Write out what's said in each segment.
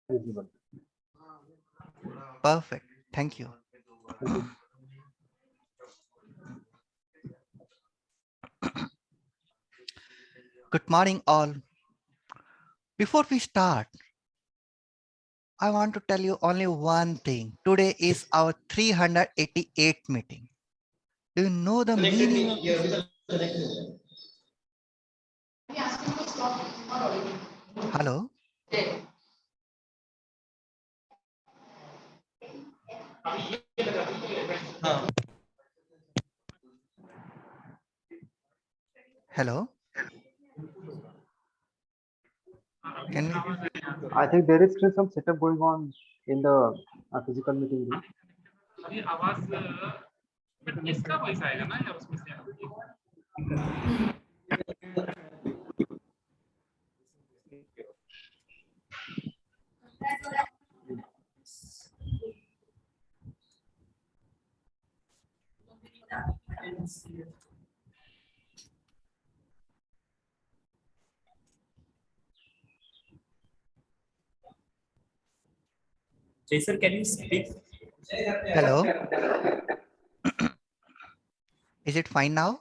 visible. Perfect. Thank you. Thank you. Good morning, all. Before we start, I want to tell you only one thing. Today is our 388th meeting. Do you know the meaning of this? Hello? Hello? Can we? I think there is still some setup going on in the physical meeting room. अभी आवाज but इसका voice आएगा ना या उसमें से Jay sir, can you speak? Hello? Is it fine now?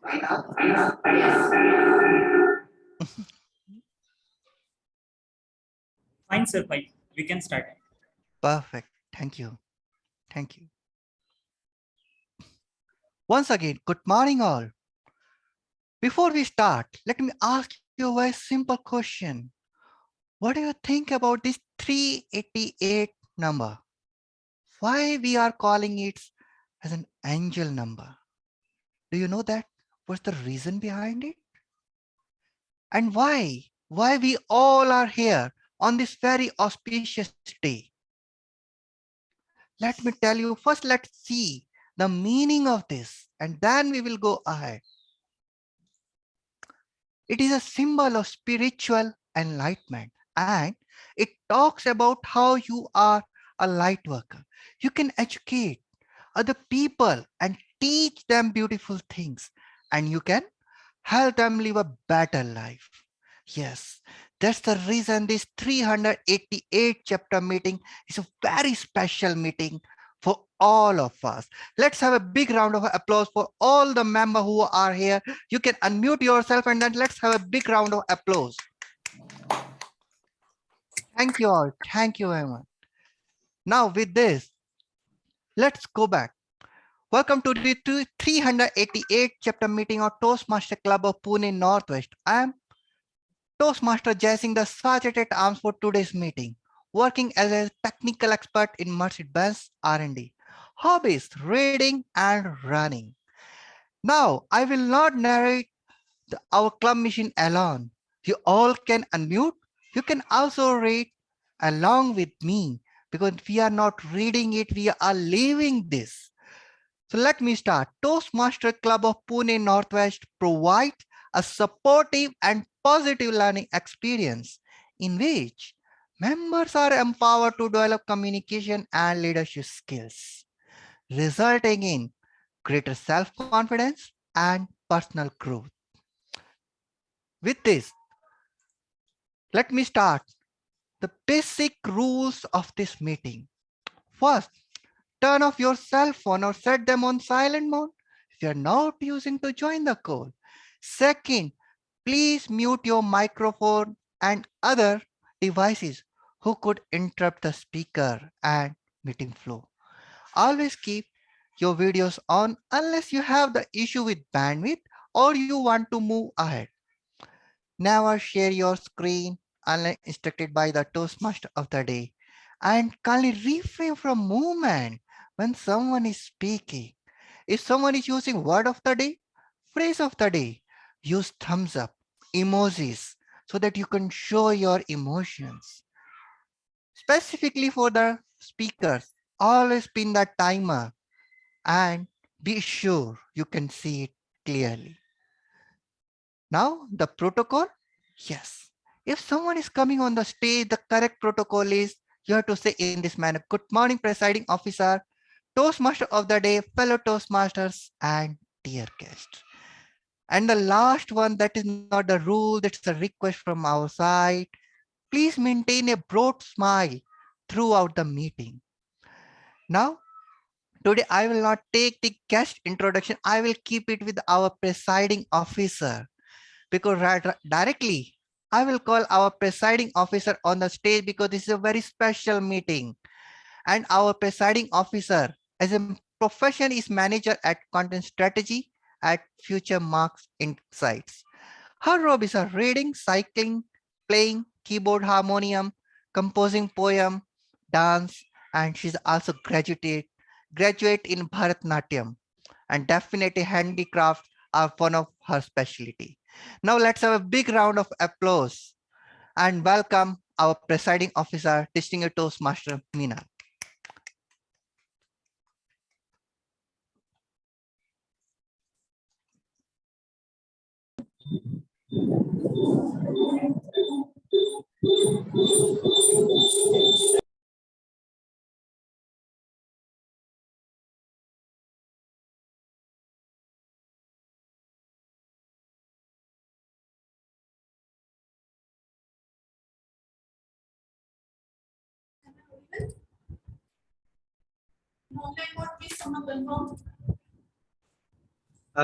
Fine, sir. Fine. We can start. Perfect. Thank you. Thank you. Once again, good morning, all. Before we start, let me ask you a very simple question. What do you think about this 388 number? Why we are calling it as an angel number? Do you know that? What's the reason behind it? And why? Why we all are here on this very auspicious day? Let me tell you, first let's see the meaning of this and then we will go ahead. It is a symbol of spiritual enlightenment and it talks about how you are a light worker. You can educate other people and teach them beautiful things and you can help them live a better life. Yes, that's the reason this 388 chapter meeting is a very special meeting for all of us. Let's have a big round of applause for all the members who are here. You can unmute yourself and then let's have a big round of applause. Thank you all. Thank you very much. Now with this, let's go back. Welcome to the 388 chapter meeting of Toastmaster Club of Pune Northwest. I am Toastmaster Jaising the Sergeant at Arms for today's meeting, working as a technical expert in Mercedes-Benz R&D. Hobbies, reading and running. Now, I will not narrate our club mission alone. You all can unmute. You can also read along with me because we are not reading it, we are living this. So let me start. Toastmaster Club of Pune Northwest provides a supportive and positive learning experience in which members are empowered to develop communication and leadership skills, resulting in greater self-confidence and personal growth. With this, let me start the basic rules of this meeting. First, turn off your cell phone or set them on silent mode if you're not using to join the call. Second, please mute your microphone and other devices who could interrupt the speaker and meeting flow. Always keep your videos on unless you have the issue with bandwidth or you want to move ahead. Never share your screen unless instructed by the Toastmaster of the day. And kindly refrain from movement when someone is speaking. If someone is using word of the day, phrase of the day, use thumbs up, emojis, so that you can show your emotions. Specifically for the speakers, always pin the timer and be sure you can see it clearly. Now the protocol, yes. If someone is coming on the stage, the correct protocol is you have to say in this manner, good morning, presiding officer, Toastmaster of the day, fellow Toastmasters, and dear guests. And the last one, that is not the rule, that's a request from our side. Please maintain a broad smile throughout the meeting. Now, today I will not take the guest introduction. I will keep it with our presiding officer, because directly I will call our presiding officer on the stage, because this is a very special meeting. And our presiding officer as a profession is manager at content strategy at Future Marks Insights. Her hobbies are reading, cycling, playing keyboard harmonium, composing poem, dance, and she's also graduate in Bharatnatyam, and definitely handicrafts are one of her specialty. Now let's have a big round of applause and welcome our presiding officer, distinguished Toastmaster Meena.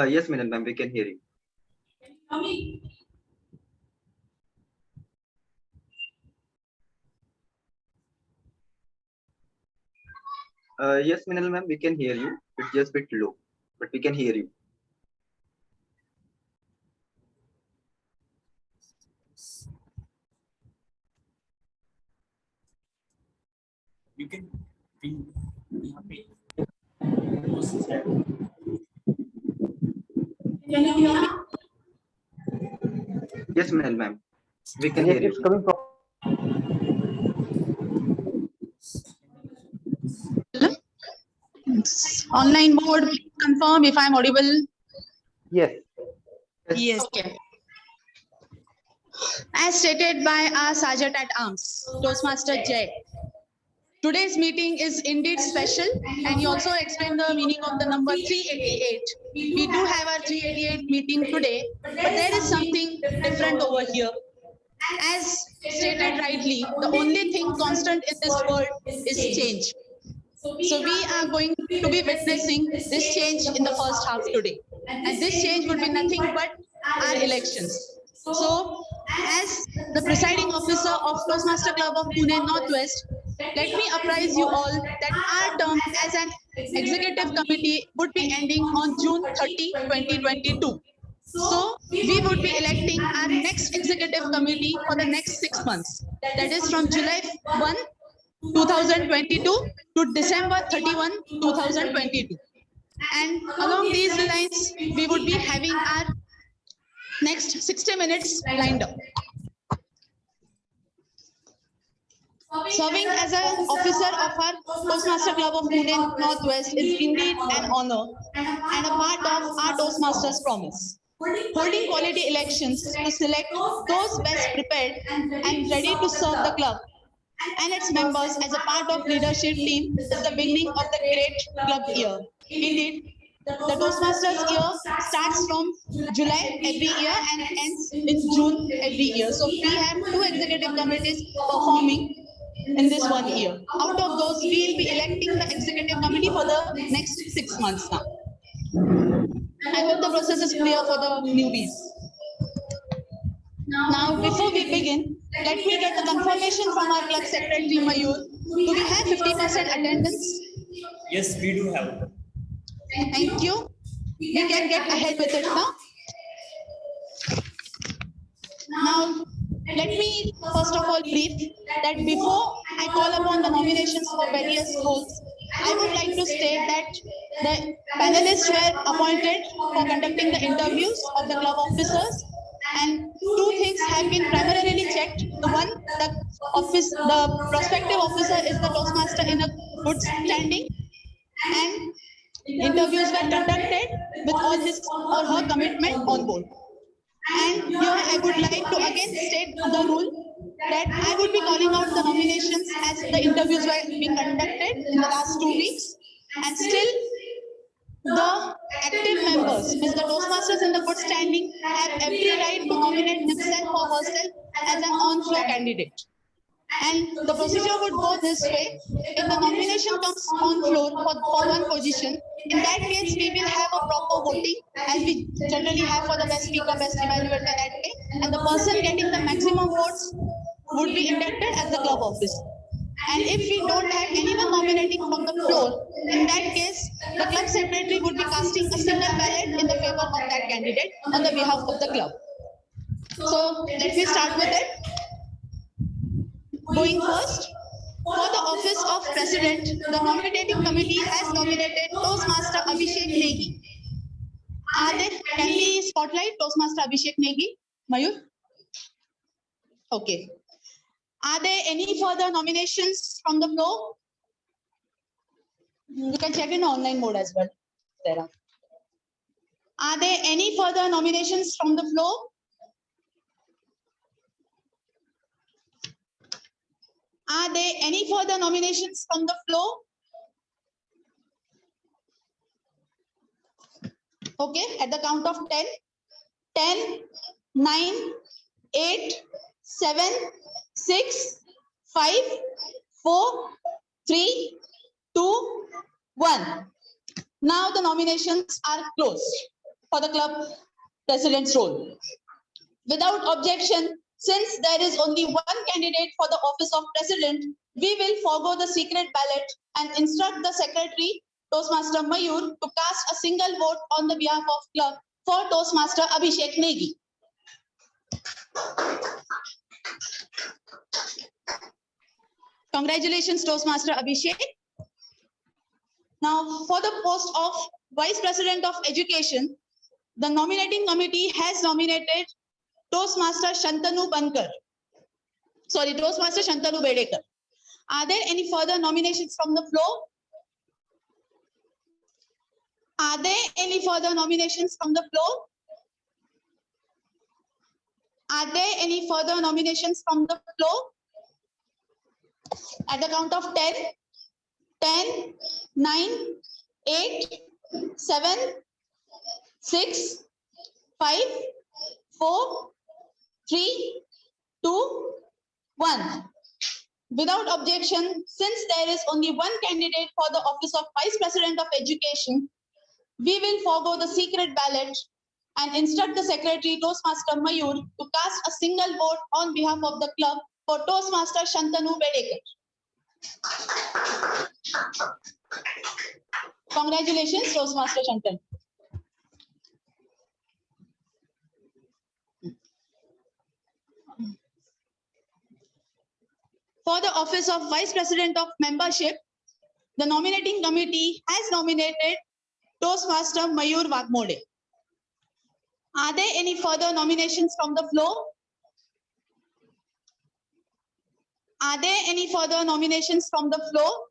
Yes, Minal ma'am, we can hear you. Yes, Minal ma'am, we can hear you. It's just a bit low, but we can hear you. You can ping. Yes, Minal ma'am, we can Yes, hear you. it's coming from. Online mode, confirm if I'm audible. Yes. Yes. Okay. As stated by our Sergeant at Arms, Toastmaster Jay, today's meeting is indeed special, and you also explained the meaning of the number 388. We do have our 388 meeting today, but there is something different over here. As stated rightly, the only thing constant in this world is change. So we are going to be witnessing this change in the first half today. And this change would be nothing but our elections. So as the presiding officer of Toastmaster Club of Pune Northwest, let me apprise you all that our term as an executive committee would be ending on June 30, 2022. So we would be electing our next executive committee for the next 6 months. That is from July 1, 2022 to December 31, 2022. And along these lines, we would be having our next 60 minutes lined up. Serving as an officer of our Toastmaster Club of Pune Northwest is indeed an honor and a part of our Toastmasters promise. Holding quality elections to select those best prepared and ready to serve the club and its members as a part of leadership team is the beginning of the great club year. Indeed, the Toastmasters year starts from July every year and ends in June every year. So we have 2 executive committees performing in this 1 year. Out of those, we will be electing the executive committee for the next 6 months now. I hope the process is clear for the newbies. Now, before we begin, let me get the confirmation from our club secretary, Mayur. Do we have 50% attendance? Yes, we do have. Thank you. We can get ahead with it now. Now, let me first of all brief that before I call upon the nominations for various roles, I would like to state that the panelists were appointed for conducting the interviews of the club officers, and 2 things have been primarily checked. The one, the prospective officer is the Toastmaster in a good standing, and interviews were conducted with all his or her commitment on board. And here I would like to again state the rule that I would be calling out the nominations as the interviews were being conducted in the last 2 weeks, and still the active members, means the Toastmasters in the good standing, have every right to nominate himself or herself as an on-floor candidate. And the procedure would go this way. If the nomination comes on floor for one position, in that case, we will have a proper voting as we generally have for the best speaker, best evaluator that way. And the person getting the maximum votes would be inducted as the club officer. And if we don't have anyone nominating from the floor, in that case, the club secretary would be casting a single ballot in the favor of that candidate on the behalf of the club. So let me start with it. Going first, for the office of president, the nominating committee has nominated Toastmaster Abhisek Negi. Can we spotlight Toastmaster Abhisek Negi? Mayur? Okay. Are there any further nominations from the floor? You can check in online mode as well. There are. Are there any further nominations from the floor? Are there any further nominations from the floor? Okay, at the count of 10, 10, 9, 8, 7, 6, 5, 4, 3, 2, 1. Now the nominations are closed for the club president's role. Without objection, since there is only one candidate for the office of president, we will forego the secret ballot and instruct the secretary, Toastmaster Mayur, to cast a single vote on the behalf of club for Toastmaster Abhisek Negi. Congratulations, Toastmaster Abhisek. Now, for the post of Vice President of Education, the nominating committee has nominated Toastmaster Shantanu Bedekar. Are there any further nominations from the floor? Are there any further nominations from the floor? Are there any further nominations from the floor? At the count of 10, 10, 9, 8, 7, 6, 5, 4, 3, 2, 1. Without objection, since there is only one candidate for the office of Vice President of Education, we will forego the secret ballot and instruct the secretary, Toastmaster Mayur, to cast a single vote on behalf of the club for Toastmaster Shantanu Bedekar. Congratulations, Toastmaster Shantanu. For the office of Vice President of Membership, the nominating committee has nominated Toastmaster Mayur Wagmode. Are there any further nominations from the floor? Are there any further nominations from the floor?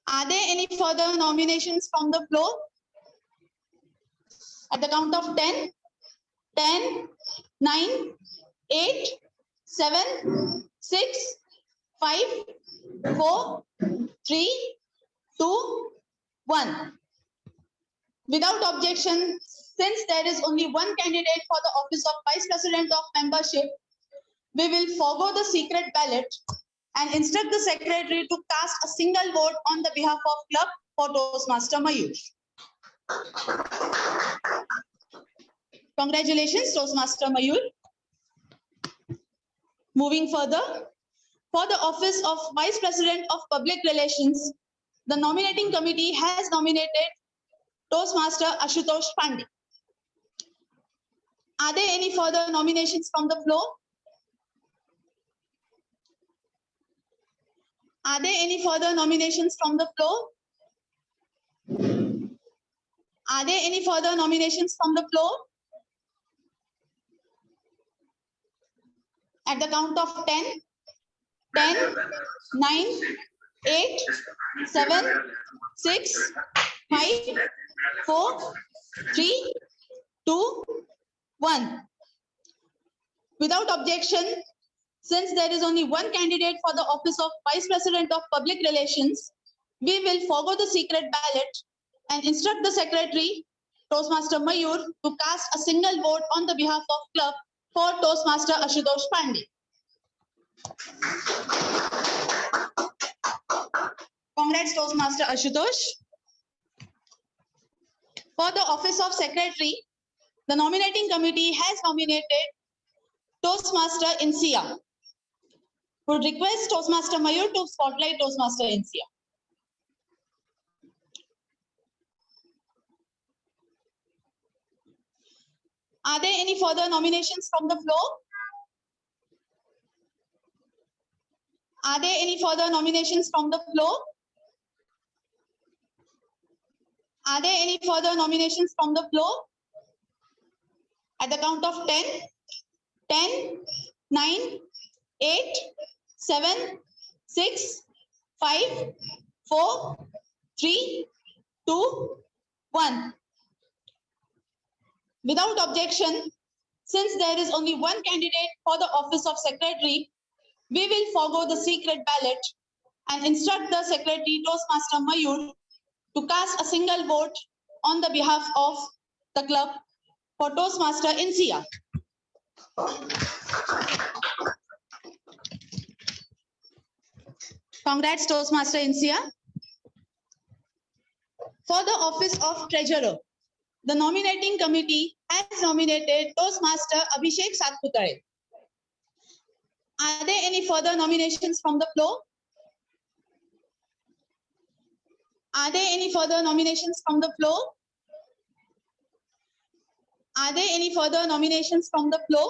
Are there any further nominations from the floor? At the count of 10, 10, 9, 8, 7, 6, 5, 4, 3, 2, 1. Without objection, since there is only one candidate for the office of Vice President of Membership, we will forego the secret ballot and instruct the secretary to cast a single vote on the behalf of club for Toastmaster Mayur. Congratulations, Toastmaster Mayur. Moving further, for the office of Vice President of Public Relations, the nominating committee has nominated Toastmaster Ashutosh Pandey. Are there any further nominations from the floor? Are there any further nominations from the floor? Are there any further nominations from the floor? At the count of 10, 10, 9, 8, 7, 6, 5, 4, 3, 2, 1. Without objection, since there is only one candidate for the office of Vice President of Public Relations, we will forego the secret ballot and instruct the secretary, Toastmaster Mayur, to cast a single vote on the behalf of club for Toastmaster Ashutosh Pandey. Congrats, Toastmaster Ashutosh. For the office of Secretary, the nominating committee has nominated Toastmaster Insiya. Would request Toastmaster Mayur to spotlight Toastmaster Insiya. Are there any further nominations from the floor? Are there any further nominations from the floor? Are there any further nominations from the floor? At the count of 10, 10, 9, 8, 7, 6, 5, 4, 3, 2, 1. Without objection, since there is only one candidate for the office of Secretary, we will forgo the secret ballot and instruct the Secretary Toastmaster Mayur to cast a single vote on the behalf of the club for Toastmaster Insiya. Congrats, Toastmaster Insiya. For the office of Treasurer, the nominating committee has nominated Toastmaster Abhisek. Are there any further nominations from the floor? Are there any further nominations from the floor? Are there any further nominations from the floor?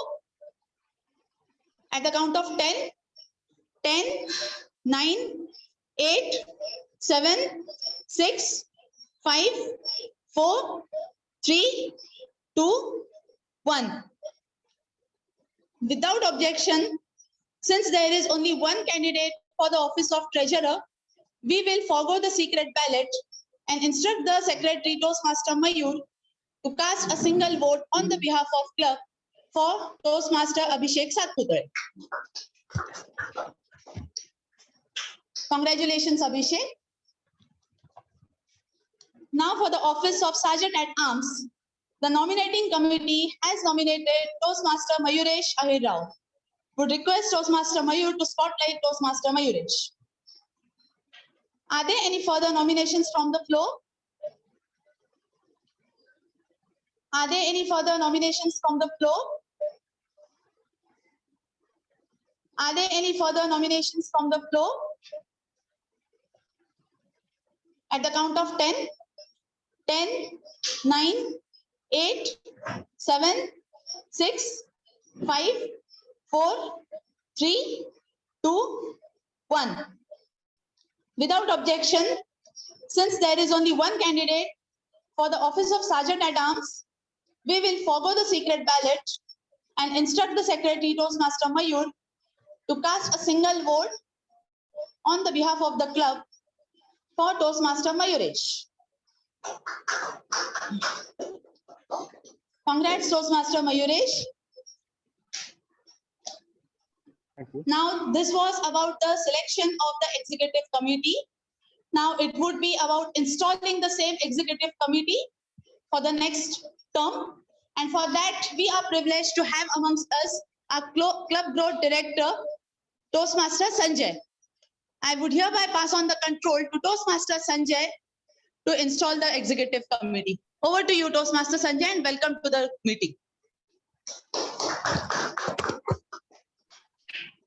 At the count of 10, 10, 9, 8, 7, 6, 5, 4, 3, 2, 1. Without objection, since there is only one candidate for the office of Treasurer, we will forgo the secret ballot and instruct the Secretary Toastmaster Mayur to cast a single vote on the behalf of club for Toastmaster Abhisek. Congratulations, Abhisek. Now for the office of Sergeant at Arms, the nominating committee has nominated Toastmaster Mayuresh Ahirrao. Would request Toastmaster Mayur to spotlight Toastmaster Mayuresh. Are there any further nominations from the floor? Are there any further nominations from the floor? Are there any further nominations from the floor? At the count of 10, 10, 9, 8, 7, 6, 5, 4, 3, 2, 1. Without objection, since there is only one candidate for the office of Sergeant at Arms, we will forgo the secret ballot and instruct the Secretary Toastmaster Mayur to cast a single vote on the behalf of the club for Toastmaster Mayuresh. Congrats, Toastmaster Mayuresh. Thank you. Now, this was about the selection of the executive committee. Now, it would be about installing the same executive committee for the next term. And for that, we are privileged to have amongst us our club growth director, Toastmaster Sanjay. I would hereby pass on the control to Toastmaster Sanjay to install the executive committee. Over to you, Toastmaster Sanjay, and welcome to the meeting.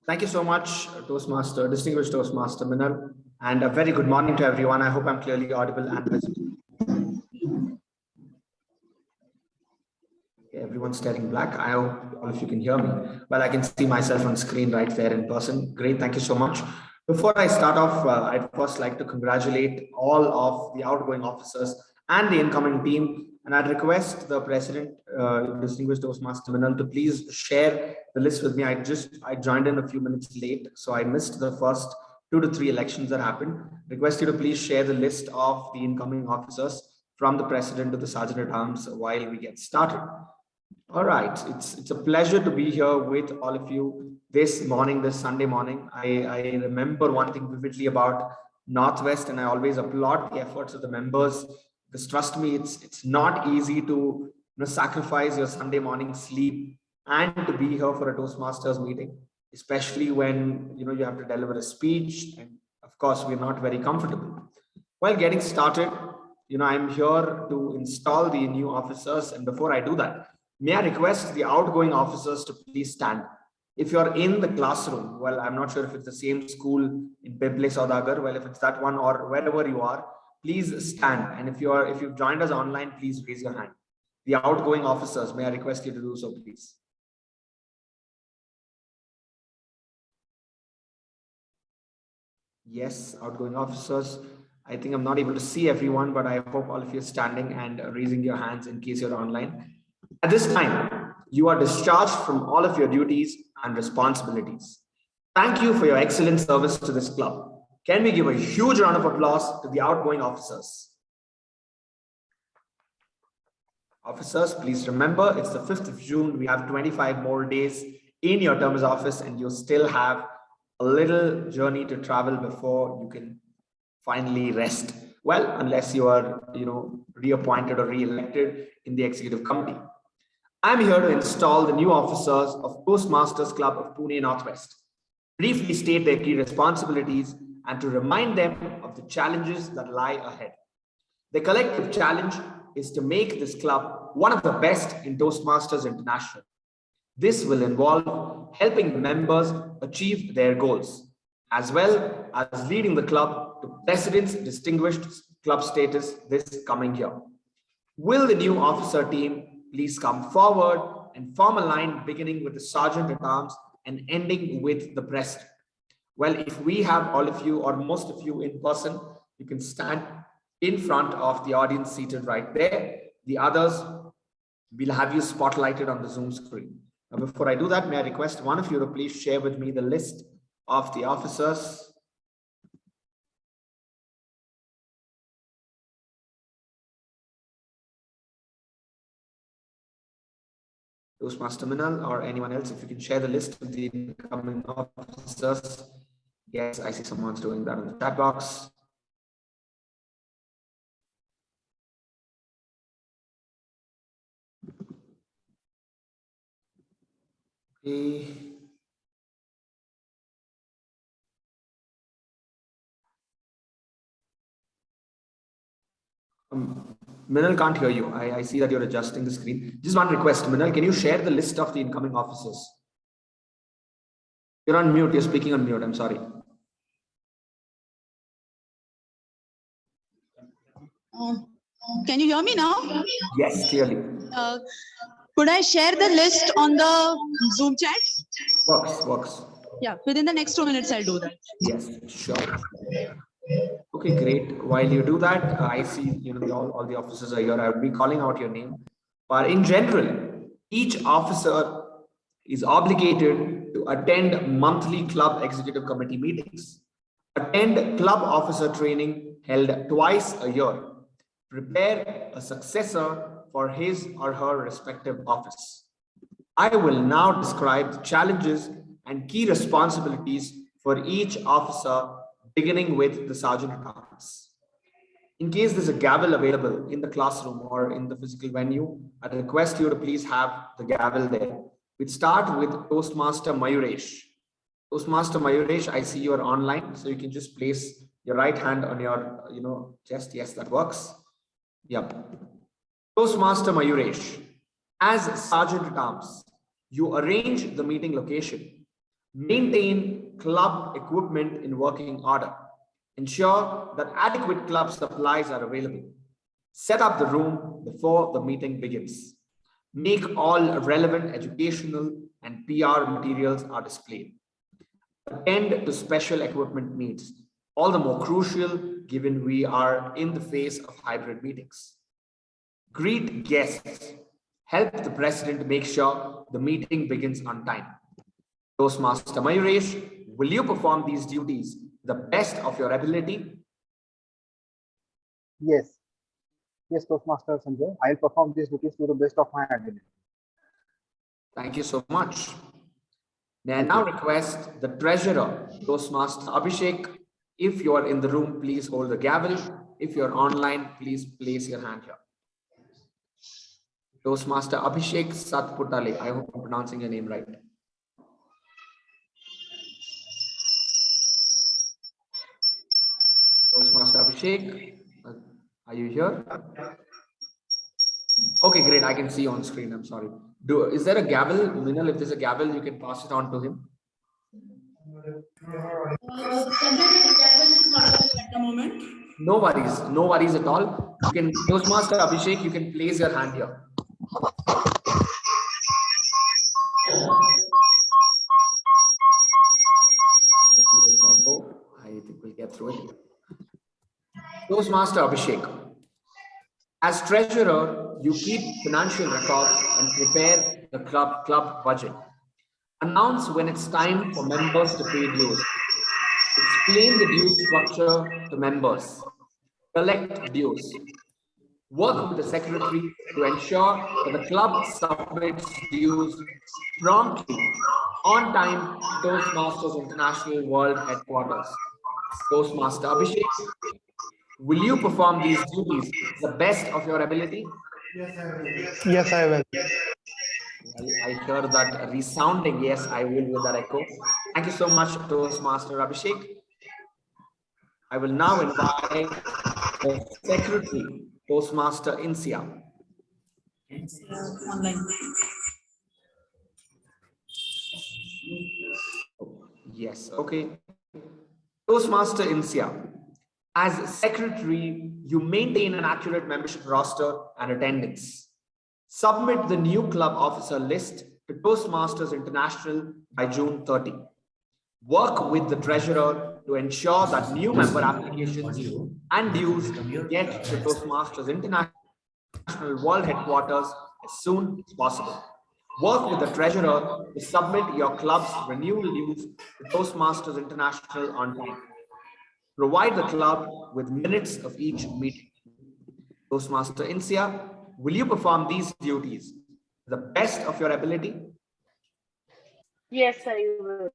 Thank you so much, Toastmaster, distinguished Toastmaster Minal, and a very good morning to everyone. I hope I'm clearly audible and visible. Okay, everyone's staring black. I hope all of you can hear me. Well, I can see myself on screen right there in person. Great, thank you so much. Before I start off, I'd first like to congratulate all of the outgoing officers and the incoming team. And I'd request the President, distinguished Toastmaster Minal, to please share the list with me. I joined in a few minutes late, so I missed the first 2 to 3 elections that happened. Request you to please share the list of the incoming officers from the President to the Sergeant at Arms while we get started. All right, it's a pleasure to be here with all of you this morning, this Sunday morning. I remember one thing vividly about Northwest, and I always applaud the efforts of the members. Because trust me, it's not easy to sacrifice your Sunday morning sleep and to be here for a Toastmasters meeting. especially when you have to deliver a speech, and of course we're not very comfortable. While getting started, I'm here to install the new officers, and before I do that, may I request the outgoing officers to please stand. If you're in the classroom, well, I'm not sure if it's the same school in Pimple or Dagar, well, if it's that one or wherever you are, please stand. And if you've joined us online, please raise your hand. The outgoing officers, may I request you to do so, please. Yes, outgoing officers. I think I'm not able to see everyone, but I hope all of you are standing and raising your hands in case you're online. At this time, you are discharged from all of your duties and responsibilities. Thank you for your excellent service to this club. Can we give a huge round of applause to the outgoing officers? Officers, please remember, it's the 5th of June. We have 25 more days in your term as office, and you still have a little journey to travel before you can finally rest. Well, unless you are, reappointed or re-elected in the executive committee. I'm here to install the new officers of Toastmasters Club of Pune Northwest, briefly state their key responsibilities, and to remind them of the challenges that lie ahead. The collective challenge is to make this club one of the best in Toastmasters International. This will involve helping members achieve their goals, as well as leading the club to President's distinguished club status this coming year. Will the new officer team please come forward and form a line beginning with the Sergeant at Arms and ending with the President? Well, if we have all of you or most of you in person, you can stand in front of the audience seated right there. The others, we'll have you spotlighted on the Zoom screen. Now, before I do that, may I request one of you to please share with me the list of the officers. Toastmaster Minal or anyone else, if you can share the list of the incoming officers. Yes, I see someone's doing that in the chat box. Okay. Minal can't hear you. I see that you're adjusting the screen. Just one request, Minal, can you share the list of the incoming officers? You're on mute. You're speaking on mute. I'm sorry. Can you hear me now? Yes, clearly. Could I share the list on the Zoom chat? Works. Yeah, within the next 2 minutes, I'll do that. Yes, sure. Okay, great. While you do that, I see, all the officers are here. I would be calling out your name. But in general, each officer is obligated to attend monthly club executive committee meetings, attend club officer training held twice a year, prepare a successor for his or her respective office. I will now describe the challenges and key responsibilities for each officer, beginning with the Sergeant at Arms. In case there's a gavel available in the classroom or in the physical venue, I request you to please have the gavel there. We'd start with Toastmaster Mayuresh. Toastmaster Mayuresh, I see you are online, so you can just place your right hand on your, chest. Yes, that works. Yep. Toastmaster Mayuresh, as Sergeant at Arms, you arrange the meeting location, maintain club equipment in working order, ensure that adequate club supplies are available, set up the room before the meeting begins, make all relevant educational and PR materials are displayed, attend to special equipment needs, all the more crucial given we are in the phase of hybrid meetings. Greet guests, help the President make sure the meeting begins on time. Toastmaster Mayuresh, will you perform these duties to the best of your ability? Yes, Toastmaster Sanjay. I'll perform these duties to the best of my ability. Thank you so much. May I now request the Treasurer, Toastmaster Abhisek, if you are in the room, please hold the gavel. If you're online, please place your hand here. Toastmaster Abhisek Satputale. I hope I'm pronouncing your name right. Abhishek, are you here? Okay, great. I can see you on screen. I'm sorry. Is there a gavel, Minal? If there's a gavel, you can pass it on to him. At the moment. No worries at all. You can, Toastmaster Abhishek, you can place your hand here. I think we'll get through it. Toastmaster Abhishek, as treasurer, you keep financial records and prepare the club budget. Announce when it's time for members to pay dues. Explain the dues structure to members. Collect dues. Work with the secretary to ensure that the club submits dues promptly on time to Toastmasters International World Headquarters. Toastmaster Abhishek, will you perform these duties to the best of your ability? Yes, I will. Well, I heard that resounding yes, I will with that echo. Thank you so much, Toastmaster Abhishek. I will now invite the secretary, Toastmaster Insiya. Online. Yes, okay. Toastmaster Insiya, as secretary, you maintain an accurate membership roster and attendance. Submit the new club officer list to Toastmasters International by June 30. Work with the treasurer to ensure that new member applications and dues get to Toastmasters International World Headquarters as soon as possible. Work with the treasurer to submit your club's renewal dues to Toastmasters International on time. Provide the club with minutes of each meeting. Toastmaster Insiya, will you perform these duties to the best of your ability? Yes, I will.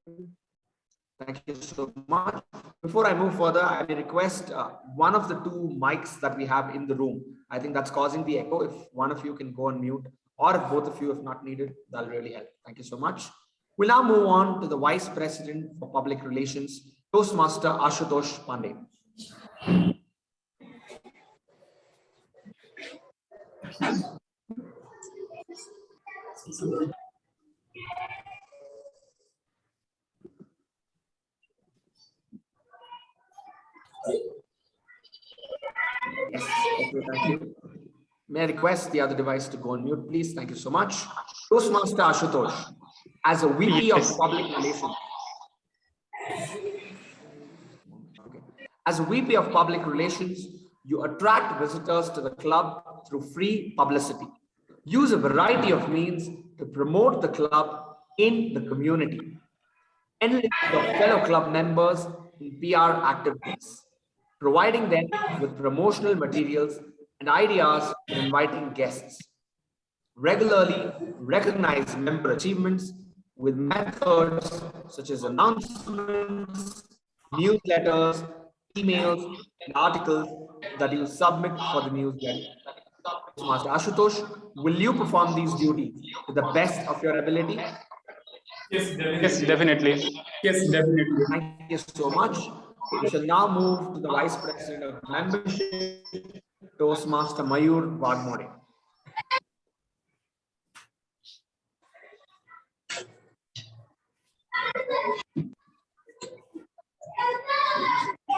Thank you so much. Before I move further, I may request one of the two mics that we have in the room. I think that's causing the echo. If one of you can go on mute, or if both of you, if not needed, that'll really help. Thank you so much. We'll now move on to the Vice President for Public Relations, Toastmaster Ashutosh Pandey. Yes, okay, thank you. May I request the other device to go on mute, please? Thank you so much. Toastmaster Ashutosh, as a VP of Public Relations. Okay. As a VP of Public Relations, you attract visitors to the club through free publicity. Use a variety of means to promote the club in the community. Enlist your fellow club members in PR activities, providing them with promotional materials and ideas for inviting guests. Regularly recognize member achievements with methods such as announcements, newsletters, emails, and articles that you submit for the newsletter. Master Ashutosh, will you perform these duties to the best of your ability? Yes, definitely. Yes, definitely. Thank you so much. We shall now move to the Vice President of Membership, Toastmaster Mayur Vagmore.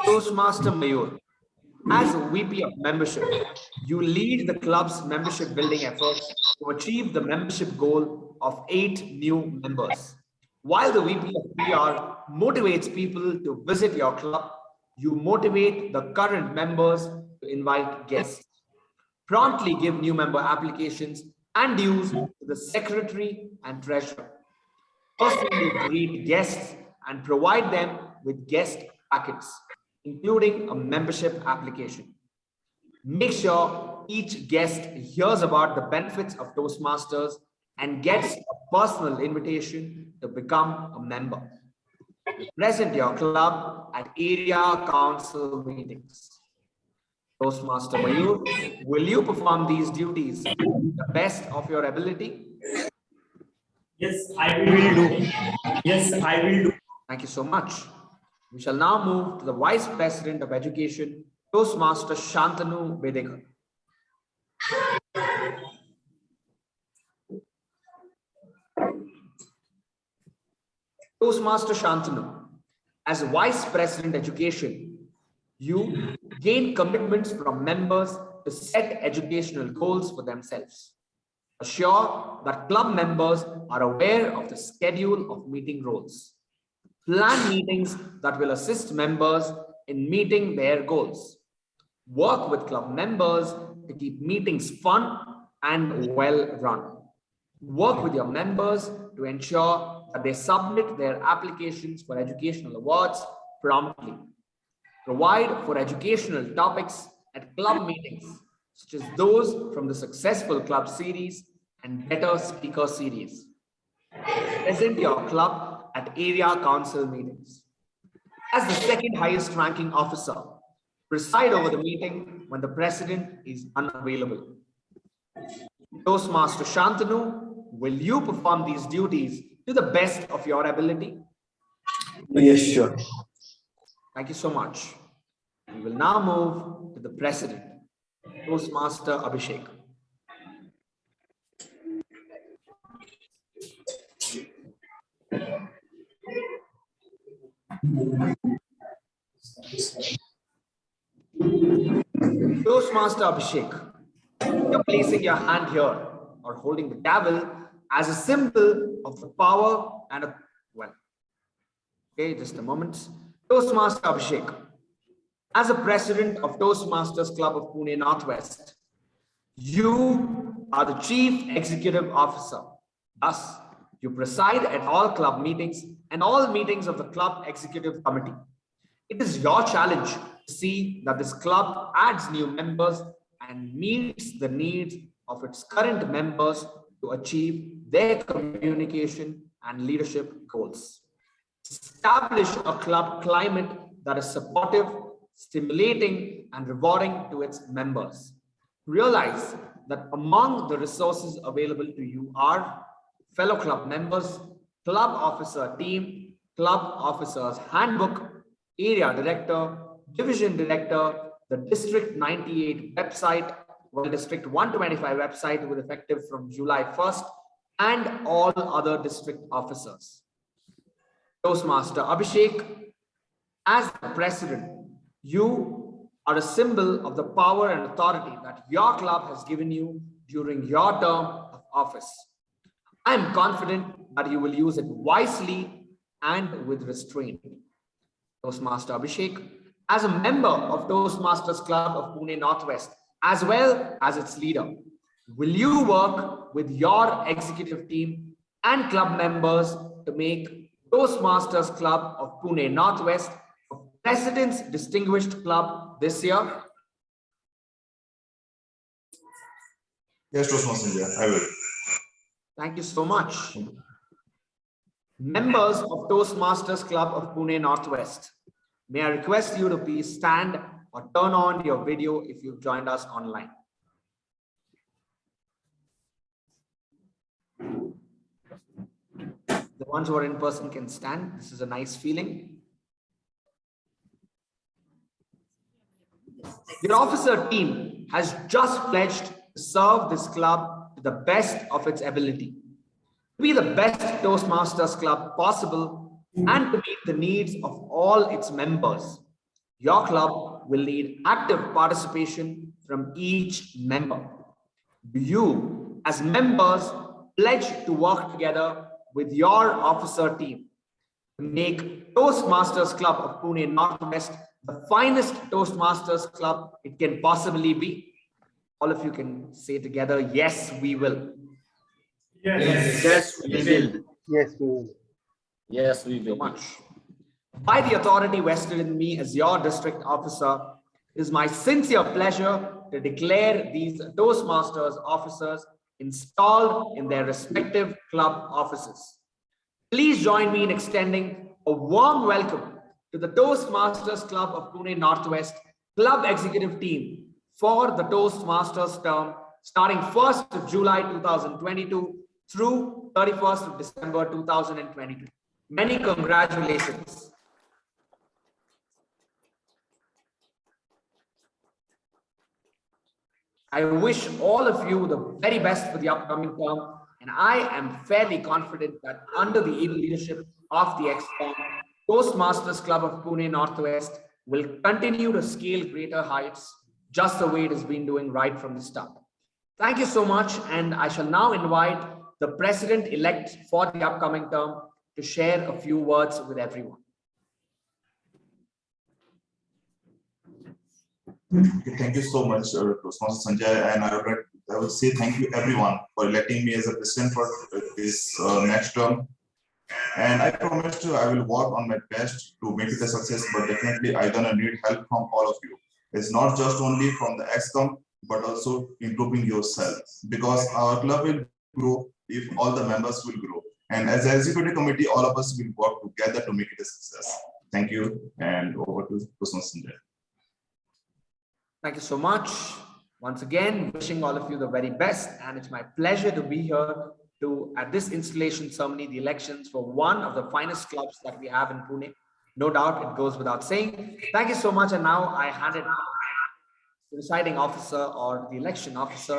Toastmaster Mayur, as a VP of Membership, you lead the club's membership building efforts to achieve the membership goal of 8 new members. While the VP of PR motivates people to visit your club, you motivate the current members to invite guests. Promptly give new member applications and dues to the secretary and treasurer. Personally greet guests and provide them with guest packets, including a membership application. Make sure each guest hears about the benefits of Toastmasters and gets a personal invitation to become a member. Present your club at area council meetings. Toastmaster Mayur, will you perform these duties to the best of your ability? Yes, I will do. Yes, I will do. Thank you so much. We shall now move to the Vice President of Education, Toastmaster Shantanu Bedekar. Toastmaster Shantanu, as Vice President Education, you gain commitments from members to set educational goals for themselves. Assure that club members are aware of the schedule of meeting roles. Plan meetings that will assist members in meeting their goals. Work with club members to keep meetings fun and well run. Work with your members to ensure that they submit their applications for educational awards promptly. Provide for educational topics at club meetings, such as those from the successful club series and better speaker series. Present your club at area council meetings. As the second highest ranking officer, preside over the meeting when the president is unavailable. Toastmaster Shantanu, will you perform these duties to the best of your ability? Yes, sure. Thank you so much. We will now move to the president, Toastmaster Abhisek. Toastmaster Abhisek, you're placing your hand here or holding the gavel as a symbol of the power and a, well, okay, just a moment. Toastmaster Abhisek, as a president of Toastmasters Club of Pune Northwest, you are the chief executive officer. Thus, you preside at all club meetings and all meetings of the club executive committee. It is your challenge to see that this club adds new members and meets the needs of its current members to achieve their communication and leadership goals. Establish a club climate that is supportive, stimulating, and rewarding to its members. Realize that among the resources available to you are fellow club members, club officer team, club officers handbook, area director, division director, the District 98 website, well, District 125 website with effective from July 1st, and all other district officers. Toastmaster Abhisek, as the president, you are a symbol of the power and authority that your club has given you during your term of office. I am confident that you will use it wisely and with restraint. Toastmaster Abhisek, as a member of Toastmasters Club of Pune Northwest, as well as its leader, will you work with your executive team and club members to make Toastmasters Club of Pune Northwest a President's Distinguished Club this year? Yes, Toastmaster, I will. Thank you so much. Members of Toastmasters Club of Pune Northwest, may I request you to please stand or turn on your video if you've joined us online. The ones who are in person can stand. This is a nice feeling. Your officer team has just pledged to serve this club to the best of its ability, to be the best Toastmasters club possible, and to meet the needs of all its members. Your club will need active participation from each member. You, as members, pledge to work together with your officer team to make Toastmasters Club of Pune Northwest the finest Toastmasters club it can possibly be. All of you can say together, yes, we will. Yes. Yes, we will. Yes, we will. Yes, we will. So much. By the authority vested in me as your district officer, it is my sincere pleasure to declare these Toastmasters officers installed in their respective club offices. Please join me in extending a warm welcome to the Toastmasters Club of Pune Northwest Club Executive Team for the Toastmasters term starting 1st of July 2022 through 31st of December 2022. Many congratulations. I wish all of you the very best for the upcoming term, and I am fairly confident that under the able leadership of the ExCom, Toastmasters Club of Pune Northwest will continue to scale greater heights just the way it has been doing right from the start. Thank you so much, and I shall now invite the President-elect for the upcoming term to share a few words with everyone. Okay, thank you so much, Toastmaster Sanjay, and I would say thank you everyone for electing me as a president for this next term. And I promised I will work on my best to make it a success, but definitely I'm gonna need help from all of you. It's not just only from the ExCom, but also improving yourself, because our club will grow if all the members will grow. And as an executive committee, all of us will work together to make it a success. Thank you, and over to Toastmaster Sanjay. Thank you so much. Once again, wishing all of you the very best, and it's my pleasure to be here at this installation ceremony, the elections for one of the finest clubs that we have in Pune. No doubt it goes without saying. Thank you so much, and now I hand it to the presiding officer or the election officer.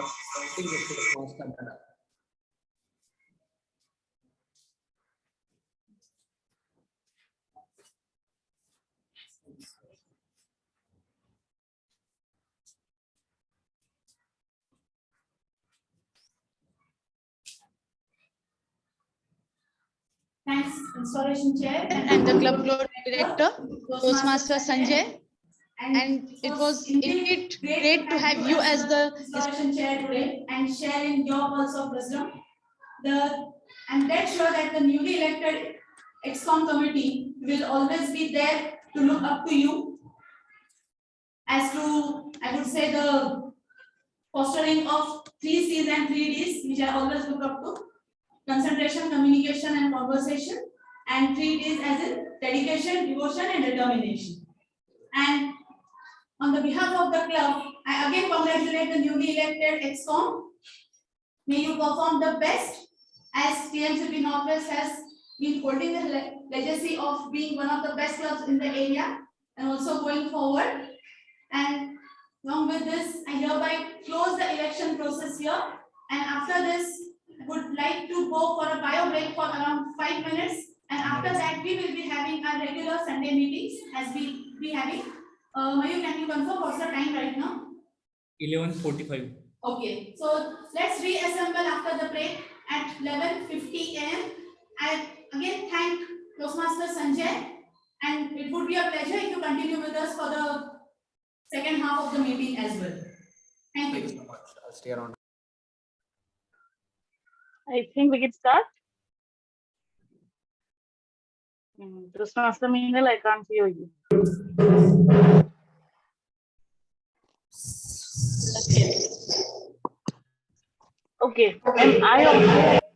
Thanks, Installation Chair and the Club Director, Toastmaster Sanjay. And it was indeed great to have you as the Installation Chair today and sharing your pearls of wisdom. I'm dead sure that the newly elected ExCom committee will always be there to look up to you as to, I would say, the fostering of 3 C's and 3 D's, which I always look up to. Concentration, communication, and conversation, and 3 D's as in dedication, devotion, and determination. And on the behalf of the club, I again congratulate the newly elected ExCom. May you perform the best, as TMCP Northwest has been holding the legacy of being one of the best clubs in the area, and also going forward. And along with this, I hereby close the election process here. And after this, would like to go for a bio break for around 5 minutes, and after that we will be having our regular Sunday meetings as we be having. Mayur, can you confirm what's the time right now? 11:45. Okay, so let's reassemble after the break at 11:50 AM. I again thank Toastmaster Sanjay, and it would be a pleasure if you continue with us for the second half of the meeting as well. Thank you. Thank you so much. I'll stay around. I think we can start. Toastmaster Meenal, I can't hear you. Okay. And I also.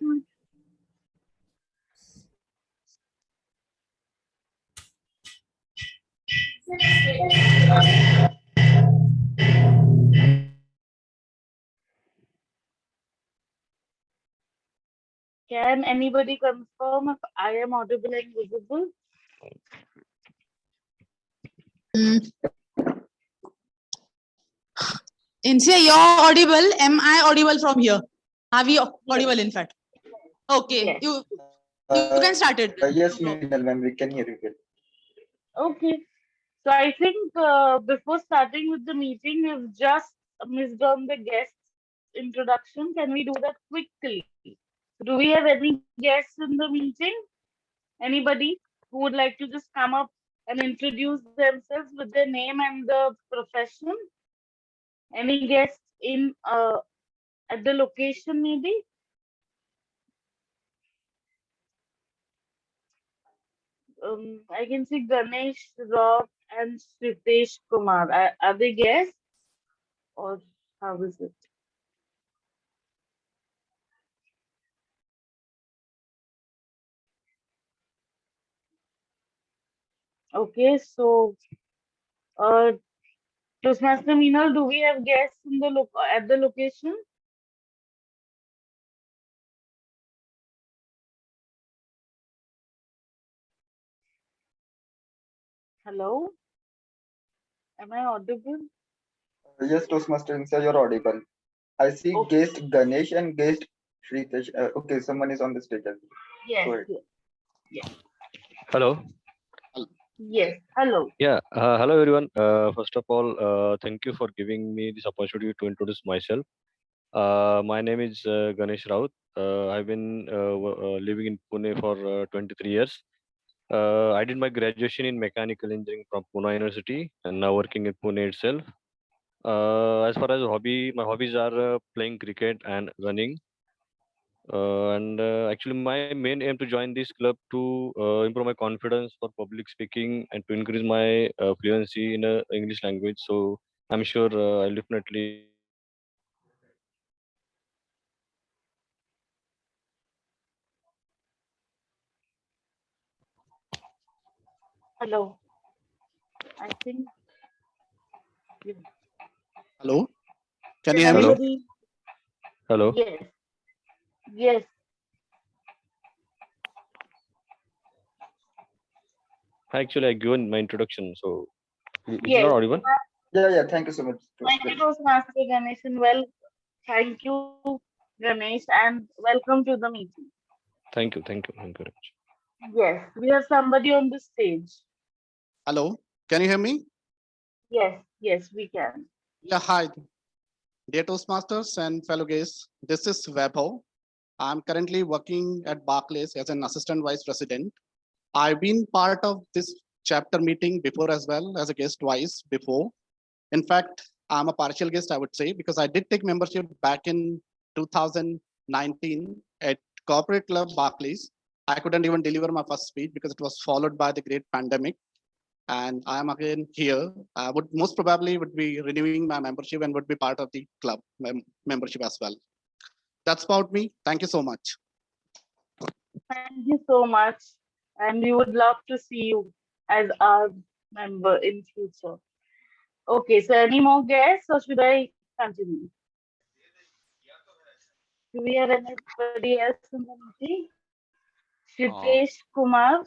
Can anybody confirm if I am audible and visible? Insiya, you're audible. Am I audible from here? Are we audible in fact? Okay, Yes. you can start it. Yes, Meenal ma'am, we can hear you well. Okay. So I think before starting with the meeting, we've just missed on the guest introduction. Can we do that quickly? Do we have any guests in the meeting? Anybody who would like to just come up and introduce themselves with their name and the profession? Any guests in at the location maybe? I can see Ganesh, Rob, and Sritesh Kumar. Are they guests or how is it? Okay, so Toastmaster Meenal, do we have guests in the at the location? Hello? Am I audible? Yes, Toastmaster Insiya, you're audible. I see Okay. guest Ganesh and guest Shritesh. Okay, someone is on the stage. Yes. Go ahead. Yes. Hello. Yes. Hello. Yeah. Hello, everyone. First of all, thank you for giving me this opportunity to introduce myself. My name is Ganesh Raut. I've been living in Pune for 23 years. I did my graduation in mechanical engineering from Pune University and now working in Pune itself. As far as hobby, my hobbies are playing cricket and running. Actually, my main aim to join this club to improve my confidence for public speaking and to increase my fluency in English language. So I'm sure I'll definitely. Hello. I think. Hello, can you hear me? Hello. Anybody? Hello. Yes. Yes. Actually, I given my introduction, so it's Yes. not audible. Yeah. Thank you so much. Thank you, Toastmaster Ganesh, and thank you, Ganesh, and welcome to the meeting. Thank you very much. Yes, we have somebody on the stage. Hello, can you hear me? Yes, we can. Yeah, hi. Dear Toastmasters and fellow guests, this is Vaibhav. I'm currently working at Barclays as an assistant vice president. I've been part of this chapter meeting before as well as a guest twice before. In fact, I'm a partial guest, I would say, because I did take membership back in 2019 at Corporate Club Barclays. I couldn't even deliver my first speech because it was followed by the great pandemic. And I am again here. I would most probably would be renewing my membership and would be part of the club membership as well. That's about me. Thank you so much. Thank you so much, and we would love to see you as our member in future. Okay, so any more guests, or should I continue? Do we have anybody else in the meeting? Shitesh Kumar.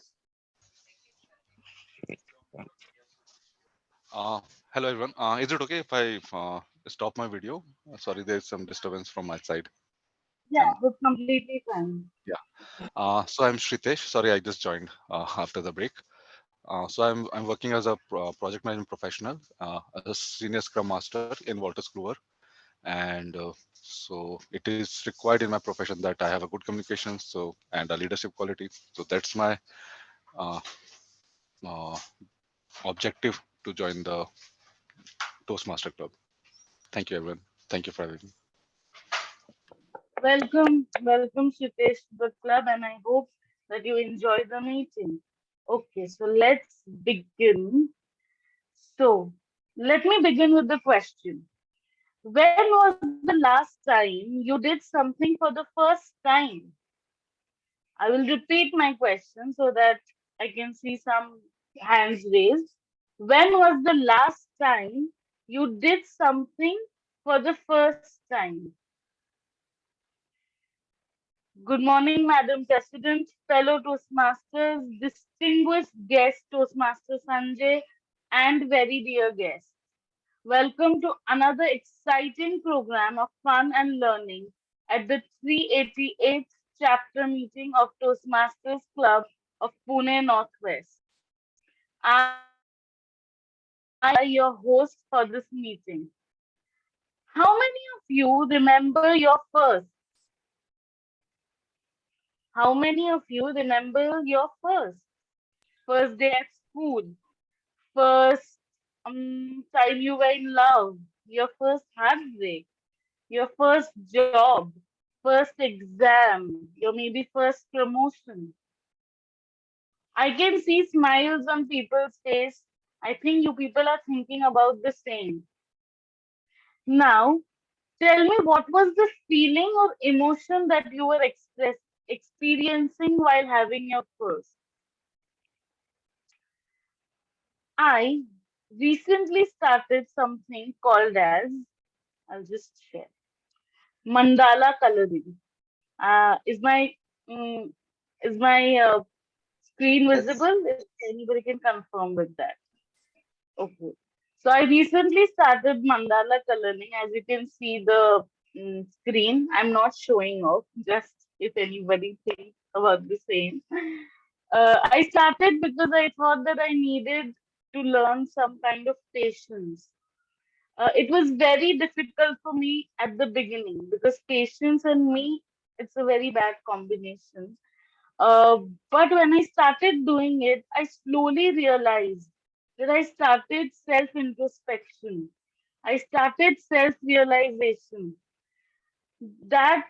Hello everyone. Is it okay if I stop my video? Sorry, there's some disturbance from my side. Yeah, that's completely fine. Yeah. So I'm Shritesh. Sorry, I just joined after the break. So I'm working as a project management professional, as a senior Scrum Master in Walters Kluwer, and so it is required in my profession that I have a good communication, and a leadership quality. So that's my uh, objective to join the Toastmaster Club. Thank you, everyone. Thank you for having me. Welcome Shitesh to the club, and I hope that you enjoy the meeting. Okay, so let's begin. So let me begin with the question. When was the last time you did something for the first time? I will repeat my question so that I can see some hands raised. When was the last time you did something for the first time? Good morning, Madam President, fellow Toastmasters, distinguished guest Toastmaster Sanjay, and very dear guests. Welcome to another exciting program of fun and learning at the 388th chapter meeting of Toastmasters Club of Pune Northwest. I, your host for this meeting. How many of you remember your first? How many of you remember your first? First day at school, first time you were in love, your first heartbreak, your first job, first exam, your maybe first promotion. I can see smiles on people's face. I think you people are thinking about the same. Now, tell me, what was the feeling or emotion that you were experiencing while having your first? I recently started something called as, I'll just share, mandala coloring. Is mm, my screen visible? If anybody can confirm with that. Okay. So I recently started mandala coloring. As you can see, the screen. I'm not showing off, just if anybody thinks about the same. I started because I thought that I needed to learn some kind of patience. It was very difficult for me at the beginning because patience and me, it's a very bad combination. Uh, but when I started doing it, I slowly realized that I started self introspection. I started self realization. That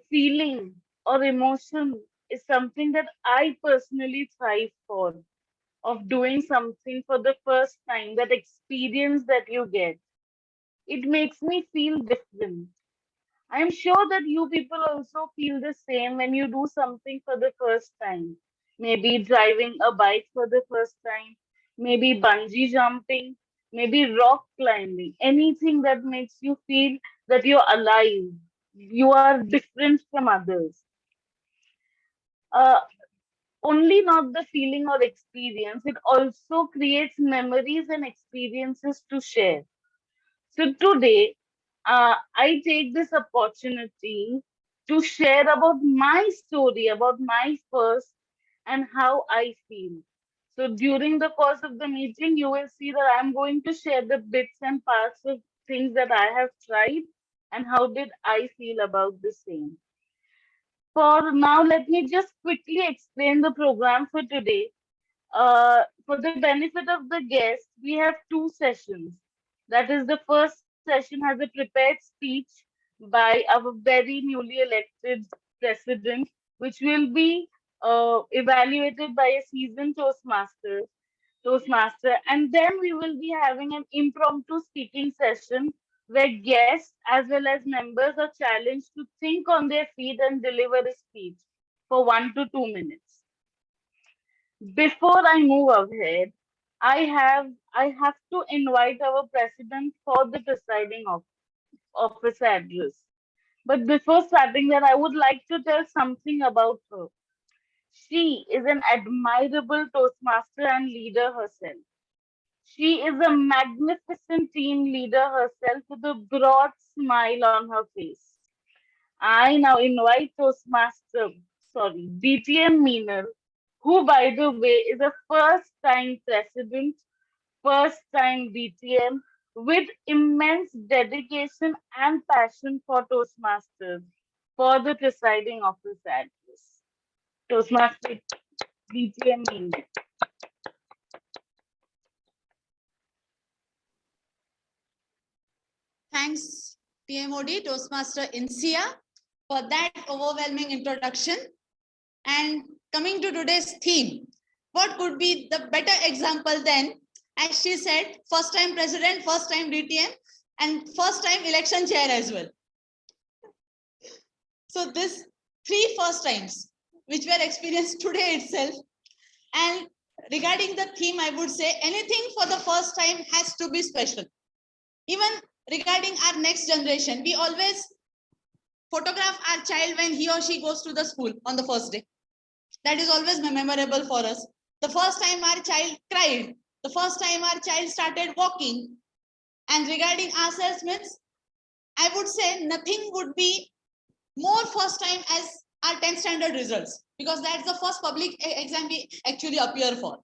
feeling or emotion is something that I personally thrive for, of doing something for the first time, that experience that you get. It makes me feel different. I'm sure that you people also feel the same when you do something for the first time. Maybe driving a bike for the first time, maybe bungee jumping, maybe rock climbing, anything that makes you feel that you're alive, you are different from others. Uh, Only not the feeling or experience, it also creates memories and experiences to share. So today, I take this opportunity to share about my story, about my first and how I feel. So during the course of the meeting, you will see that I'm going to share the bits and parts of things that I have tried and how did I feel about the same. For now, let me just quickly explain the program for today. For the benefit of the guests, we have two sessions. That is, the first session has a prepared speech by our very newly elected president, which will be evaluated by a seasoned Toastmaster, and then we will be having an impromptu speaking session where guests as well as members are challenged to think on their feet and deliver a speech for 1 to 2 minutes. Before I move ahead, I have to invite our president for the presiding officer address. But before starting that, I would like to tell something about her. She is an admirable Toastmaster and leader herself. She is a magnificent team leader herself with a broad smile on her face. I now invite DTM Meenal, who, by the way, is a first time president, first time DTM, with immense dedication and passion for Toastmasters, for the presiding officer address. Toastmaster DTM Meenal. Thanks, TMOD, Toastmaster Insiya, for that overwhelming introduction. And coming to today's theme, what could be the better example than, as she said, first time president, first time DTM, and first time election chair as well. So this three first times, which were experienced today itself. And regarding the theme, I would say anything for the first time has to be special. Even regarding our next generation, we always photograph our child when he or she goes to the school on the first day. That is always memorable for us. The first time our child cried, the first time our child started walking. And regarding ourselves, means I would say nothing would be more first time as our 10th standard results, because that's the first public exam we actually appear for.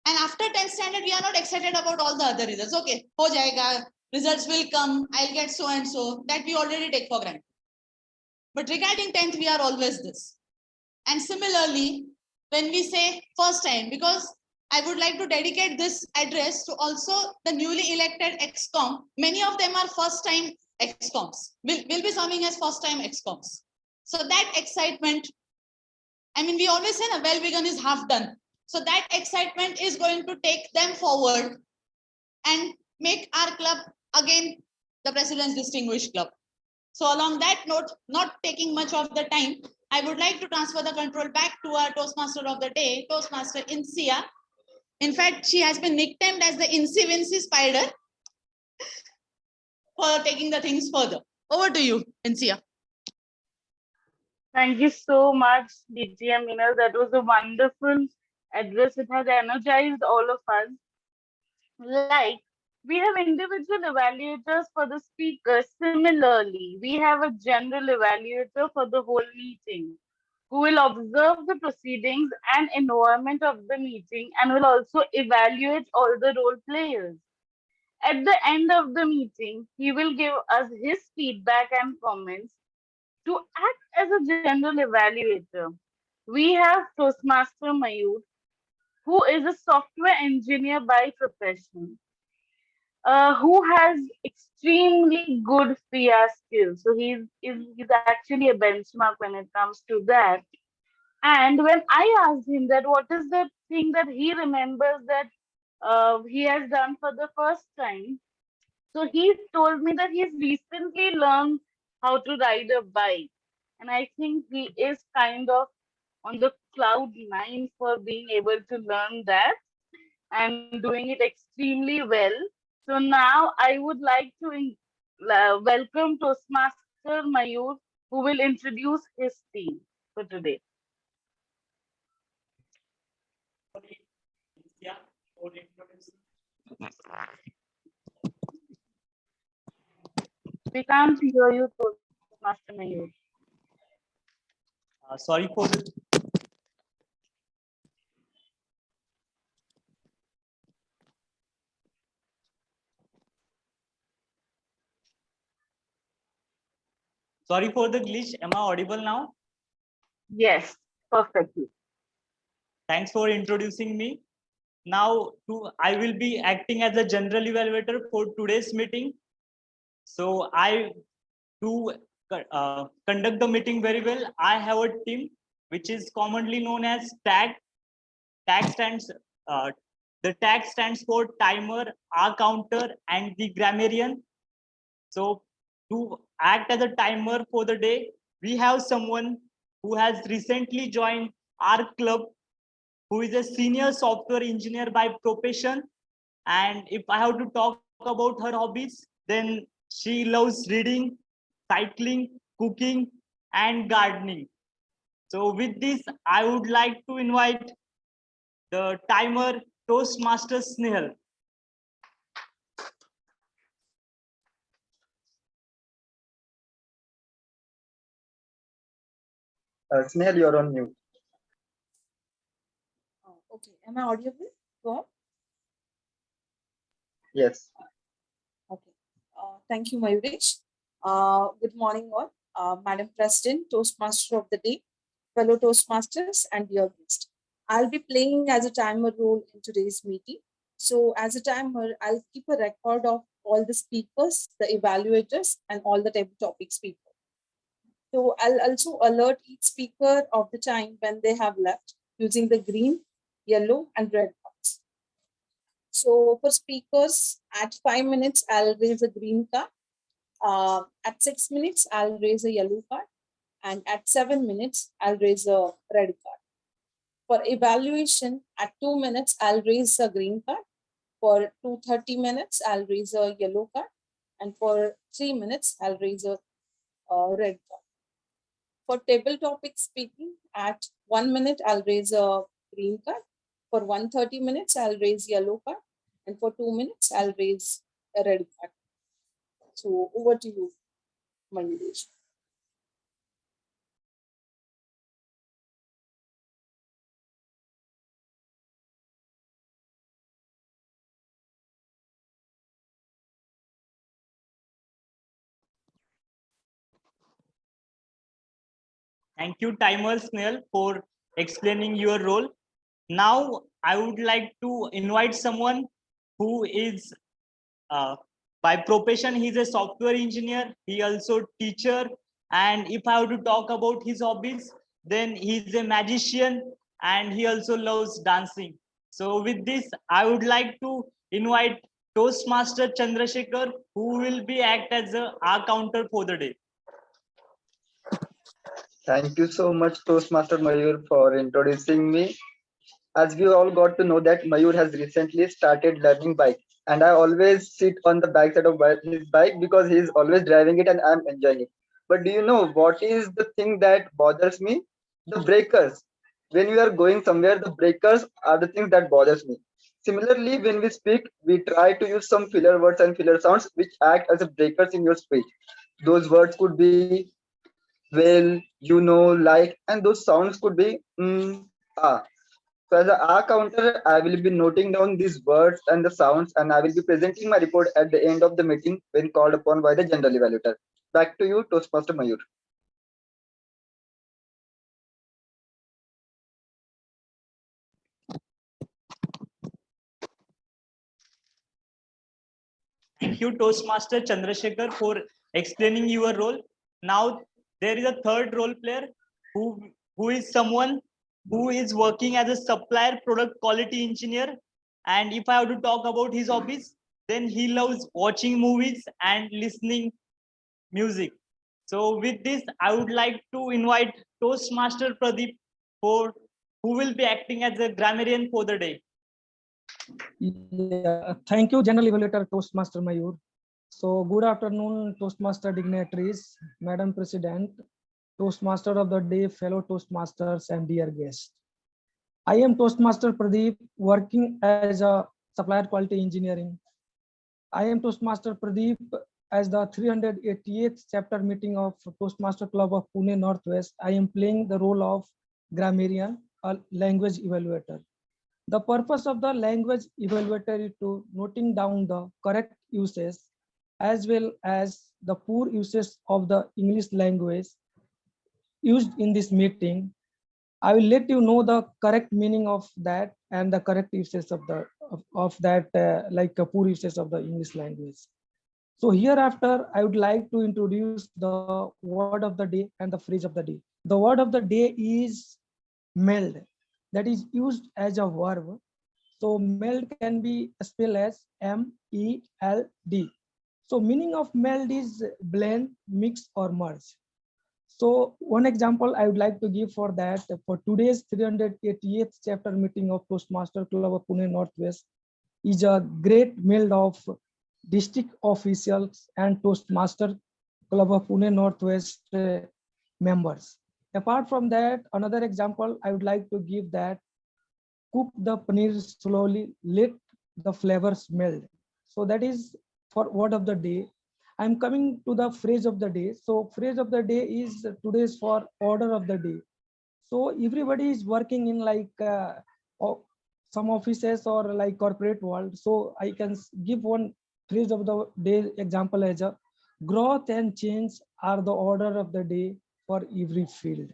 And after 10th standard, we are not excited about all the other results. Okay, ho jayega, results will come, I'll get so and so, that we already take for granted. But regarding 10th, we are always this. And similarly, when we say first time, because I would like to dedicate this address to also the newly elected ExCom. Many of them are first time ExComs, will be serving as first time ExComs. So that excitement, I mean, we always say a well begun is half done. So that excitement is going to take them forward and make our club again the President's Distinguished Club. So along that note, not taking much of the time, I would like to transfer the control back to our Toastmaster of the day, Toastmaster Insiya. In fact, she has been nicknamed as the Insy Wincy Spider for taking the things further. Over to you, Insiya. Thank you so much, DTM Meenal. That was a wonderful address. It has energized all of us. Like We have individual evaluators for the speakers. Similarly, we have a general evaluator for the whole meeting who will observe the proceedings and environment of the meeting and will also evaluate all the role players. At the end of the meeting, he will give us his feedback and comments. To act as a general evaluator, we have Toastmaster Mayur, who is a software engineer by profession, who has extremely good PR skills. So he's actually a benchmark when it comes to that. And when I asked him that what is the thing that he remembers that he has done for the first time, so he told me that he's recently learned how to ride a bike. And I think he is kind of on the cloud nine for being able to learn that and doing it extremely well. So now I would like to welcome Toastmaster Mayur, who will introduce his team for today. We can't hear you, Toastmaster Mayur. Sorry for the glitch. Am I audible now? Yes, perfectly. Thanks for introducing me. Now, I will be acting as a general evaluator for today's meeting. So to conduct the meeting very well, I have a team which is commonly known as TAG. TAG stands the tag stands for timer, R counter, and the grammarian. So to act as a timer for the day, we have someone who has recently joined our club, who is a senior software engineer by profession. And if I have to talk about her hobbies, then she loves reading, cycling, cooking, and gardening. So with this, I would like to invite the timer Toastmaster Snehal. Snehal, you're on mute. Okay, am I audible? Go on. Yes. Okay. Thank you, Mayuresh. Good morning, all. Madam President, Toastmaster of the day, fellow Toastmasters, and dear guest. I'll be playing as a timer role in today's meeting. So as a timer, I'll keep a record of all the speakers, the evaluators, and all the topic speakers. So I'll also alert each speaker of the time when they have left using the green, yellow, and red cards. So for speakers, at 5 minutes, I'll raise a green card. At 6 minutes, I'll raise a yellow card. And at 7 minutes, I'll raise a red card. For evaluation, at 2 minutes, I'll raise a green card. For 2:30 minutes, I'll raise a yellow card. And for 3 minutes, I'll raise a red card. For table topic speaking, at 1 minute, I'll raise a green card. For 1:30 minutes, I'll raise yellow card. And for 2 minutes, I'll raise a red card. So over to you, Mayuresh. Thank you, Timer Snail, for explaining your role. Now, I would like to invite someone who is, by profession, he's a software engineer. He also teacher. And if I have to talk about his hobbies, then he's a magician and he also loves dancing. So with this, I would like to invite Toastmaster Chandrasekhar, who will be act as our counter for the day. Thank you so much, Toastmaster Mayur, for introducing me. As we all got to know that Mayur has recently started learning bike, and I always sit on the backside of his bike because he is always driving it and I'm enjoying it. But do you know what is the thing that bothers me? The breakers. When you are going somewhere, the breakers are the things that bothers me. Similarly, when we speak, we try to use some filler words and filler sounds which act as a breakers in your speech. Those words could be well, you know, like, and those sounds could be ah. So as a R counter, I will be noting down these words and the sounds, and I will be presenting my report at the end of the meeting when called upon by the general evaluator. Back to you, Toastmaster Mayur. Thank you, Toastmaster Chandrasekhar, for explaining your role. Now, there is a third role player who is someone who is working as a supplier product quality engineer. And if I have to talk about his hobbies, then he loves watching movies and listening music. So with this, I would like to invite Toastmaster Pradeep for who will be acting as a grammarian for the day. Yeah, thank you, General Evaluator Toastmaster Mayur. So good afternoon, Toastmaster dignitaries, Madam President, Toastmaster of the day, fellow Toastmasters, and dear guests. I am Toastmaster Pradeep, working as a supplier quality engineering. I am Toastmaster Pradeep as the 388th chapter meeting of Toastmaster Club of Pune Northwest. I am playing the role of grammarian, a language evaluator. The purpose of the language evaluator is to noting down the correct uses as well as the poor uses of the English language used in this meeting. I will let you know the correct meaning of that and the correct uses of the poor uses of the English language. So hereafter, I would like to introduce the word of the day and the phrase of the day. The word of the day is meld, that is used as a verb. So meld can be spelled as M-E-L-D. So meaning of meld is blend, mix, or merge. So one example I would like to give for that, for today's 388th chapter meeting of Toastmaster Club of Pune Northwest is a great meld of district officials and Toastmaster Club of Pune Northwest members. Apart from that, another example I would like to give that cook the paneer slowly, let the flavors meld. So that is for word of the day. I'm coming to the phrase of the day. So phrase of the day is today's for order of the day. So everybody is working in like some offices or like corporate world. So I can give one phrase of the day example as a growth and change are the order of the day for every field.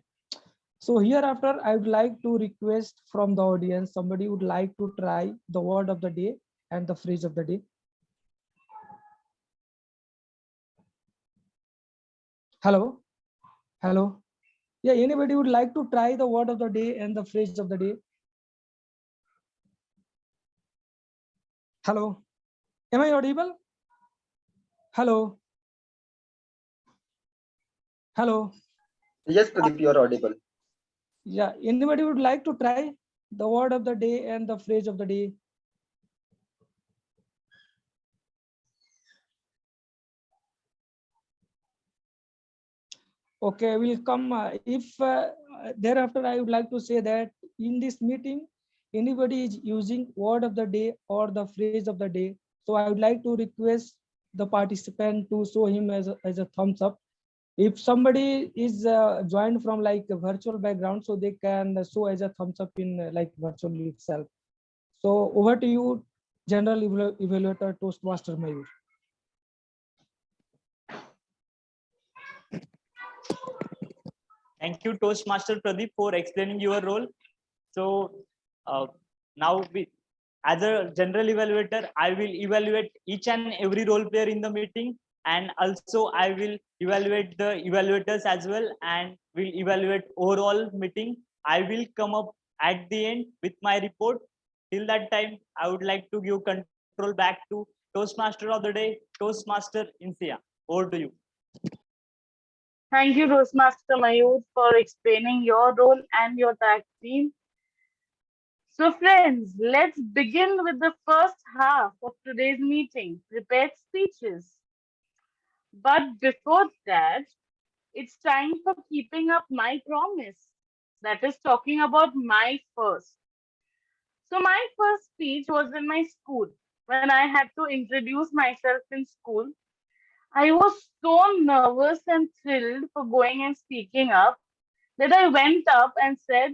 So hereafter, I would like to request from the audience, somebody would like to try the word of the day and the phrase of the day. Hello, hello. Yeah, anybody would like to try the word of the day and the phrase of the day? Hello, am I audible? Hello, hello. Yes, Pradeep, you are audible. Yeah, anybody would like to try the word of the day and the phrase of the day? Okay, we'll come. If thereafter, I would like to say that in this meeting, anybody is using word of the day or the phrase of the day. So I would like to request the participant to show him as a thumbs up. If somebody is joined from like a virtual background, so they can show as a thumbs up in like virtually itself. So over to you, General Evaluator Toastmaster Mayur. Thank you, Toastmaster Pradeep, for explaining your role. So now, as a general evaluator, I will evaluate each and every role player in the meeting, and also I will evaluate the evaluators as well, and will evaluate overall meeting. I will come up at the end with my report. Till that time, I would like to give control back to Toastmaster of the day, Toastmaster Insiya. Over to you. Thank you, Toastmaster Mayur, for explaining your role and your tag team. So friends, let's begin with the first half of today's meeting, prepared speeches. But before that, it's time for keeping up my promise. That is talking about my first. So my first speech was in my school when I had to introduce myself in school. I was so nervous and thrilled for going and speaking up that I went up and said,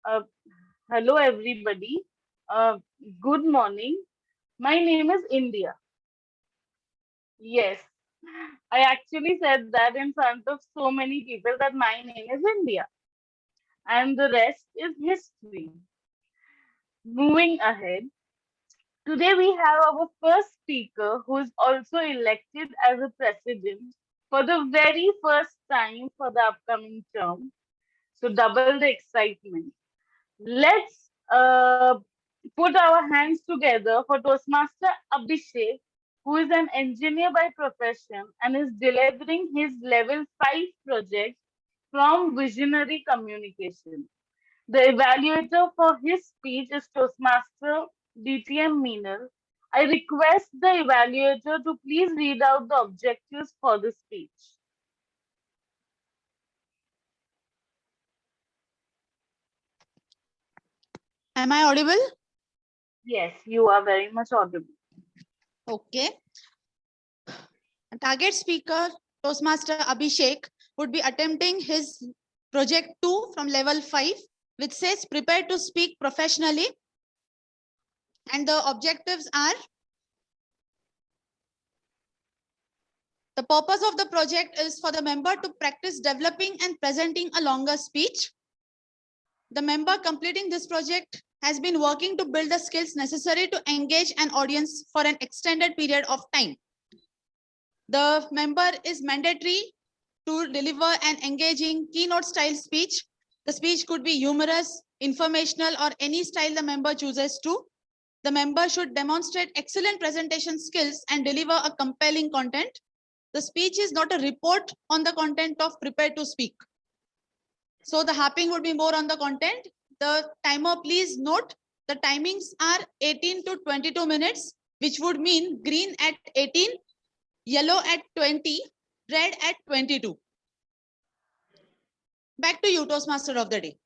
uh, hello everybody, uh, good morning. My name is India. Yes, I actually said that in front of so many people that my name is India. And the rest is history. Moving ahead, today we have our first speaker who is also elected as a president for the very first time for the upcoming term. So double the excitement. Let's put our hands together for Toastmaster Abhisek, who is an engineer by profession and is delivering his level 5 project from Visionary Communication. The evaluator for his speech is Toastmaster TM Meenal. I request the evaluator to please read out the objectives for the speech. Am I audible? Yes, you are very much audible. Okay. Target speaker, Toastmaster Abhishek, would be attempting his project 2 from level 5, which says prepare to speak professionally. And the objectives are: the purpose of the project is for the member to practice developing and presenting a longer speech. The member completing this project has been working to build the skills necessary to engage an audience for an extended period of time. The member is mandatory to deliver an engaging keynote style speech. The speech could be humorous, informational, or any style the member chooses to. The member should demonstrate excellent presentation skills and deliver a compelling content. The speech is not a report on the content of prepare to speak. So the harping would be more on the content. The timer, please note, the timings are 18 to 22 minutes, which would mean green at 18, yellow at 20, red at 22. Back to you, Toastmaster of the day.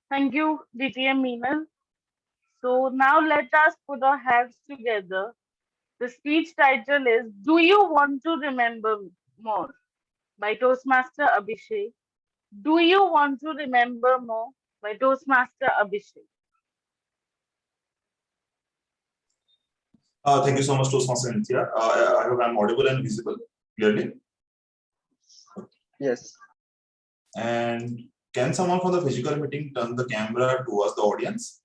Thank you, DTM Meenal. So now let us put our hands together. The speech title is Do You Want to Remember More? By Toastmaster Abhishek. Do you want to remember more? By Toastmaster Abhishek. Thank you so much, Toastmaster Insiya. I hope I'm audible and visible clearly. Yes. And can someone from the physical meeting turn the camera towards the audience?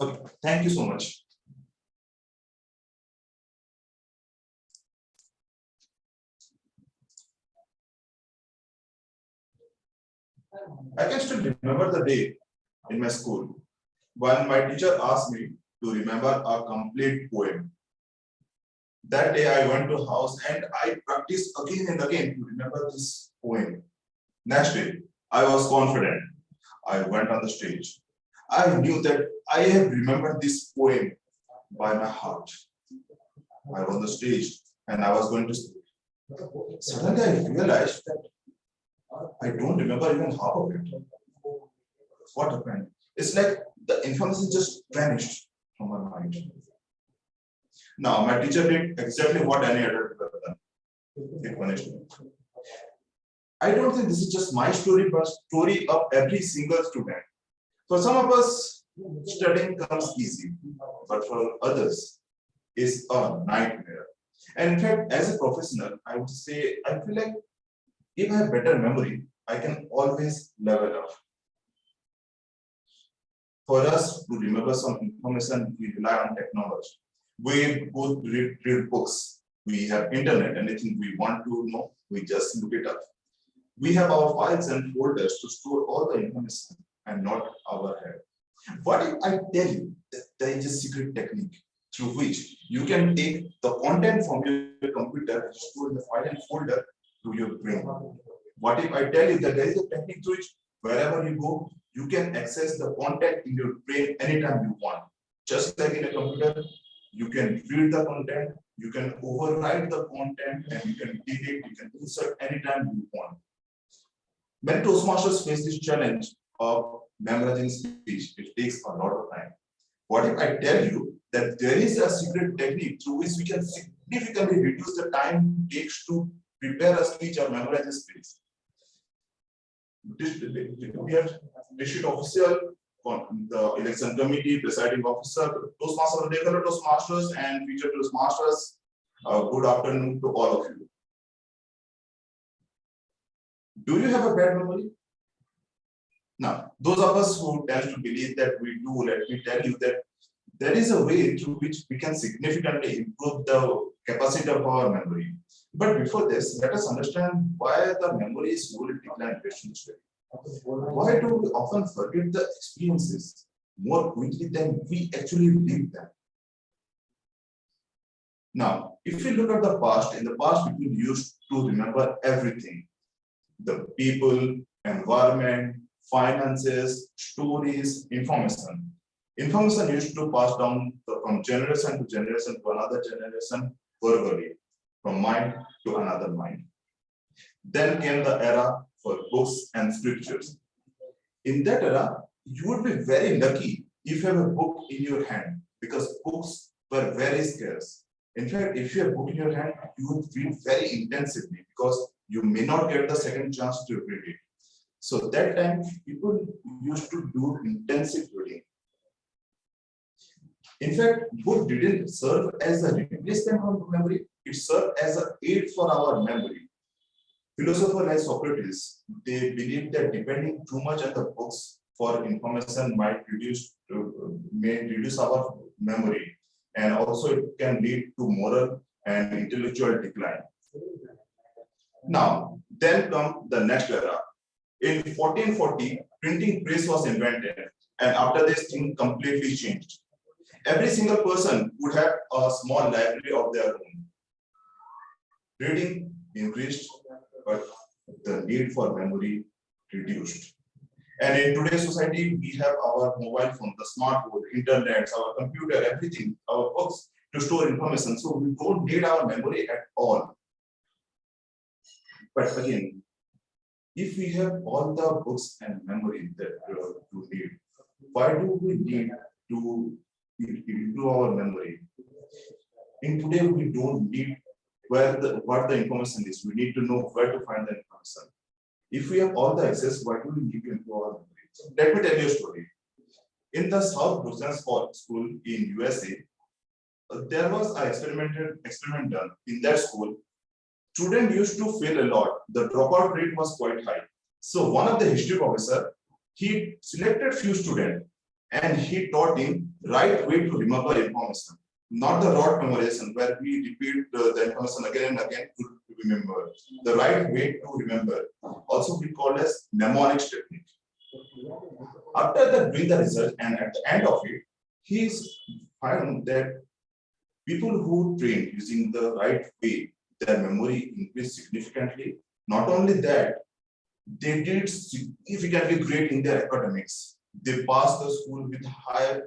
Okay, thank you so much. I can still remember the day in my school when my teacher asked me to remember a complete poem. That day I went to house and I practiced again and again to remember this poem. Next day, I was confident. I went on the stage. I knew that I have remembered this poem by my heart. I was on the stage and I was going to speak. Suddenly I realized that I don't remember even half of it. What happened? It's like the information just vanished from my mind. Now, my teacher did exactly what any other would have done. He punished me. I don't think this is just my story, but story of every single student. For some of us, studying comes easy, but for others, it's a nightmare. And in fact, as a professional, I would say, I feel like if I have better memory, I can always level up. For us to remember some information, we rely on technology. We go read books. We have internet. Anything we want to know, we just look it up. We have our files and folders to store all the information and not our head. What if I tell you that there is a secret technique through which you can take the content from your computer, store in the file and folder to your brain. What if I tell you that there is a technique through which wherever you go, you can access the content in your brain anytime you want. Just like in a computer, you can read the content, you can override the content, and you can delete, you can insert anytime you want. Many Toastmasters face this challenge of memorizing speech. It takes a lot of time. What if I tell you that there is a secret technique through which we can significantly reduce the time it takes to prepare a speech or memorize a speech? We have district official, the election committee, presiding officer, Toastmaster of the day, fellow Toastmasters, and future Toastmasters. Good afternoon to all of you. Do you have a bad memory? Now, those of us who tend to believe that we do, let me tell you that there is a way through which we can significantly improve the capacity of our memory. But before this, let us understand why the memory is slowly declining. Why do we often forget the experiences more quickly than we actually live them? Now, if you look at the past, in the past, people used to remember everything. The people, environment, finances, stories, information. Information used to pass down from generation to generation to another generation verbally, from mind to another mind. Then came the era for books and scriptures. In that era, you would be very lucky if you have a book in your hand, because books were very scarce. In fact, if you have a book in your hand, you would read very intensively because you may not get the second chance to read it. So that time, people used to do intensive reading. In fact, book didn't serve as a replacement for memory, it served as an aid for our memory. Philosophers like Socrates, they believed that depending too much on the books for information may reduce our memory, and also it can lead to moral and intellectual decline. Now, then come the next era. In 1440, printing press was invented, and after this thing completely changed. Every single person would have a small library of their own. Reading increased, but the need for memory reduced. And in today's society, we have our mobile phone, the smartphone, internet, our computer, everything, our books to store information. So we don't need our memory at all. But again, if we have all the books and memory that we need, why do we need to improve our memory? In today, we don't need what the information is. We need to know where to find the information. If we have all the access, why do we need to improve our memory? Let me tell you a story. In the South Boston School in USA, there was an experiment done. In that school, students used to fail a lot. The dropout rate was quite high. So one of the history professor, he selected few students and he taught him right way to remember information, not the rote memorization where we repeat the information again and again to remember. The right way to remember, also we call as mnemonics technique. After doing the research and at the end of it, he found that people who trained using the right way, their memory increased significantly. Not only that, they did significantly great in their academics. They passed the school with high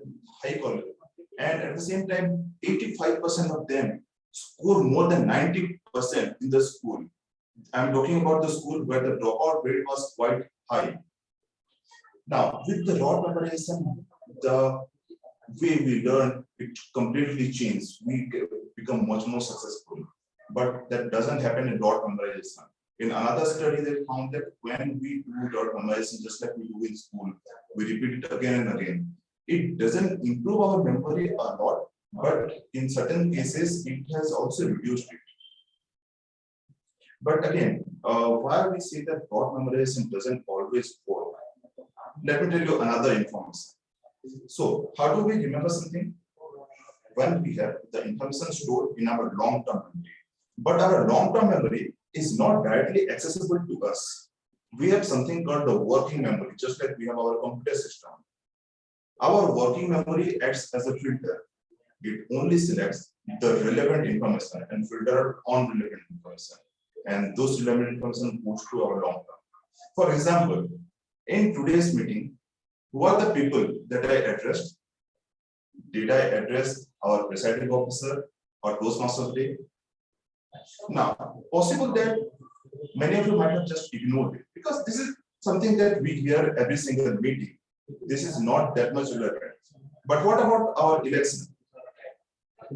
quality. And at the same time, 85% of them scored more than 90% in the school. I'm talking about the school where the dropout rate was quite high. Now, with the rote memorization, the way we learn, it completely changed. We become much more successful. But that doesn't happen in rote memorization. In another study, they found that when we do rote memorization, just like we do in school, we repeat it again and again. It doesn't improve our memory a lot, but in certain cases, it has also reduced it. But again, why we say that rote memorization doesn't always work? Let me tell you another information. So, how do we remember something? When we have the information stored in our long-term memory. But our long-term memory is not directly accessible to us. We have something called the working memory, just like we have our computer system. Our working memory acts as a filter. it only selects the relevant information and filter on relevant information. And those relevant information goes to our long term. For example, in today's meeting, who are the people that I addressed? Did I address our presiding officer or Toastmaster of the day? Now, possible that many of you might have just ignored it because this is something that we hear every single meeting. This is not that much relevant. But what about our election?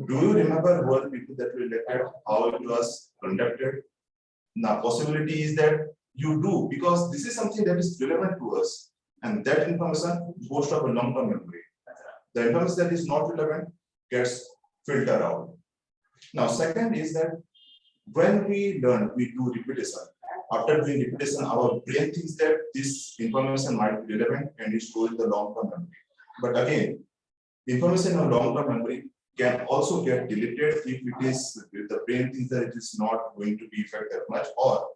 Do you remember who are the people that were elected, how it was conducted? Now, possibility is that you do because this is something that is relevant to us, and that information goes to our long-term memory. The information that is not relevant gets filtered out. Now, second is that when we learn, we do repetition. After doing repetition, our brain thinks that this information might be relevant and it stores the long-term memory. But again, information in long-term memory can also get deleted if it is the brain thinks that it is not going to be affected that much, or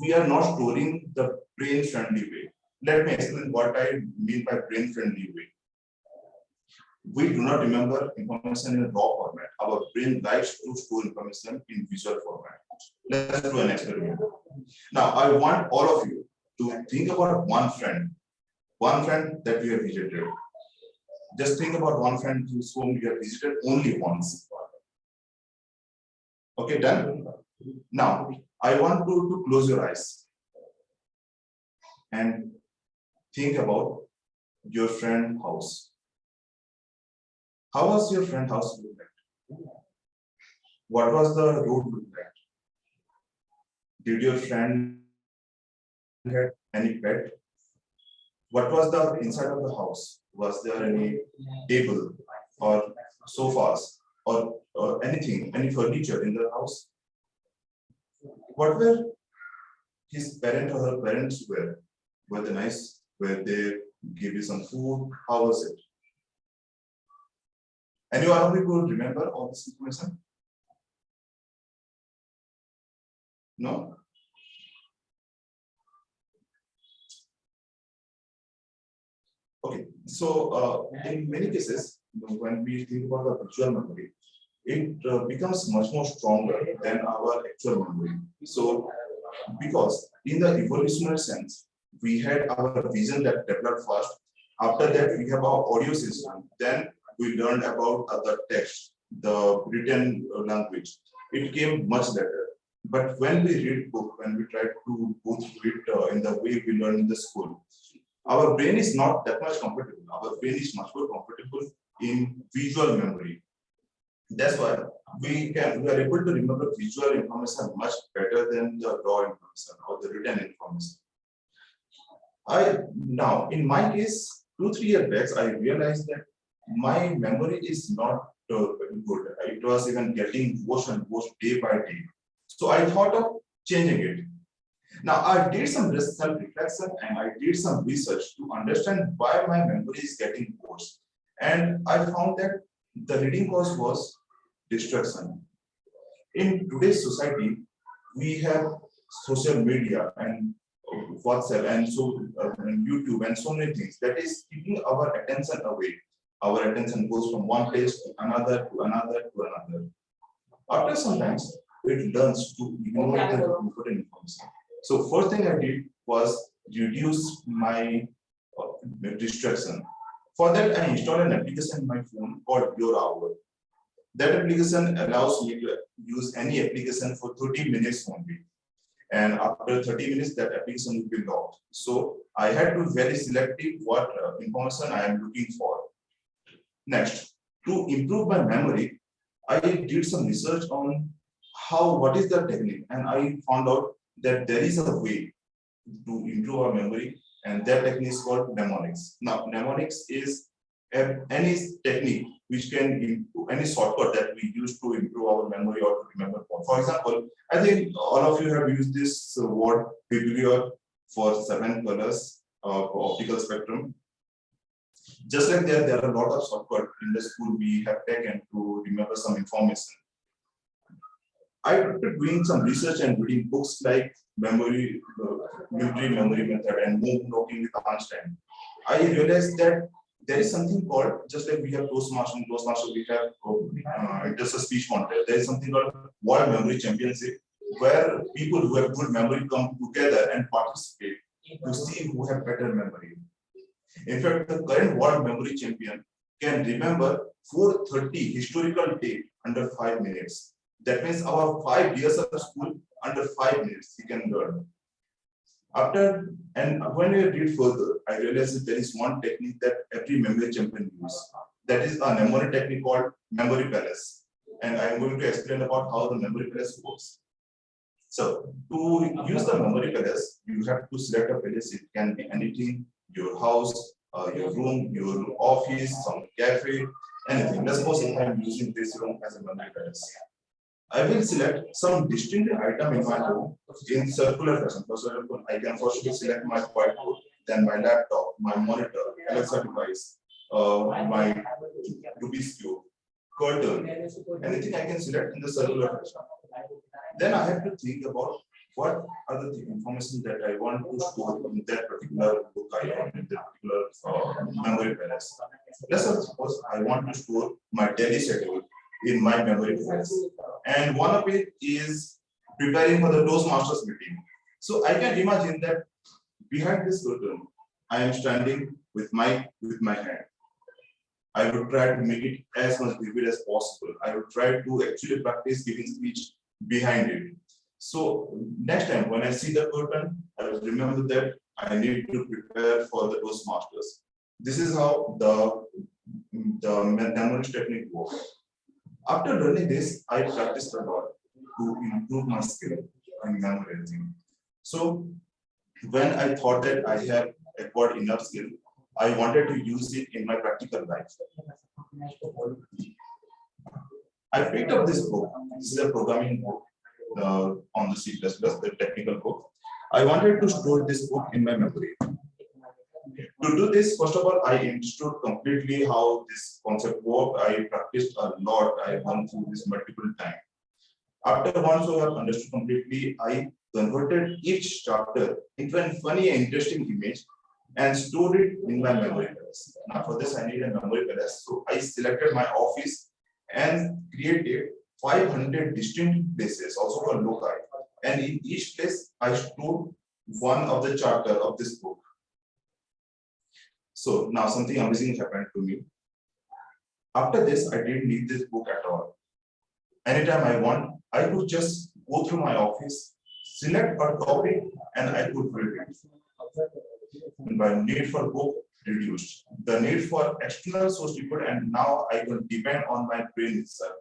we are not storing the brain-friendly way. Let me explain what I mean by brain-friendly way. We do not remember information in raw format. Our brain likes to store information in visual format. Let's do an experiment. Now, I want all of you to think about one friend that we have visited. Just think about one friend whom you have visited only once. Okay, done? Now, I want you to close your eyes and think about your friend's house. How was your friend's house look like? What was the road look like? Did your friend have any pet? What was the inside of the house? Was there any table or sofas or anything, any furniture in the house? What were his parents or her parents were? Were they nice? Were they give you some food? How was it? Any one of you could remember all this information? No? Okay, so in many cases, when we think about the virtual memory, it becomes much more stronger than our actual memory. So, because in the evolutionary sense, we had our vision that developed first. After that, we have our audio system. Then we learned about the text, the written language. It came much later. But when we read book, when we try to go through it in the way we learn in the school, our brain is not that much comfortable. Our brain is much more comfortable in visual memory. That's why we are able to remember visual information much better than the raw information or the written information. Now, in my case, 2-3 years back, I realized that my memory is not good. It was even getting worse and worse day by day. So I thought of changing it. Now, I did some self-reflection and I did some research to understand why my memory is getting worse. And I found that the leading cause was distraction. In today's society, we have social media and WhatsApp and and YouTube and so many things that is keeping our attention away. Our attention goes from one place to another, to another, to another. After some time, it learns to ignore the important information. So first thing I did was reduce my distraction. For that, I installed an application in my phone called Your Hour. That application allows me to use any application for 30 minutes only. And after 30 minutes, that application will be locked. So I had to be very selective what information I am looking for. Next, to improve my memory, I did some research on what is the technique, and I found out that there is a way to improve our memory, and that technique is called mnemonics. Now, mnemonics is any technique which can improve any shortcut that we use to improve our memory or to remember. For example, I think all of you have used this word VPPR for 7 colors of optical spectrum. Just like that, there are a lot of shortcuts in the school we have taken to remember some information. I started doing some research and reading books like Military Memory Method and Move Knocking with Einstein. I realized that there is something called, just like we have Toastmaster, we have just a speech contest. There is something called World Memory Championship, where people who have good memory come together and participate to see who have better memory. In fact, the current world memory champion can remember 430 historical date under 5 minutes. That means our 5 years of school under 5 minutes he can learn. After, and when I read further, I realized that there is one technique that every memory champion uses. That is a memory technique called memory palace. And I'm going to explain about how the memory palace works. So to use the memory palace, you have to select a palace. It can be anything, your house, your room, your office, some cafe, anything. Let's suppose if I'm using this room as a memory palace. I will select some distinct item in my home in circular fashion. For example, I can first select my whiteboard, then my laptop, my monitor, Alexa device, my Rubik's Cube, curtain, anything I can select in the circular fashion. Then I have to think about what are the information that I want to store in that particular book item, in that particular memory palace. Let's suppose I want to store my daily schedule in my memory palace. And one of it is preparing for the Toastmasters meeting. So I can imagine that behind this curtain, I am standing with my hand. I would try to make it as much vivid as possible. I would try to actually practice giving speech behind it. So next time when I see the curtain, I will remember that I need to prepare for the Toastmasters. This is how the memory technique works. After learning this, I practiced a lot to improve my skill in memorizing. So when I thought that I have acquired enough skill, I wanted to use it in my practical life. I picked up this book. This is a programming book on the C++, the technical book. I wanted to store this book in my memory. To do this, first of all, I understood completely how this concept worked. I practiced a lot. I went through this multiple times. After once I have understood completely, I converted each chapter into a funny and interesting image and stored it in my memory palace. Now for this, I need a memory palace. So I selected my office and created 500 distinct places, also for loci. And in each place, I stored one of the chapter of this book. So now something amazing happened to me. After this, I didn't need this book at all. Anytime I want, I could just go through my office, select a topic, and I could read it. And my need for book reduced. The need for external source input, and now I can depend on my brain itself.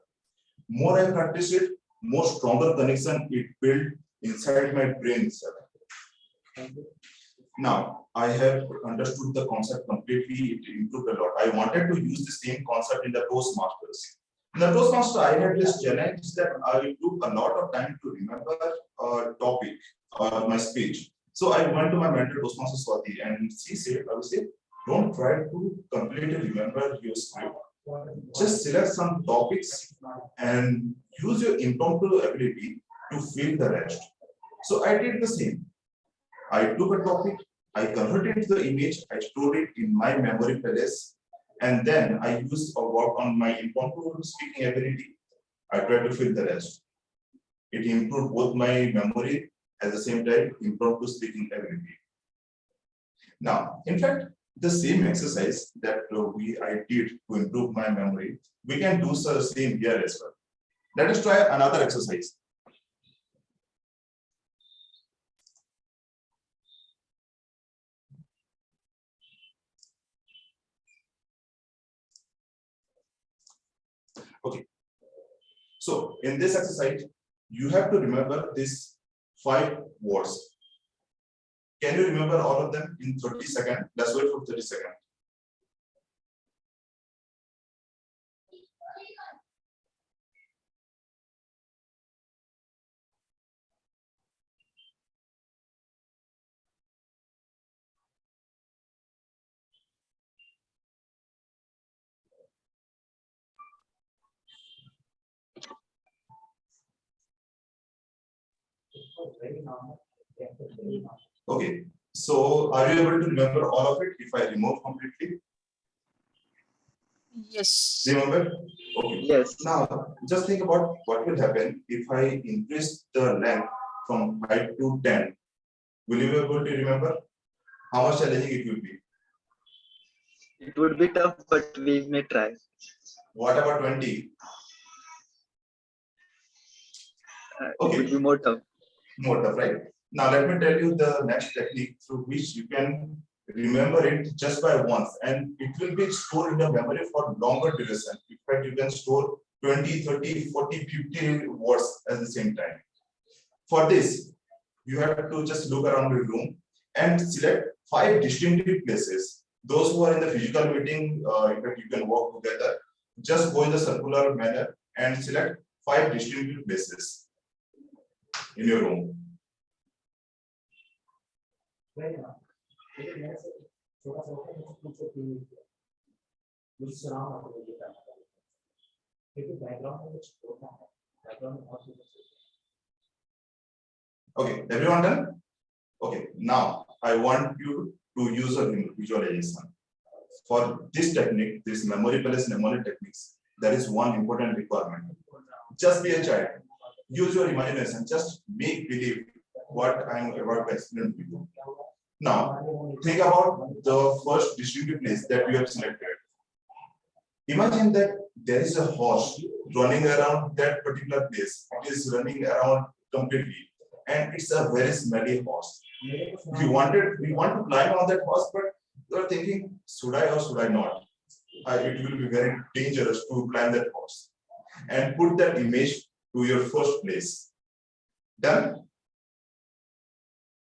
More I practice it, more stronger connection it built inside my brain itself. Now, I have understood the concept completely, it improved a lot. I wanted to use the same concept in the Toastmasters. In the Toastmaster, I had this challenge that I took a lot of time to remember a topic or my speech. So I went to my mentor, Toastmaster Swati, and she said, Abhisek, don't try to completely remember your script. Just select some topics and use your impromptu ability to fill the rest. So I did the same. I took a topic, I converted it to the image, I stored it in my memory palace, and then I used a work on my impromptu speaking ability. I tried to fill the rest. It improved both my memory at the same time impromptu speaking ability. Now, in fact, the same exercise that I did to improve my memory, we can do the same here as well. Let us try another exercise. Okay. So in this exercise, you have to remember these 5 words. Can you remember all of them in 30 seconds? Let's wait for 30 seconds. Okay, so are you able to remember all of it if I remove completely? Yes. Remember? Okay. Yes. Now, just think about what will happen if I increase the length from 5 to 10. Will you be able to remember how much challenging it will be? It would be tough, but we may try. What about 20? It would be more tough. More tough, right? Now, let me tell you the next technique through which you can remember it just by once, and it will be stored in the memory for longer duration. In fact, you can store 20, 30, 40, 50 words at the same time. For this, you have to just look around the room and select 5 distinctive places. Those who are in the physical meeting, in fact, you can work together. Just go in the circular manner and select 5 distinctive places in your room. Okay, everyone done? Okay, now I want you to use a visualization. For this technique, this memory palace memory techniques, there is one important requirement. Just be a child. Use your imagination. Just make believe what I am about to explain to you. Now, think about the first distinctive place that you have selected. Imagine that there is a horse running around that particular place. It is running around completely, and it's a very smelly horse. We want to climb on that horse, but you are thinking, should I or should I not? It will be very dangerous to climb that horse. And put that image to your first place. Done?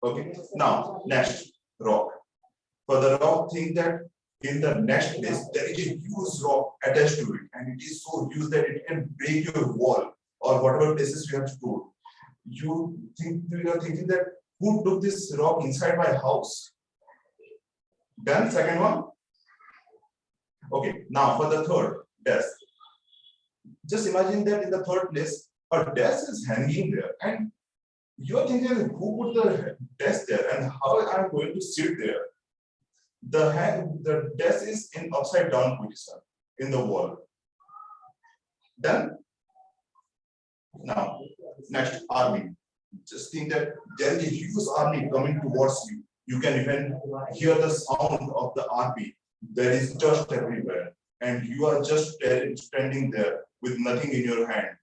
Okay. Now, next, rock. For the rock, think that in the next place, there is a huge rock attached to it, and it is so huge that it can break your wall or whatever places you have stored. You are thinking that who took this rock inside my house? Done. Second one. Okay. Now for the third, desk. Just imagine that in the third place, a desk is hanging there, and you are thinking, who put the desk there, and how I am going to sit there? The desk is in upside down position in the wall. Done. Now, next, army. Just think that there is a huge army coming towards you. You can even hear the sound of the army. There is dust everywhere, and you are just standing there with nothing in your hand,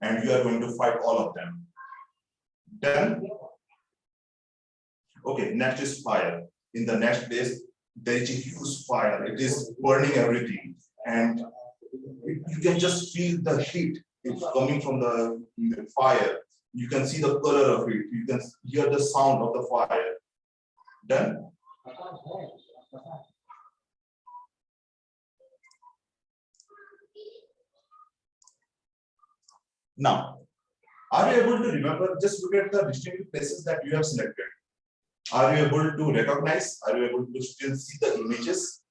and you are going to fight all of them. Done. Okay, next is fire. In the next place, there is a huge fire. It is burning everything, and you can just feel the heat. It's coming from the fire. You can see the color of it. You can hear the sound of the fire. Done. Now, are you able to remember? Just look at the distinctive places that you have selected. Are you able to recognize? Are you able to still see the images?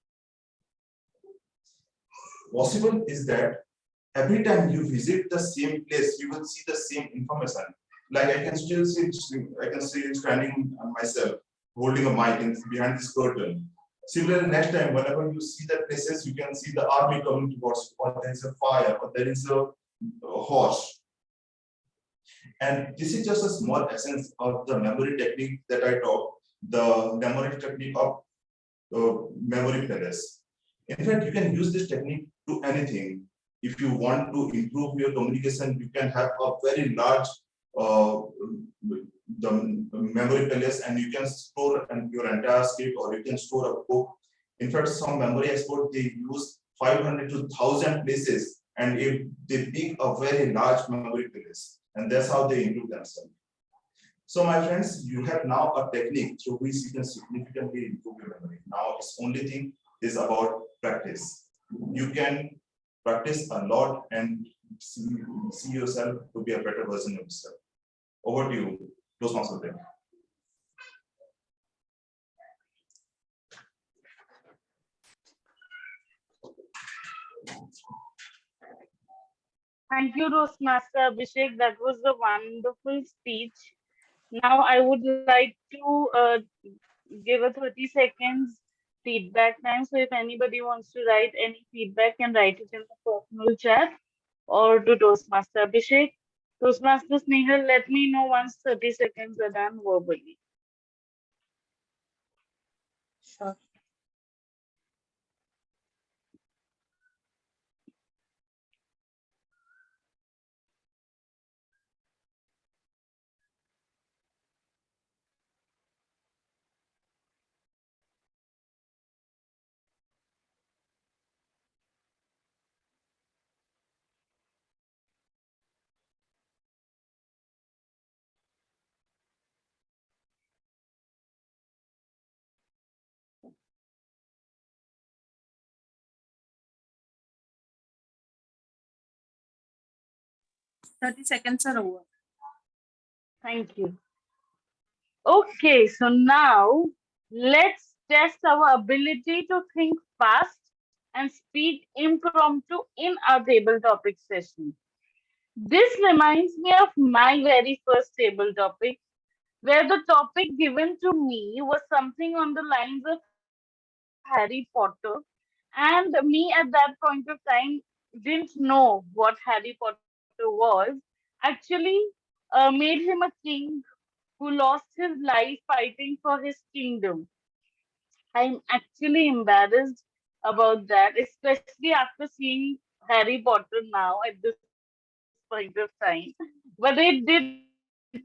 Possible is that every time you visit the same place, you will see the same information. Like I can still see, standing myself, holding a mic behind this curtain. Similarly, next time, whenever you see the places, you can see the army coming towards you, or there is a fire, or there is a horse. And this is just a small essence of the memory technique that I taught, the memory technique of memory palace. In fact, you can use this technique to anything. If you want to improve your communication, you can have a very large the memory palace, and you can store your entire script, or you can store a book. In fact, some memory experts, they use 500 to 1,000 places, and if they pick a very large memory palace, and that's how they improve themselves. So my friends, you have now a technique through which you can significantly improve your memory. Now, its only thing is about practice. You can practice a lot and see yourself to be a better version of yourself. Over to you, Toastmaster. Thank you, Toastmaster Abhisek. That was a wonderful speech. Now I would like to give a 30 seconds feedback time. So if anybody wants to write any feedback, can write it in the personal chat or to Toastmaster Abhisek. Toastmaster Snehal, let me know once 30 seconds are done verbally. Sure. Thirty seconds are over. Thank you. Okay, so now let's test our ability to think fast and speak impromptu in our table topic session. This reminds me of my very first table topic, where the topic given to me was something on the lines of Harry Potter, and me at that point of time didn't know what Harry Potter was. Actually, made him a king who lost his life fighting for his kingdom. I'm actually embarrassed about that, especially after seeing Harry Potter now at this point of time. But it did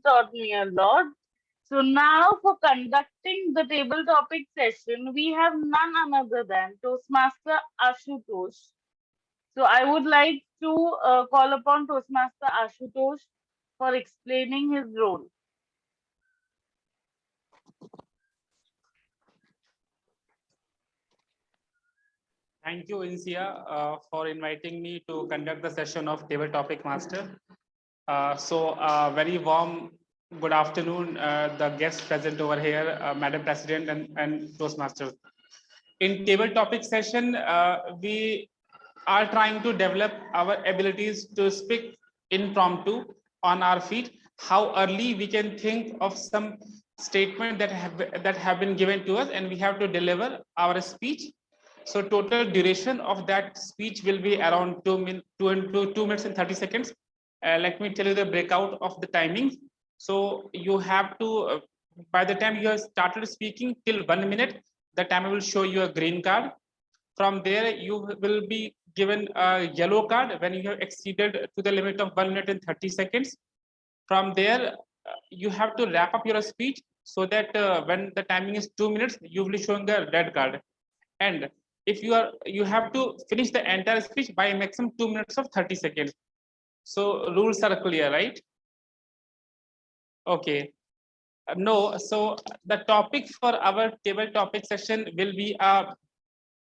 taught me a lot. So now for conducting the table topic session, we have none another than Toastmaster Ashutosh. So I would like to call upon Toastmaster Ashutosh for explaining his role. Thank you, Insiya, for inviting me to conduct the session of Table Topic Master. Very warm good afternoon, the guests present over here, Madam President and Toastmasters. In Table Topic session, we are trying to develop our abilities to speak impromptu on our feet, how early we can think of some statement that have been given to us, and we have to deliver our speech. So total duration of that speech will be around 2 minutes and 30 seconds. Let me tell you the breakout of the timing. So you have to, by the time you have started speaking till 1 minute, the timer will show you a green card. From there, you will be given a yellow card when you have exceeded to the limit of 1 minute and 30 seconds. From there, you have to wrap up your speech so that when the timing is 2 minutes, you will be showing a red card. And if you have to finish the entire speech by a maximum 2 minutes of 30 seconds. So rules are clear, right? Okay. No, so the topic for our table topic session will be a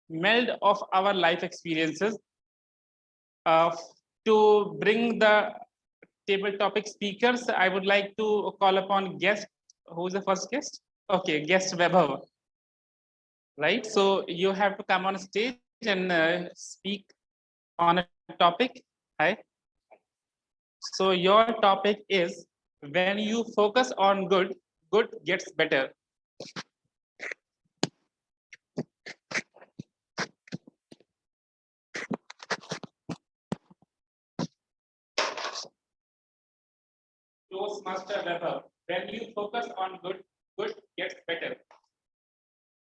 meld of our life experiences. To bring the table topic speakers, I would like to call upon guest. Who's the first guest? Okay, guest Vaibhav. Right, so you have to come on stage and speak on a topic. Hi. So your topic is when you focus on good, good gets better. Toastmaster Vaibhav, when you focus on good, good gets better.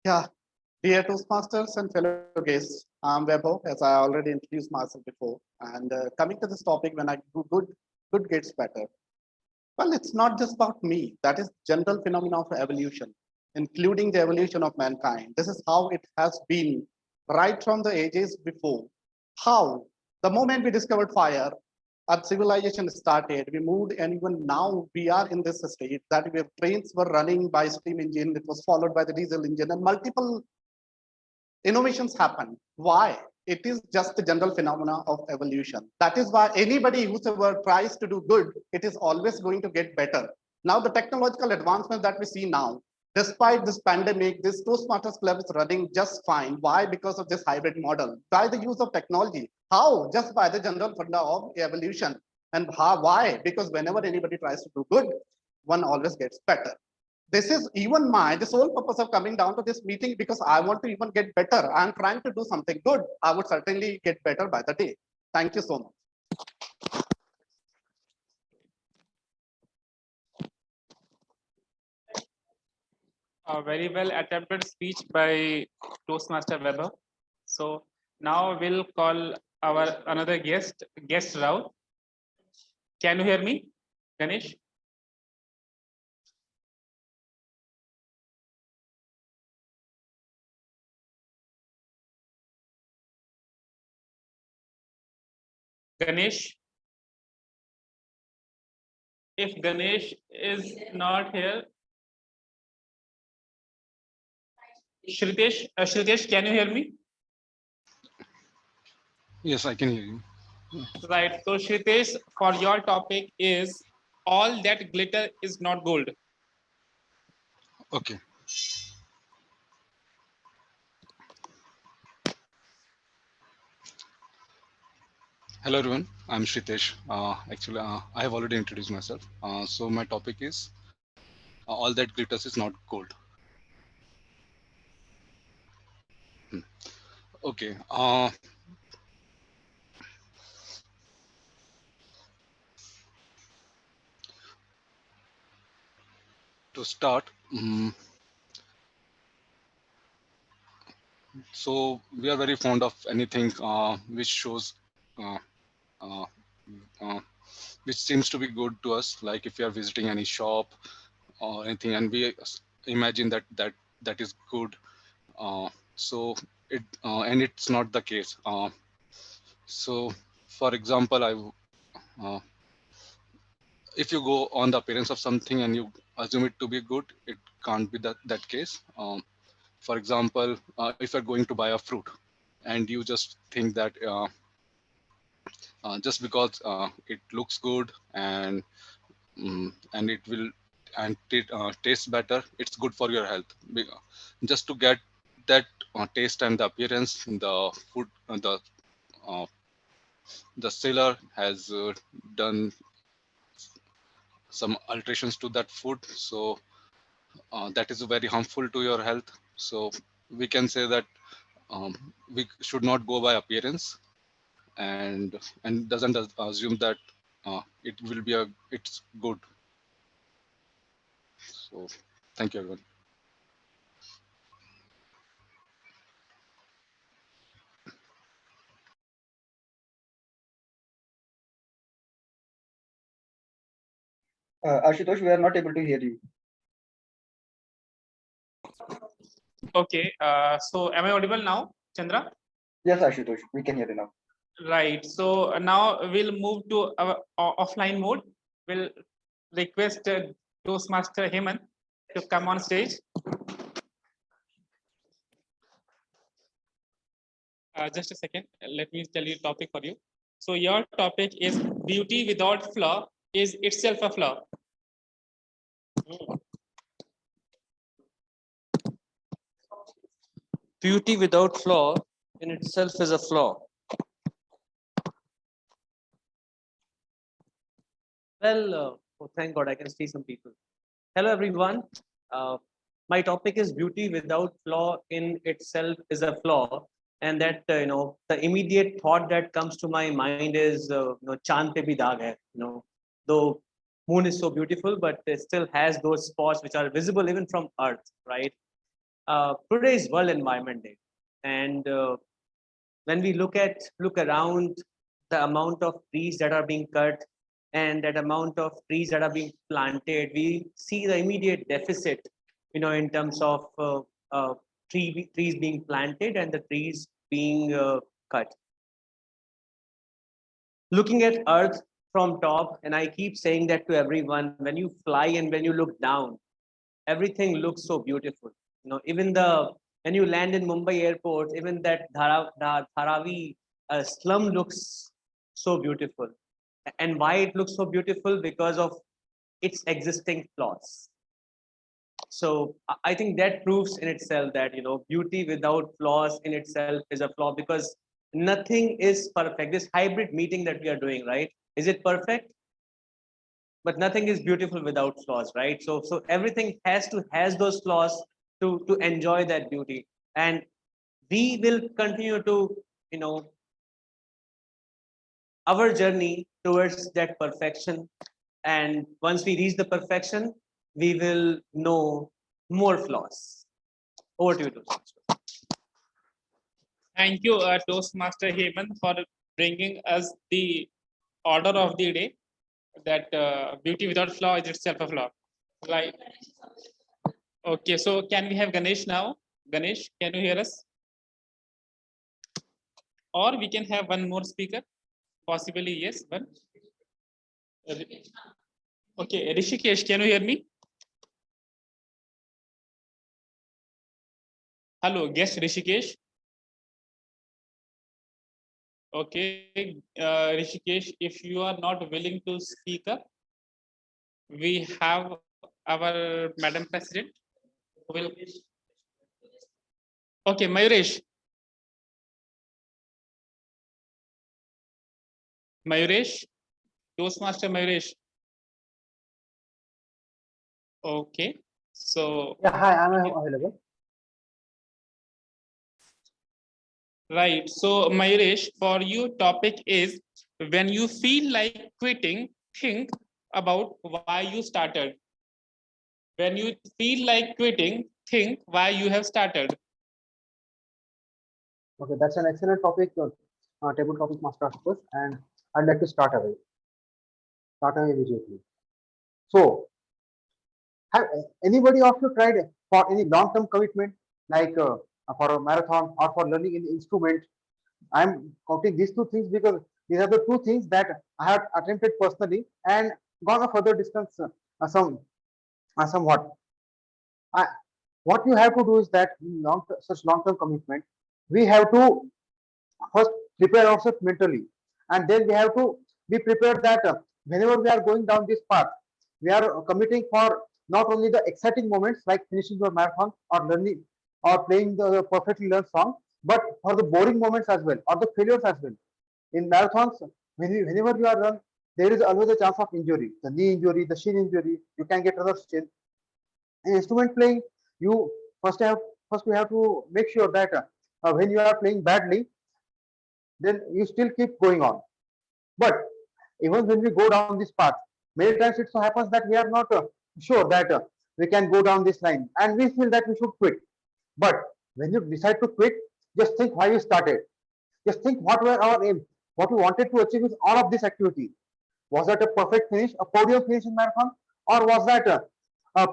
Yeah, dear Toastmasters and fellow guests, I'm Webber, as I already introduced myself before. And coming to this topic, when I do good, good gets better. Well, it's not just about me. That is general phenomena of evolution, including the evolution of mankind. This is how it has been right from the ages before. How the moment we discovered fire, our civilization started, we moved, and even now we are in this state that where trains were running by steam engine, it was followed by the diesel engine, and multiple innovations happen. Why? It is just the general phenomena of evolution. That is why anybody whosoever tries to do good, it is always going to get better. Now, the technological advancements that we see now, despite this pandemic, this Toastmasters Club is running just fine. Why? Because of this hybrid model, by the use of technology. How? Just by the general phenomena of evolution. And how? Why? Because whenever anybody tries to do good, one always gets better. this is even the sole purpose of coming down to this meeting, because I want to even get better. I'm trying to do something good. I would certainly get better by the day. Thank you so much. A very well attempted speech by Toastmaster Weber. So now we'll call our another guest Rao. Can you hear me, Ganesh? Ganesh? If Ganesh is not here, Shritesh, can you hear me? Yes, I can hear you. Right. So Shritesh, for your topic is all that glitter is not gold. Okay. Hello everyone, I'm Shritesh. Actually, I have already introduced myself. So my topic is all that glitters is not gold. Okay. To start, so we are very fond of anything which shows, uh, uh, uh, which seems to be good to us. Like if you are visiting any shop or anything, and we imagine that is good. So it and it's not the case. So, for example, if you go on the appearance of something and you assume it to be good, it can't be that case. For example, if you're going to buy a fruit and you just think that just because it looks good and it will and it tastes better, it's good for your health. Just to get that taste and the appearance, uh, the seller has done some alterations to that food, so that is very harmful to your health. So we can say that we should not go by appearance and doesn't assume that it will be it's good. So thank you everyone. Ashutosh, we are not able to hear you. Okay. So am I audible now, Chandra? Yes, Ashutosh, we can hear you now. Right. So now we'll move to our offline mode. We'll request Toastmaster Hemant to come on stage. Just a second. Let me tell you the topic for you. So your topic is beauty without flaw is itself a flaw. Beauty without flaw in itself is a flaw. Well, oh, thank God I can see some people. Hello, everyone. My topic is beauty without flaw in itself is a flaw. And that, the immediate thought that comes to my mind is, Chand pe bhi daag hai, though moon is so beautiful, but it still has those spots which are visible even from Earth, right? Today is World Environment Day. And when we look around the amount of trees that are being cut and that amount of trees that are being planted, we see the immediate deficit, in terms of trees being planted and the trees being cut. Looking at Earth from top, and I keep saying that to everyone, when you fly and when you look down, everything looks so beautiful. Even when you land in Mumbai airport, even that Dharavi slum looks so beautiful. And why it looks so beautiful? Because of its existing flaws. So I think that proves in itself that beauty without flaws in itself is a flaw, because nothing is perfect. This hybrid meeting that we are doing, right? Is it perfect? but nothing is beautiful without flaws, right? So everything has those flaws to enjoy that beauty. And we will continue to, you know, our journey towards that perfection. And once we reach the perfection, we will know more flaws. Over to you, Toastmaster. Thank you, Toastmaster Hemant, for bringing us the order of the day, that beauty without flaw is itself a flaw. Right. Okay, so can we have Ganesh now? Ganesh, can you hear us? Or we can have one more speaker, possibly, yes, one. Okay, Rishikesh, can you hear me? Hello, guest Rishikesh. Okay, Rishikesh, if you are not willing to speak up, we have our Madam President who will. Okay, Mayuresh. Mayuresh, Toastmaster Mayuresh. Okay, so. Yeah, hi, I'm available. Right. So, Mayuresh, for you, topic is when you feel like quitting, think about why you started. When you feel like quitting, think why you have started. Okay, that's an excellent topic, table topic master first, and I'd like to start away. Start away immediately. So, have anybody of you tried for any long-term commitment, like for a marathon or for learning an instrument? I'm counting these two things because these are the two things that I have attempted personally and gone a further distance somewhat. What you have to do is that in such long-term commitment, we have to first prepare ourselves mentally, and then we have to be prepared that whenever we are going down this path, we are committing for not only the exciting moments like finishing your marathon or learning or playing the perfectly learned song, but for the boring moments as well or the failures as well. In marathons, whenever you are run, there is always a chance of injury, the knee injury, the shin injury. You can get another shin. In instrument playing, you first you have to make sure that when you are playing badly, then you still keep going on. But even when we go down this path, many times it so happens that we are not sure that we can go down this line and we feel that we should quit. But when you decide to quit, just think why you started. Just think what were our aims, what we wanted to achieve with all of this activity. Was that a perfect finish, a podium finish in marathon, or was that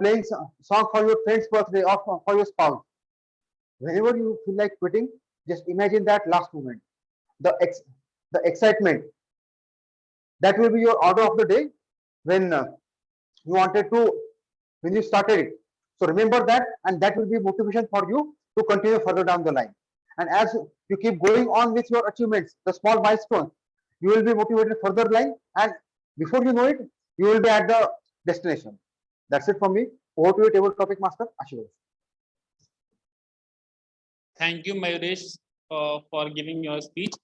playing song for your friend's birthday or for your spouse? Whenever you feel like quitting, just imagine that last moment, the the excitement. That will be your order of the day when you wanted to when you started it. So remember that, and that will be motivation for you to continue further down the line. And as you keep going on with your achievements, the small milestones, you will be motivated further line, and before you know it, you will be at the destination. That's it from me. Over to you, table topic master Ashutosh. Thank you, Mayuresh, for giving your speech.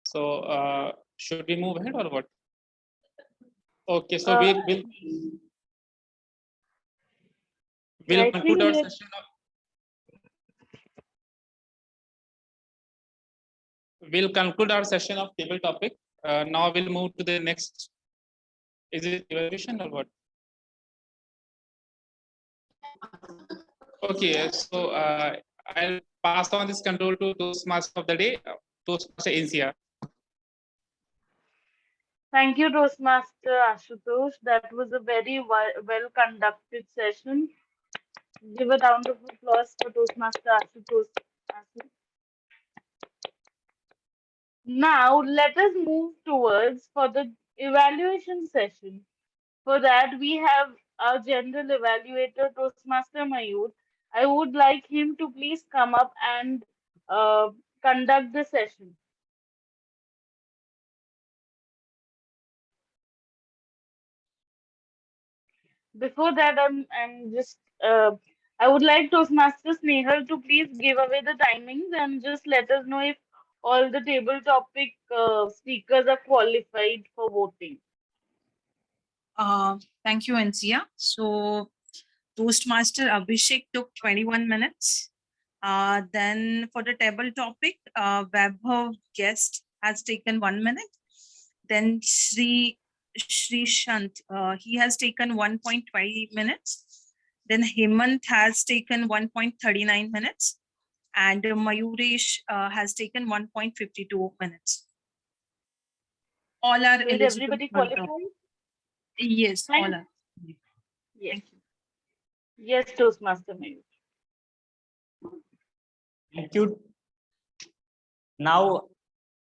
So, should we move ahead or what? Okay, so we'll conclude our session of. We'll conclude our session of table topic. Now we'll move to the next. Is it evaluation or what? Okay, so I'll pass on this control to Toastmaster of the day, Toastmaster Insiya. Thank you, Toastmaster Ashutosh. That was a very well conducted session. Give a round of applause for Toastmaster Ashutosh. Now, let us move towards for the evaluation session. For that, we have our general evaluator, Toastmaster Mayur. I would like him to please come up and conduct the session. Before that, I'm just I would like Toastmaster Snehal to please give away the timings and just let us know if all the table topic speakers are qualified for voting. Thank you, Insiya. So Toastmaster Abhisek took 21 minutes. Then for the table topic, Vaibhav guest has taken 1 minute. Then Sri Shant, he has taken 1.20 minutes. Then Hemant has taken 1.39 minutes. And Mayuresh has taken 1.52 minutes. All are Did eligible everybody for the- qualify? Yes, all are. Yes. Yes, Toastmaster Mayur. Thank you. Now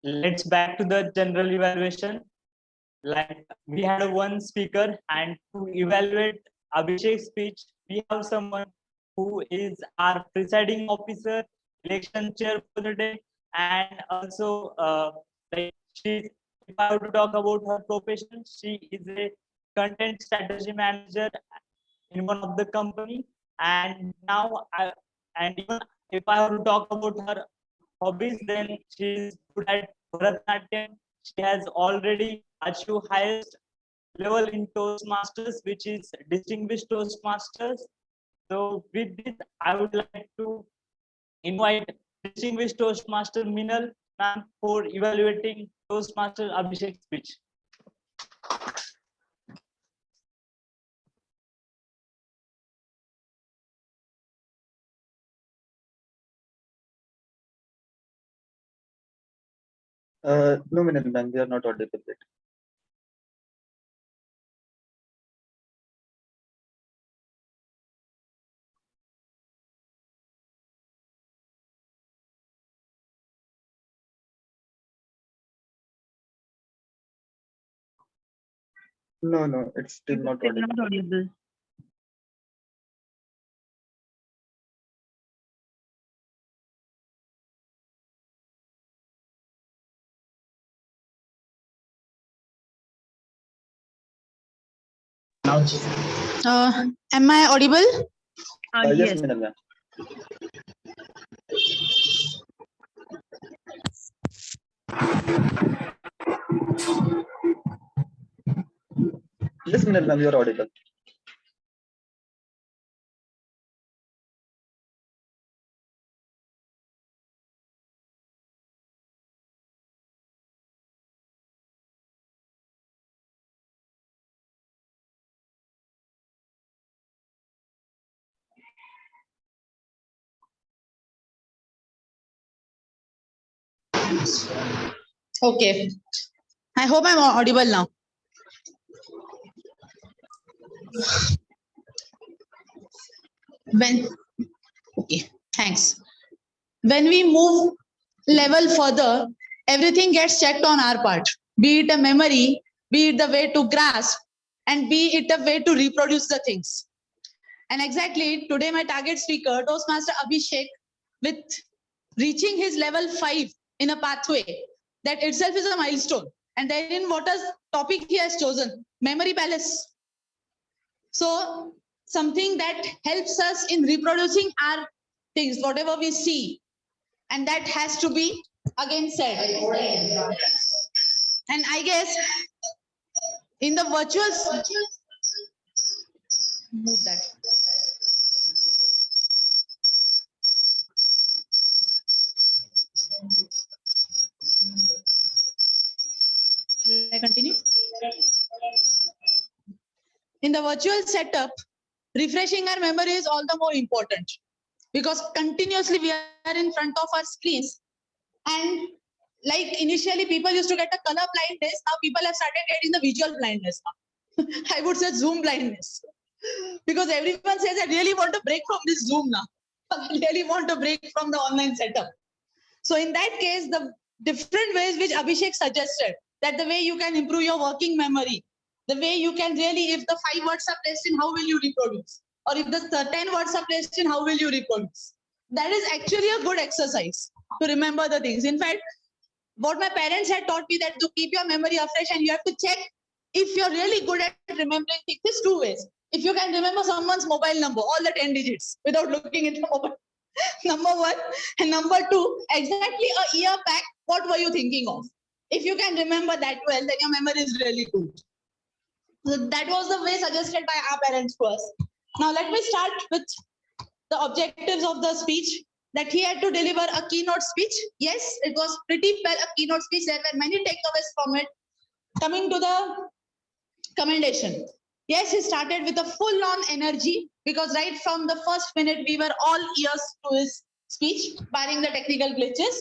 let's back to the general evaluation. Like we had one speaker, and to evaluate Abhishek's speech, we have someone who is our presiding officer, election chair for the day, and also like she. If I were to talk about her profession, she is a content strategy manager in one of the company, and and even if I were to talk about her hobbies, then she is good at Bharatanatyam. She has already achieved highest level in Toastmasters, which is Distinguished Toastmasters. So with this, I would like to invite Distinguished Toastmaster Minal ma'am for evaluating Toastmaster Abhishek's speech. No, Minal ma'am, we are not audible yet. No, it's still not audible. Am I audible? Yes, Minal ma'am. Yes, Minal ma'am, you are audible. Okay. I hope I'm audible now. Okay, thanks. When we move level further, everything gets checked on our part, be it a memory, be it the way to grasp, and be it a way to reproduce the things. And exactly today, my target speaker, Toastmaster Abhishek, with reaching his level 5 in a pathway, that itself is a milestone. And therein, what is topic he has chosen? Memory palace. So something that helps us in reproducing our things, whatever we see. And that has to be again said. And I guess in the virtual, move that. Shall I continue? In the virtual setup, refreshing our memory is all the more important because continuously we are in front of our screens, and like initially people used to get a color blindness, now people have started getting the visual blindness now. I would say Zoom blindness, because everyone says I really want to break from this Zoom now. I really want to break from the online setup. So in that case, the different ways which Abhishek suggested, that the way you can improve your working memory, the way you can really, if the 5 words are placed in, how will you reproduce? Or if the 10 words are placed in, how will you reproduce? That is actually a good exercise to remember the things. In fact, what my parents had taught me, that to keep your memory afresh, and you have to check if you're really good at remembering things. There's 2 ways. If you can remember someone's mobile number, all the 10 digits, without looking into mobile. Number 1. And number 2, exactly a year back, what were you thinking of? If you can remember that well, then your memory is really good. So that was the way suggested by our parents to us. Now let me start with the objectives of the speech, that he had to deliver a keynote speech. Yes, it was pretty well a keynote speech. There were many takeaways from it. Coming to the commendation. Yes, he started with a full-on energy, because right from the first minute we were all ears to his speech, barring the technical glitches.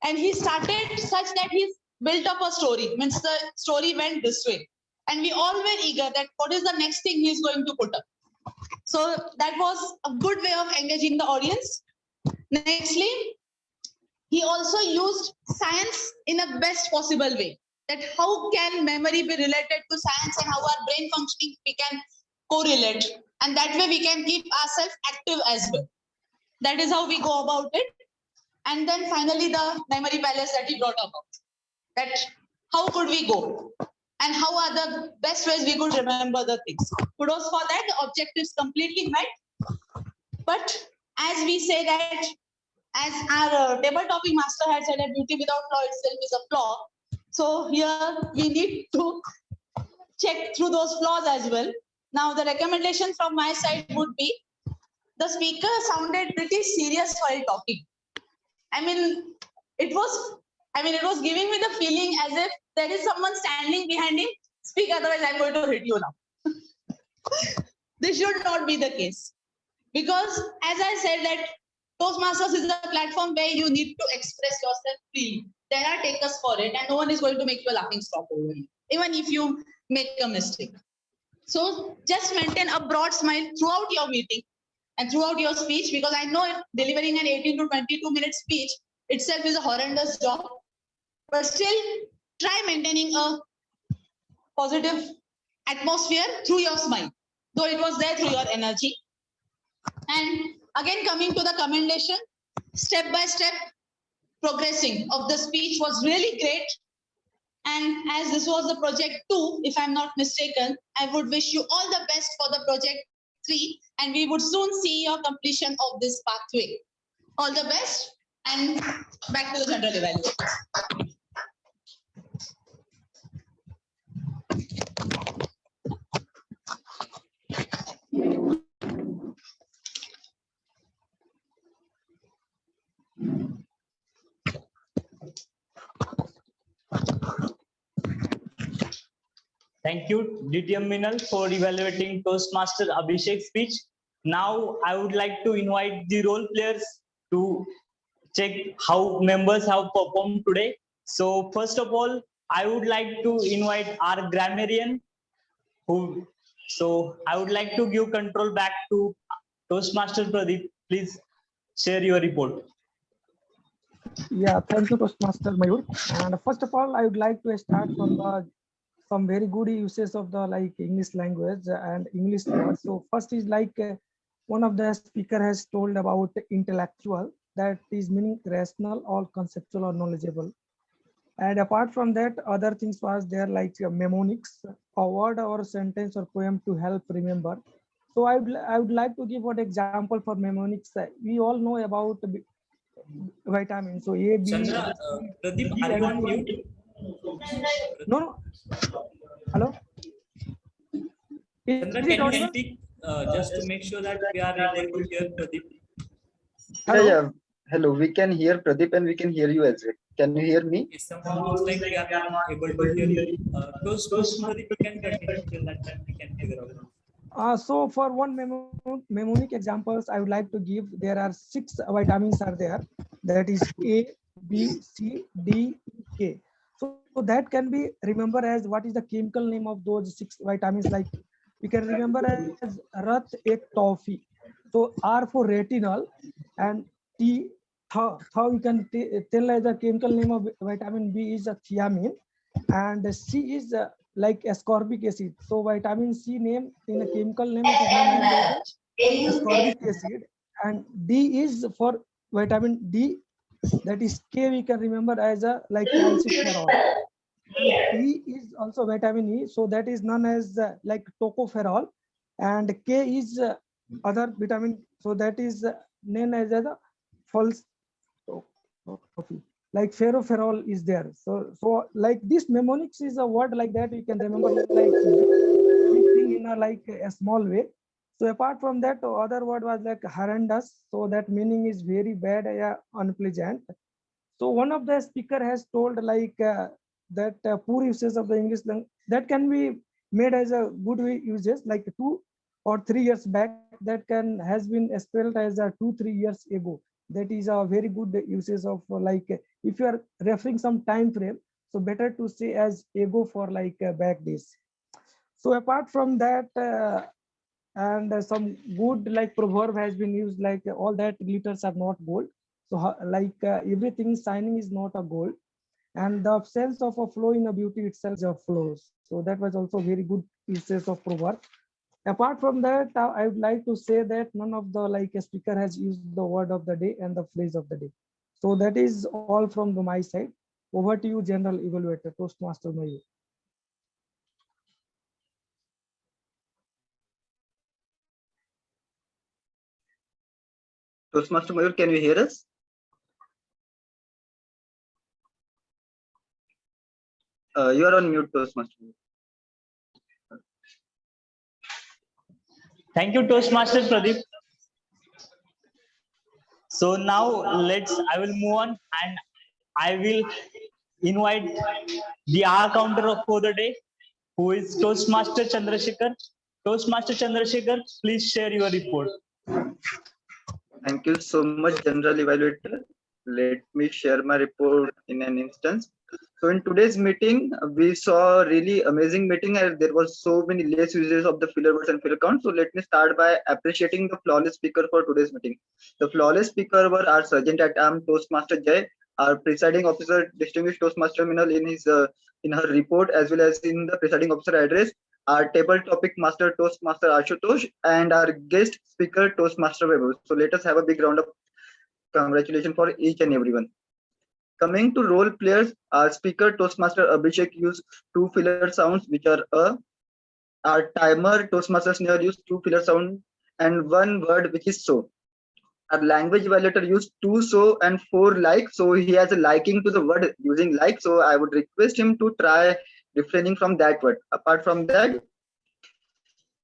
And he started such that he built up a story, means the story went this way. And we all were eager that what is the next thing he's going to put up. So that was a good way of engaging the audience. Nextly, he also used science in a best possible way. That how can memory be related to science, and how our brain functioning we can correlate. And that way we can keep ourselves active as well. That is how we go about it. And then finally the memory palace that he brought about. That how could we go? And how are the best ways we could remember the things. Kudos for that, the objectives completely met. But as we say that, as our table topic master had said, that beauty without flaw itself is a flaw. So here we need to check through those flaws as well. Now the recommendation from my side would be, the speaker sounded pretty serious while talking. It was giving me the feeling as if there is someone standing behind him. Speak, otherwise I'm going to hit you now. This should not be the case. Because as I said that Toastmasters is a platform where you need to express yourself freely. There are takers for it, and no one is going to make you a laughing stock over you, even if you make a mistake. So just maintain a broad smile throughout your meeting and throughout your speech, because I know delivering an 18 to 22 minute speech itself is a horrendous job, but still try maintaining a positive atmosphere through your smile, though it was there through your energy. And again, coming to the commendation, step by step progressing of the speech was really great. And as this was the project 2, if I'm not mistaken, I would wish you all the best for the project 3, and we would soon see your completion of this pathway. All the best, and back to the general evaluation. Thank you, DTM Minal, for evaluating Toastmaster Abhishek's speech. Now, I would like to invite the role players to check how members have performed today. So, first of all, I would like to invite our grammarian. So, I would like to give control back to Toastmaster Pradeep. Please share your report. Yeah, thank you, Toastmaster Mayur. And first of all, I would like to start from some very good uses of the English language and English words. So first is one of the speaker has told about intellectual, that is meaning rational or conceptual or knowledgeable. And apart from that, other things was there mnemonics, a word or sentence or poem to help remember. So I would like to give one example for mnemonics. We all know about vitamins. So A, B, Chandra, Pradeep, are you on mute? No. Hello? Chandra, can you speak just to make sure that we are able to hear Pradeep? Hello? Yeah. Hello, we can hear Pradeep and we can hear you as well. Can you hear me? Somehow looks like we are not able to hear you. Pradeep, you can continue till that time we can figure out. So for one mnemonic examples, I would like to give, there are 6 vitamins are there. That is A, B, C, D, E, K. So that can be remembered as what is the chemical name of those 6 vitamins. Like we can remember as Rat ek toffee. So R for retinol, and T, we can tell as the chemical name of vitamin B is a thiamine, and C is like ascorbic acid. So vitamin C name in a chemical name it is known as ascorbic acid, and D is for vitamin D, that is K we can remember as a calciferol. And E is also vitamin E, so that is known as tocopherol, and K is other vitamin, so that is known as a false coffee. like ferroferrol is there. So like this mnemonics is a word like that you can remember like big thing in a like a small way. So apart from that, other word was like horrendous. So that meaning is very bad, unpleasant. So one of the speaker has told like that poor usage of the English language that can be made as a good way uses like 2 or 3 years back that can has been spelled as a 2-3 years ago. That is a very good uses of like if you are referring some time frame, so better to say as ago for like back days. So apart from that, and some good like proverb has been used like all that glitters are not gold. So like everything shining is not a gold, and the absence of a flow in a beauty itself is a flows. So that was also very good pieces of proverb. Apart from that, I would like to say that none of the like a speaker has used the word of the day and the phrase of the day. So that is all from my side. Over to you, General Evaluator, Toastmaster Mayur. Toastmaster Mayur, can you hear us? You are on mute, Toastmaster. Thank you, Toastmaster Pradeep. So now I will move on and I will invite the R counter for the day, who is Toastmaster Chandrasekhar. Toastmaster Chandrasekhar, please share your report. Thank you so much, General Evaluator. Let me share my report in an instance. So in today's meeting, we saw a really amazing meeting and there was so many less users of the filler words and filler count. So let me start by appreciating the flawless speaker for today's meeting. The flawless speaker were our Sergeant at Arms Toastmaster Jay, our presiding officer, distinguished Toastmaster Minal in his in her report as well as in the presiding officer address, our table topic master Toastmaster Ashutosh, and our guest speaker Toastmaster Weber. So let us have a big round of congratulations for each and everyone. Coming to role players, our speaker Toastmaster Abhishek used two filler sounds, which are our timer Toastmaster Snare used two filler sound and one word which is so. Our language evaluator used two so and four like, so he has a liking to the word using like. So I would request him to try refraining from that word. Apart from that,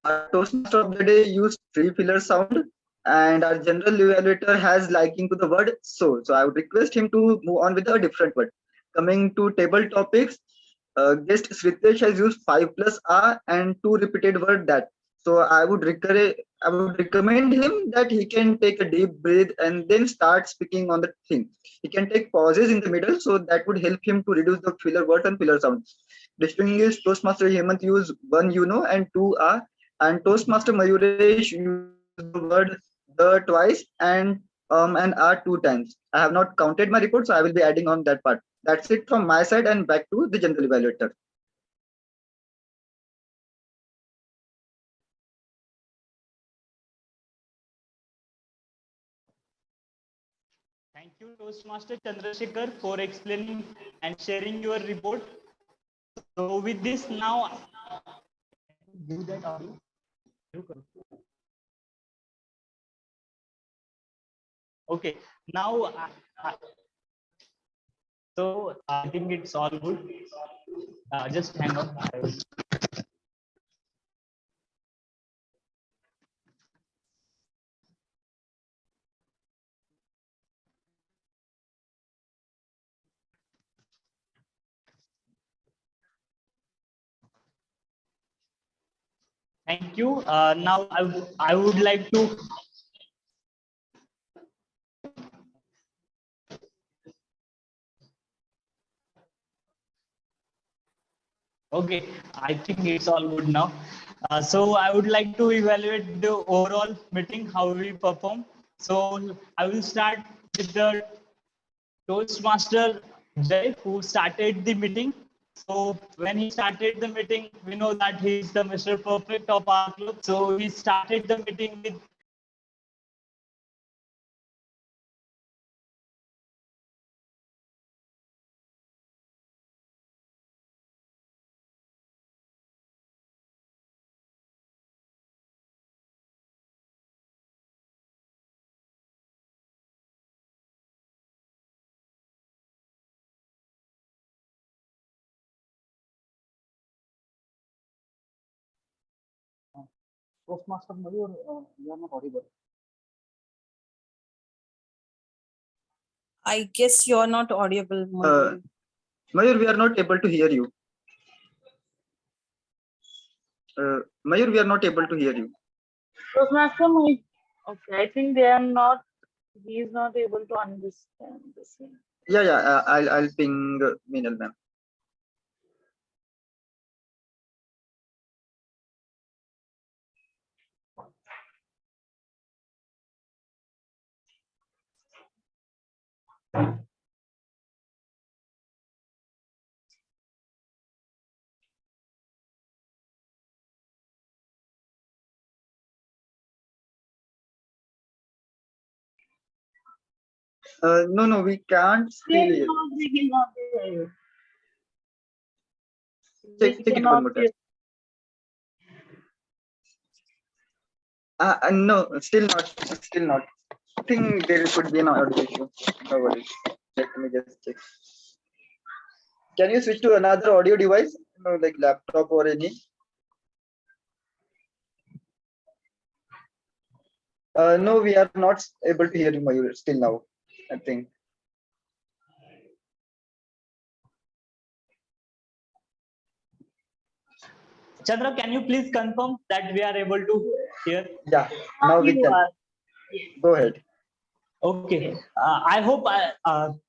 our Toastmaster of the day used three filler sound, and our general evaluator has liking to the word so. So I would request him to move on with a different word. Coming to table topics, guest Sritesh has used 5 plus R and two repeated word that. So I would recommend him that he can take a deep breath and then start speaking on the thing. He can take pauses in the middle, so that would help him to reduce the filler words and filler sounds. Distinguished Toastmaster Hemant use one and two are, and Toastmaster Mayuresh use the word the twice and are two times. I have not counted my report, so I will be adding on that part. That's it from my side, and back to the general evaluator. Thank you, Toastmaster Chandrasekhar, for explaining and sharing your report. So with this now, do that audio. Okay, now so I think it's all good. Just hang on. Thank you. Now I would like to. Okay, I think it's all good now. So I would like to evaluate the overall meeting, how we perform. So I will start with the Toastmaster Jay, who started the meeting. So when he started the meeting, we know that he is the Mr. Perfect of our club. So he started the meeting with Toastmaster Mayur, you are not audible. I guess you're not audible. Mayur. Mayur, we are not able to hear you. Mayur, we are not able to hear you. Toastmaster might. Okay, I think they are not. He is not able to understand the same. Yeah. I'll ping Meenal ma'am. No, we can't still hear. We cannot hear you. Check it one more time. No, still not. I think there could be an audio issue. No worries. Let me just check. Can you switch to another audio device? No, like laptop or any? No, we are not able to hear you, Mayur, still now, I think. Chandra, can you please confirm that we are able to hear? Yeah, now we can. Go ahead. Okay. I hope,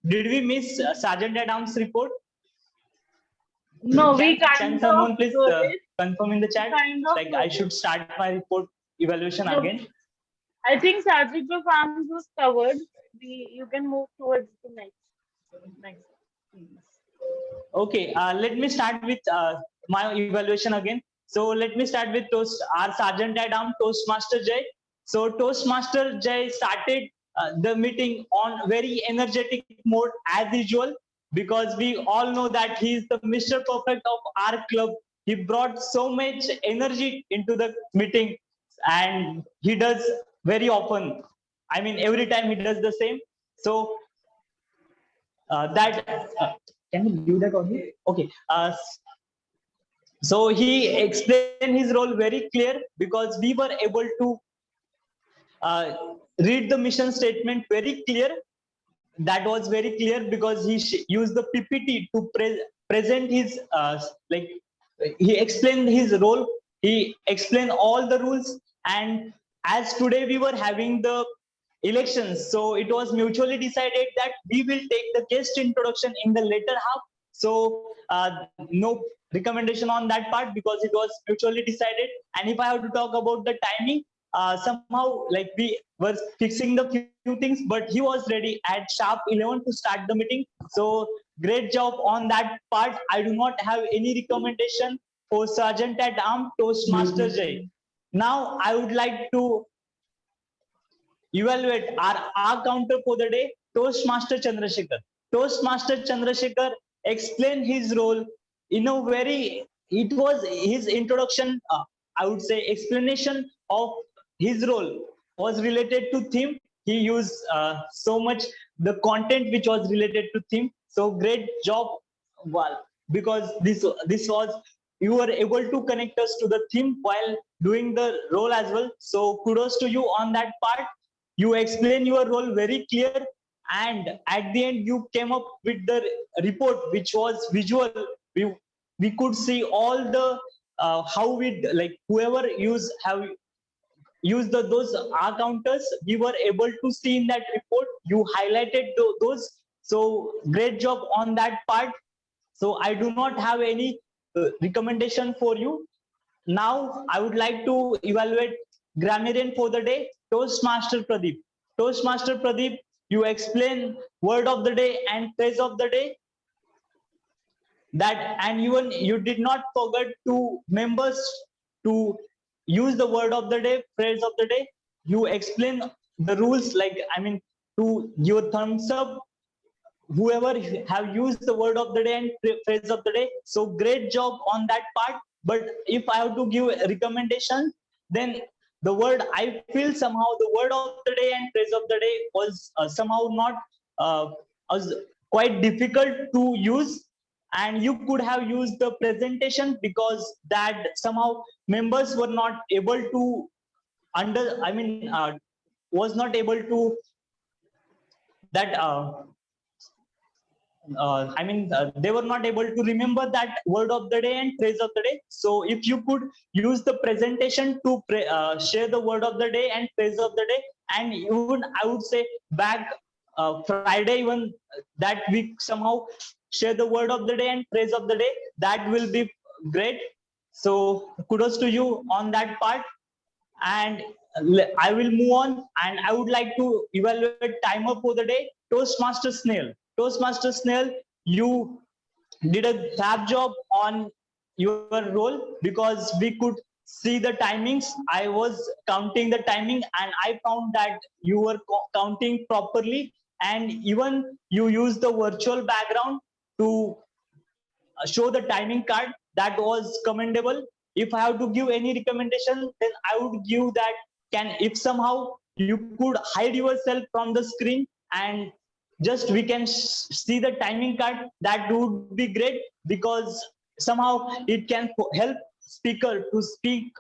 did we miss Sergeant at Arms report? No, we Can kind someone of please did. confirm in the chat? Kind of Like I should start my report evaluation No. again. I think Sergeant of Arms was covered. You can move towards the next. Okay, let me start with my evaluation again. So let me start with our Sergeant at Arms, Toastmaster Jay. So Toastmaster Jay started the meeting on very energetic mode as usual, because we all know that he is the Mr. Perfect of our club. He brought so much energy into the meeting, and he does very often. I mean, every time he does the same. So can you do that on me? Okay. So he explained his role very clear, because we were able to read the mission statement very clear. That was very clear because he used the PPT to present his like he explained his role. He explained all the rules, and as today we were having the elections, so it was mutually decided that we will take the guest introduction in the later half. So no recommendation on that part because it was mutually decided. And if I have to talk about the timing, somehow like we were fixing the few things, but he was ready at sharp 11 to start the meeting. So great job on that part. I do not have any recommendation for Sergeant at Arms Toastmaster Jay. Now I would like to evaluate our counter for the day, Toastmaster Chandrasekhar. Toastmaster Chandrasekhar explained his role in a very, it was his introduction, I would say explanation of his role was related to theme. He used so much the content which was related to theme. So great job, well, because this was, you were able to connect us to the theme while doing the role as well. So kudos to you on that part. You explain your role very clear, and at the end you came up with the report which was visual. We could see all the how we like whoever have used those R counters, we were able to see in that report. You highlighted those, so great job on that part. So I do not have any recommendation for you. Now I would like to evaluate grammarian for the day, Toastmaster Pradeep. Toastmaster Pradeep, you explain word of the day and phrase of the day. That, and even you did not forget to members to use the word of the day, phrase of the day. You explain the rules, like I mean, to your thumbs up whoever have used the word of the day and phrase of the day. So great job on that part. But if I have to give a recommendation, then the word, I feel somehow the word of the day and phrase of the day was somehow not was quite difficult to use. and you could have used the presentation, because that somehow members were not able to was not able to that they were not able to remember that word of the day and phrase of the day. So if you could use the presentation to share the word of the day and phrase of the day, and even I would say back Friday, even that we somehow share the word of the day and phrase of the day, that will be great. So kudos to you on that part. And I will move on, and I would like to evaluate timer for the day. Toastmaster Snail. Toastmaster Snail, you did a fab job on your role, because we could see the timings. I was counting the timing, and I found that you were counting properly, and even you used the virtual background to show the timing card. That was commendable. If I have to give any recommendation, then I would give that, if somehow you could hide yourself from the screen and just we can see the timing card, that would be great, because somehow it can help speaker to speak,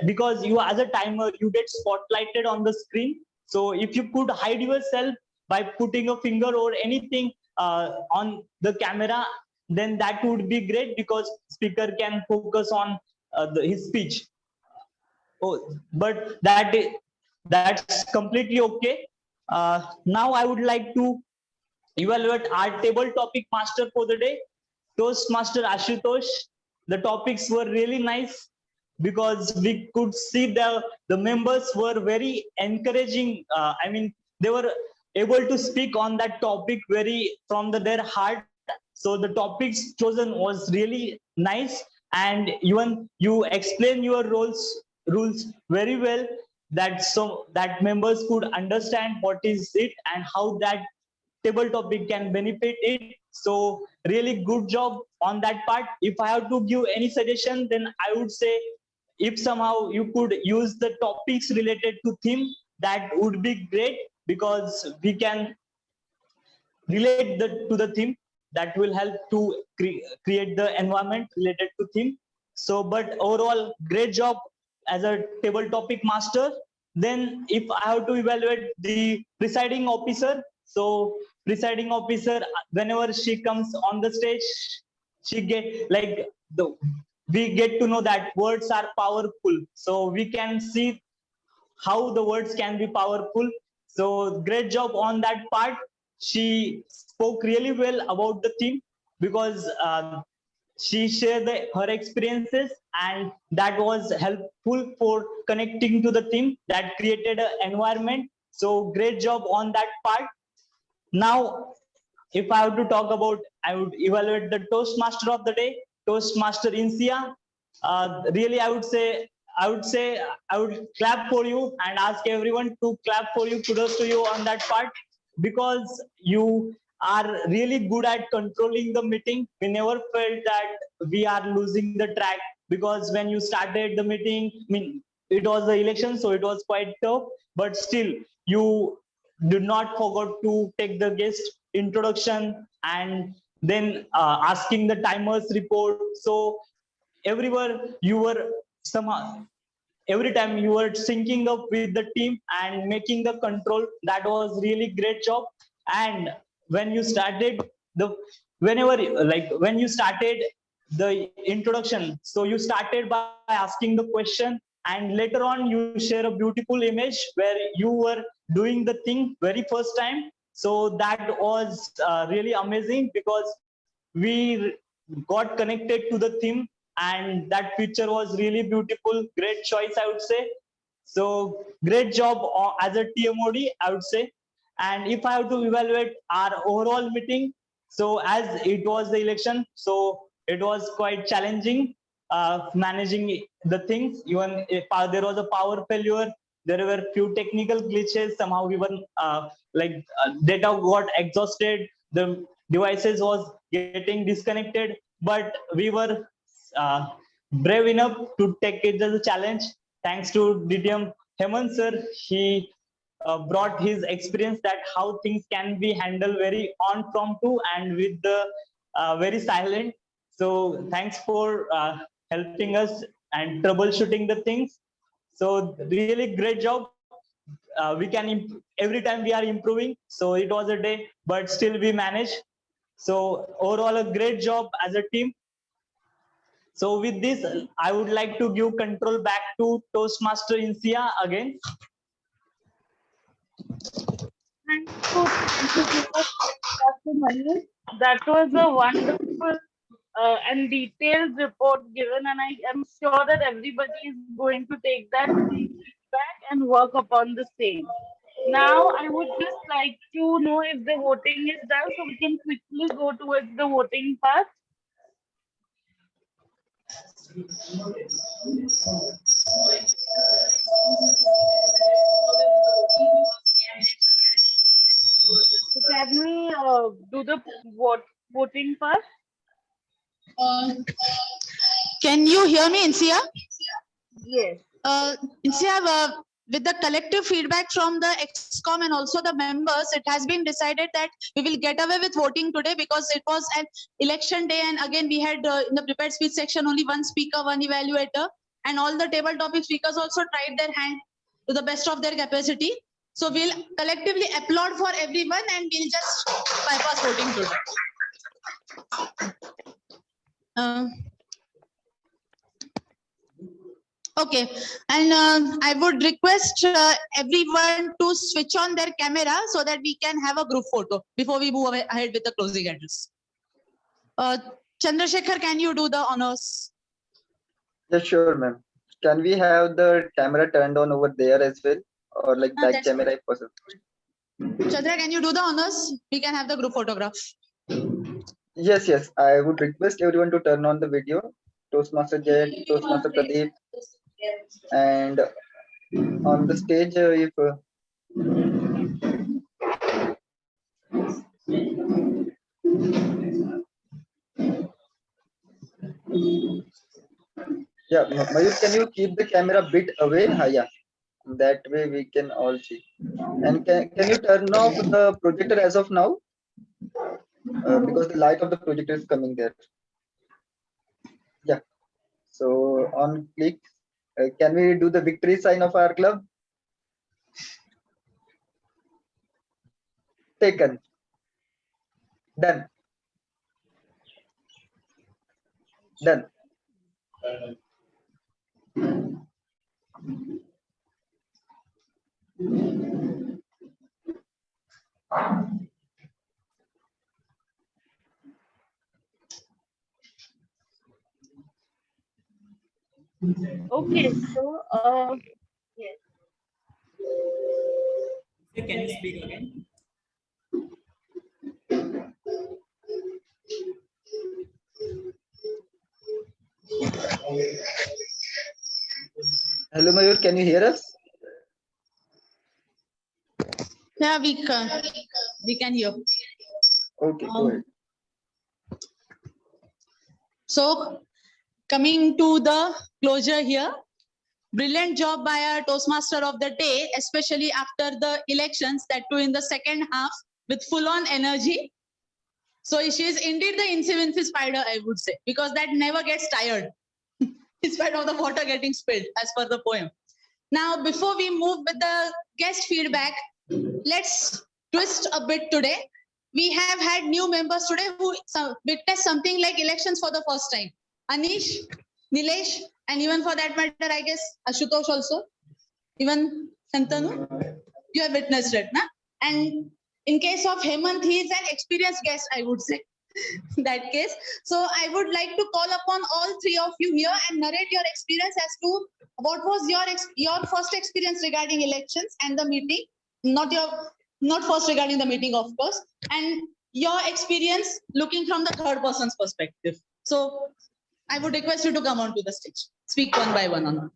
because you as a timer you get spotlighted on the screen. So if you could hide yourself by putting a finger or anything on the camera, then that would be great, because speaker can focus on his speech. But that's completely okay. Now I would like to evaluate our table topic master for the day, Toastmaster Ashutosh. The topics were really nice, because we could see the members were very encouraging. They were able to speak on that topic very from their heart. So the topics chosen was really nice, and even you explain your rules very well, that members could understand what is it and how that table topic can benefit it. So really good job on that part. If I have to give any suggestion, then I would say, if somehow you could use the topics related to theme, that would be great, because we can relate to the theme. That will help to create the environment related to theme. So but overall, great job as a table topic master. Then if I have to evaluate the presiding officer, so presiding officer, whenever she comes on the stage, she get like we get to know that words are powerful, so we can see how the words can be powerful. So great job on that part. She spoke really well about the theme, because she shared her experiences, and that was helpful for connecting to the theme, that created an environment. So great job on that part. Now, if I have to talk about, I would evaluate the Toastmaster of the day, Toastmaster Insiya. Really, I would clap for you and ask everyone to clap for you. Kudos to you on that part, because you are really good at controlling the meeting. We never felt that we are losing the track, because when you started the meeting, it was the election, so it was quite tough, but still you did not forget to take the guest introduction, and then asking the timers report. So everywhere you were somehow, every time you were syncing up with the team and making the control. That was really great job. And when you started the when you started the introduction, so you started by asking the question, and later on you share a beautiful image where you were doing the thing very first time. So that was really amazing, because we got connected to the theme, and that picture was really beautiful. Great choice, I would say. So great job as a TMOD, I would say. And if I have to evaluate our overall meeting, so as it was the election, so it was quite challenging managing the things. Even if there was a power failure, there were few technical glitches. Somehow even data got exhausted, the devices was getting disconnected, but we were uh, brave enough to take it as a challenge. Thanks to DTM Hemant sir, he brought his experience that how things can be handled very on promptu and with the very silent. So thanks for helping us and troubleshooting the things. So really great job. We can every time we are improving. So it was a day, but still we managed. So overall a great job as a team. So with this, I would like to give control back to Toastmaster Insiya again. Thank you so much, Dr. Mayur. That was a wonderful and detailed report given, and I am sure that everybody is going to take that feedback and work upon the same. Now, I would just like to know if the voting is done, so we can quickly go towards the voting part. So can we do the voting part? Can you hear me, Insiya? Yes. Insiya, with the collective feedback from the ExCom and also the members, it has been decided that we will get away with voting today because it was an election day, and again we had in the prepared speech section only one speaker, one evaluator, and all the table topic speakers also tried their hand to the best of their capacity. So we'll collectively applaud for everyone and we'll just bypass voting today. Okay, and I would request everyone to switch on their camera so that we can have a group photo before we move ahead with the closing address. Chandrasekhar, can you do the honors? Yes, sure, ma'am. Can we have the camera turned on over there as well, or like back camera if possible? Chandra, can you do the honors? We can have the group photograph. Yes, yes. I would request everyone to turn on the video. Toastmaster Jay, Toastmaster Pradeep, and on the stage, if yeah, Mayur, can you keep the camera a bit away? Yeah, that way we can all see. And can you turn off the projector as of now? Because the light of the projector is coming there. Yeah. So on click, can we do the victory sign of our club? Taken. Done. Done. Okay, so yes. Can you speak again? Hello, Mayur, can you hear us? Yeah, we can hear. Okay, go ahead. So coming to the closure here, brilliant job by our Toastmaster of the day, especially after the elections, that too in the second half with full on energy. So she is indeed the Insiya spider, I would say, because that never gets tired in spite of the water getting spilled as per the poem. Now, before we move with the guest feedback, let's twist a bit today. We have had new members today who witnessed something like elections for the first time. Anish, Nilesh, and even for that matter, I guess, Ashutosh also. Even Santanu, you have witnessed it, na? And in case of Hemant, he is an experienced guest, I would say, in that case. So I would like to call upon all three of you here and narrate your experience as to what was your first experience regarding elections and the meeting, not first regarding the meeting, of course, and your experience looking from the third person's perspective. So I would request you to come onto the stage. Speak one by one on.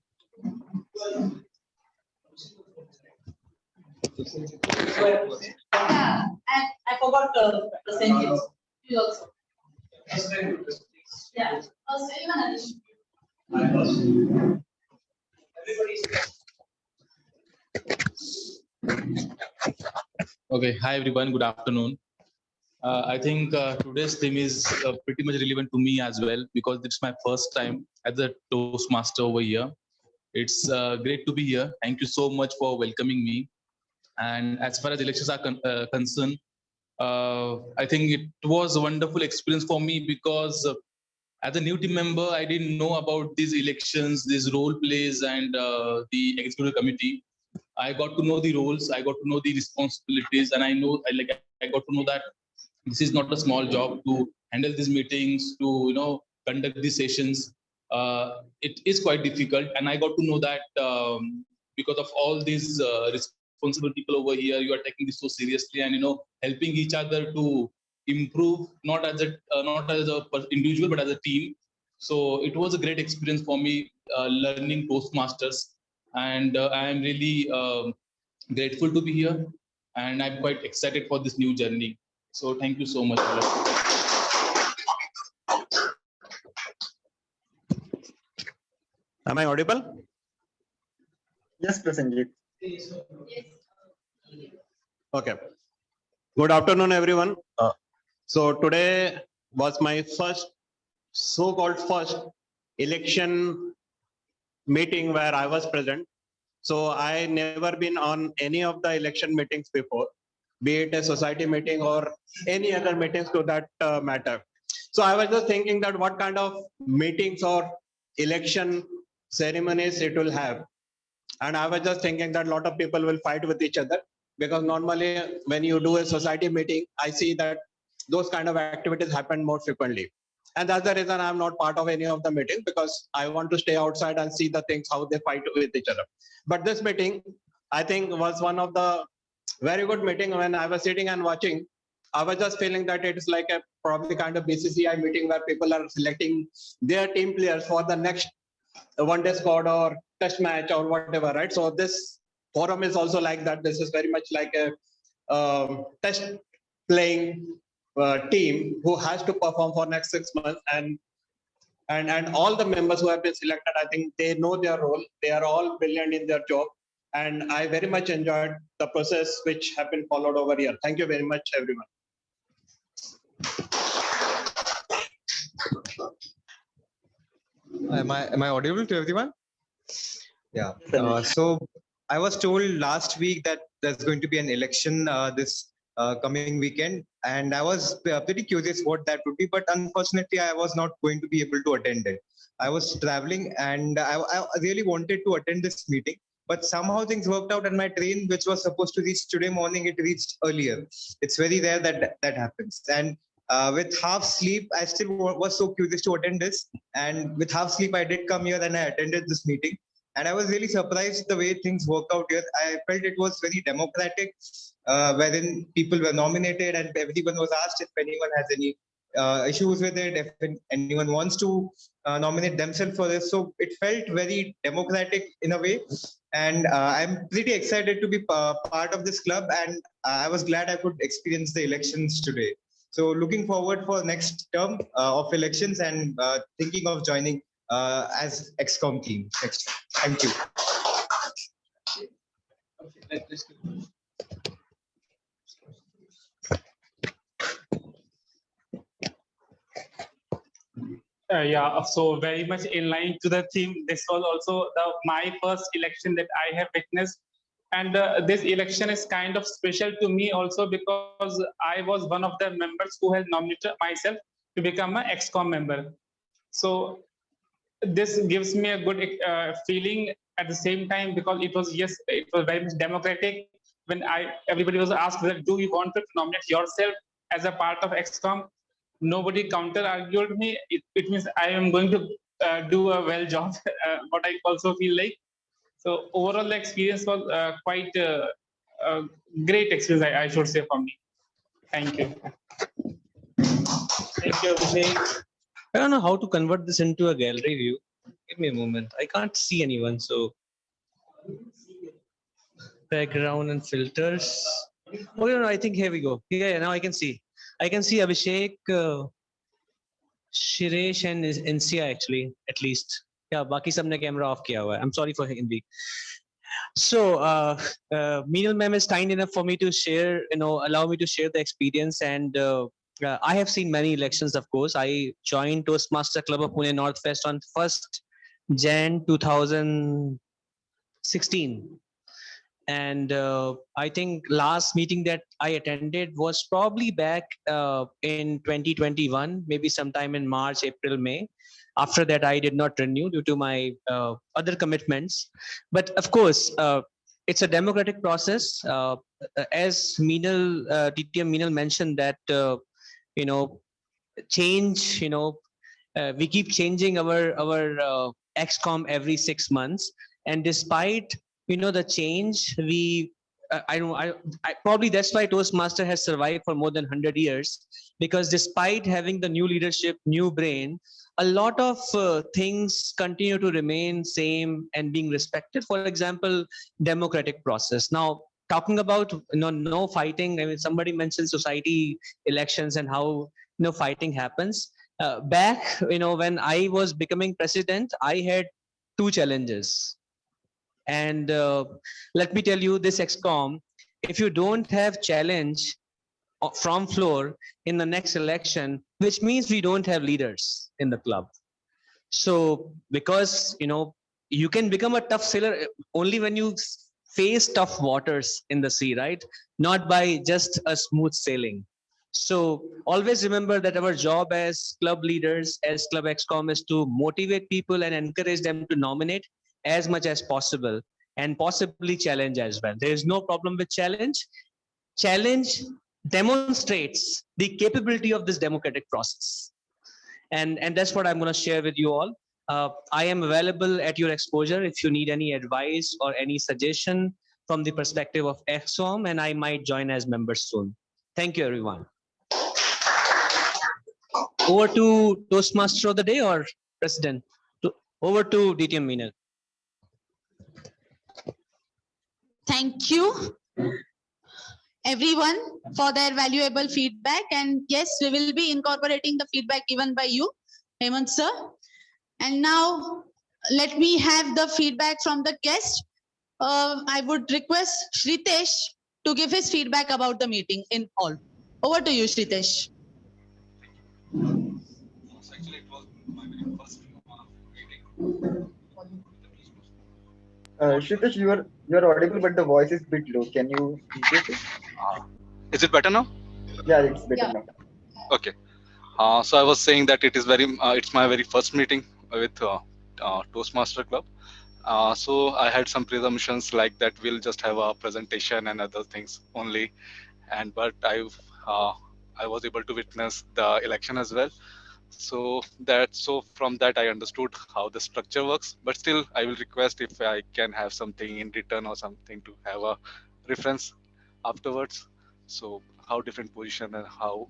Yeah, and I forgot the sentence. You also. Yeah. Okay, hi everyone, good afternoon. I think today's theme is pretty much relevant to me as well because it's my first time as a Toastmaster over here. It's great to be here. Thank you so much for welcoming me. And as far as elections are concerned, I think it was a wonderful experience for me because as a new team member, I didn't know about these elections, these role plays, and the executive committee. I got to know the roles, I got to know the responsibilities, and I got to know that this is not a small job to handle these meetings, to conduct these sessions. It is quite difficult, and I got to know that because of all these responsible people over here, you are taking this so seriously, and helping each other to improve, not as a individual but as a team. So it was a great experience for me learning Toastmasters, and I am really grateful to be here, and I'm quite excited for this new journey. So thank you so much. Am I audible? Yes, Prasenjit. Okay. Good afternoon, everyone. So today was my so-called first election meeting where I was present. So I never been on any of the election meetings before, be it a society meeting or any other meetings to that matter. So I was just thinking that what kind of meetings or election ceremonies it will have. And I was just thinking that a lot of people will fight with each other because normally when you do a society meeting, I see that those kind of activities happen more frequently. And that's the reason I'm not part of any of the meetings because I want to stay outside and see the things, how they fight with each other. But this meeting, I think, was one of the very good meeting. When I was sitting and watching, I was just feeling that it is like a probably kind of BCCI meeting where people are selecting their team players for the next one-day squad or test match or whatever, right? So this forum is also like that. This is very much like a test playing team who has to perform for next 6 months, and all the members who have been selected, I think they know their role. They are all brilliant in their job, and I very much enjoyed the process which have been followed over here. Thank you very much, everyone. Am I audible to everyone? Yeah. So I was told last week that there's going to be an election this coming weekend, and I was pretty curious what that would be. But unfortunately, I was not going to be able to attend it. I was traveling, and I really wanted to attend this meeting, but somehow things worked out, and my train, which was supposed to reach today morning, it reached earlier. It's very rare that happens. And with half sleep, I still was so curious to attend this. And with half sleep, I did come here and I attended this meeting. And I was really surprised the way things worked out here. I felt it was very democratic, wherein people were nominated and everyone was asked if anyone has any issues with it, if anyone wants to nominate themselves for this. So it felt very democratic in a way. And I'm pretty excited to be part of this club. And I was glad I could experience the elections today. So looking forward for next term of elections and thinking of joining as XCOM team next. Thank you. Yeah, so very much in line to the theme. This was also my first election that I have witnessed. And this election is kind of special to me also because I was one of the members who has nominated myself to become an XCOM member. So this gives me a good feeling at the same time because it was very much democratic. When everybody was asked that do you want to nominate yourself as a part of XCOM, nobody counter argued me. It means I am going to do a well job. What I also feel like. So overall, the experience was quite a great experience, I should say, for me. Thank you. Thank you, Abhisek. I don't know how to convert this into a gallery view. Give me a moment. I can't see anyone, so background and filters. Okay, no, I think here we go. Yeah, now I can see. I can see Abhisek, Shiresh, and Insiya actually, at least. Yeah, baki sabne camera off kiya hua hai. I'm sorry for Hindi. So, Meenal ma'am is kind enough for me to share, allow me to share the experience. And I have seen many elections, of course. I joined Toastmaster Club of Pune Northwest on 1st Jan 2016. And I think last meeting that I attended was probably back in 2021, maybe sometime in March, April, May. After that, I did not renew due to my other commitments. But of course, it's a democratic process. As TTM Meenal mentioned that, change, we keep changing our XCOM every 6 months. And despite the change, I probably that's why Toastmaster has survived for more than 100 years, because despite having the new leadership, new brain, a lot of things continue to remain same and being respected. For example, democratic process. Now, talking about no fighting, I mean, somebody mentioned society elections and how fighting happens. Back when I was becoming president, I had two challenges. And let me tell you, this XCOM, if you don't have challenge from floor in the next election, which means we don't have leaders in the club. So because you can become a tough sailor only when you face tough waters in the sea, right? Not by just a smooth sailing. So always remember that our job as club leaders, as Club XCOM, is to motivate people and encourage them to nominate as much as possible, and possibly challenge as well. There is no problem with challenge. Challenge demonstrates the capability of this democratic process. And that's what I'm going to share with you all. I am available at your exposure if you need any advice or any suggestion from the perspective of XCOM, and I might join as members soon. Thank you, everyone. Over to Toastmaster of the day or President? Over to DTM Meenal. Thank you, everyone, for their valuable feedback. And yes, we will be incorporating the feedback given by you, Hemant sir. And now let me have the feedback from the guest. I would request Shritesh to give his feedback about the meeting in all. Over to you, Shritesh. Shritesh, you're audible, but the voice is a bit low. Can you increase it? Is it better now? Yeah, it's better now. Okay. So I was saying that it's my very first meeting with Toastmaster Club. So I had some presumptions like that we'll just have a presentation and other things only, but I was able to witness the election as well. So from that I understood how the structure works. But still, I will request if I can have something in return or something to have a reference afterwards. So how different position and how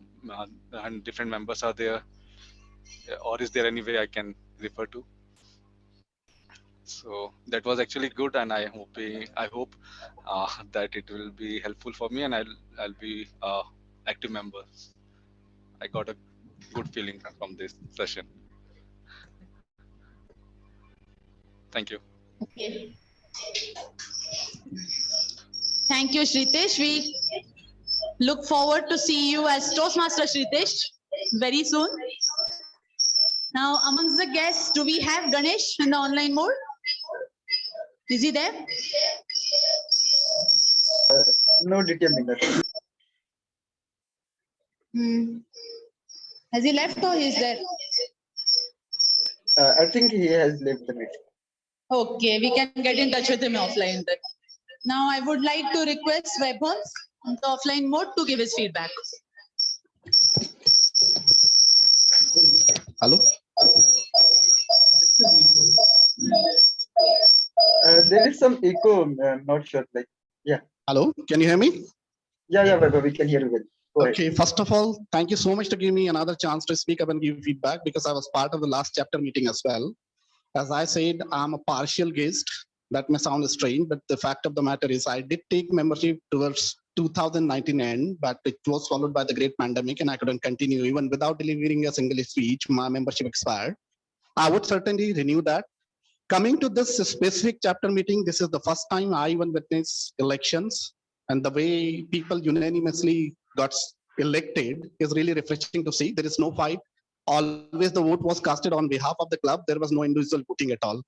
and different members are there, or is there any way I can refer to? So that was actually good, and I hope that it will be helpful for me, and I'll be active member. I got a good feeling from this session. Thank you. Okay. Thank you, Shritesh. We look forward to see you as Toastmaster, Shritesh, very soon. Now, amongst the guests, do we have Ganesh in the online mode? Is he there? No detail in that. Has he left or he's there? I think he has left the meeting. Okay, we can get in touch with him offline then. Now, I would like to request Vaibhav in the offline mode to give his feedback. Hello? There is some echo. I'm not sure. Yeah. Hello, can you hear me? Yeah, Vaibhav, we can hear you well. Okay, first of all, thank you so much to give me another chance to speak up and give feedback, because I was part of the last chapter meeting as well. As I said, I'm a partial guest. That may sound strange, but the fact of the matter is I did take membership towards 2019 end, but it was followed by the great pandemic and I couldn't continue. Even without delivering a single speech, my membership expired. I would certainly renew that. Coming to this specific chapter meeting, this is the first time I even witnessed elections, and the way people unanimously got elected is really refreshing to see. There is no fight. Always the vote was casted on behalf of the club. There was no individual voting at all.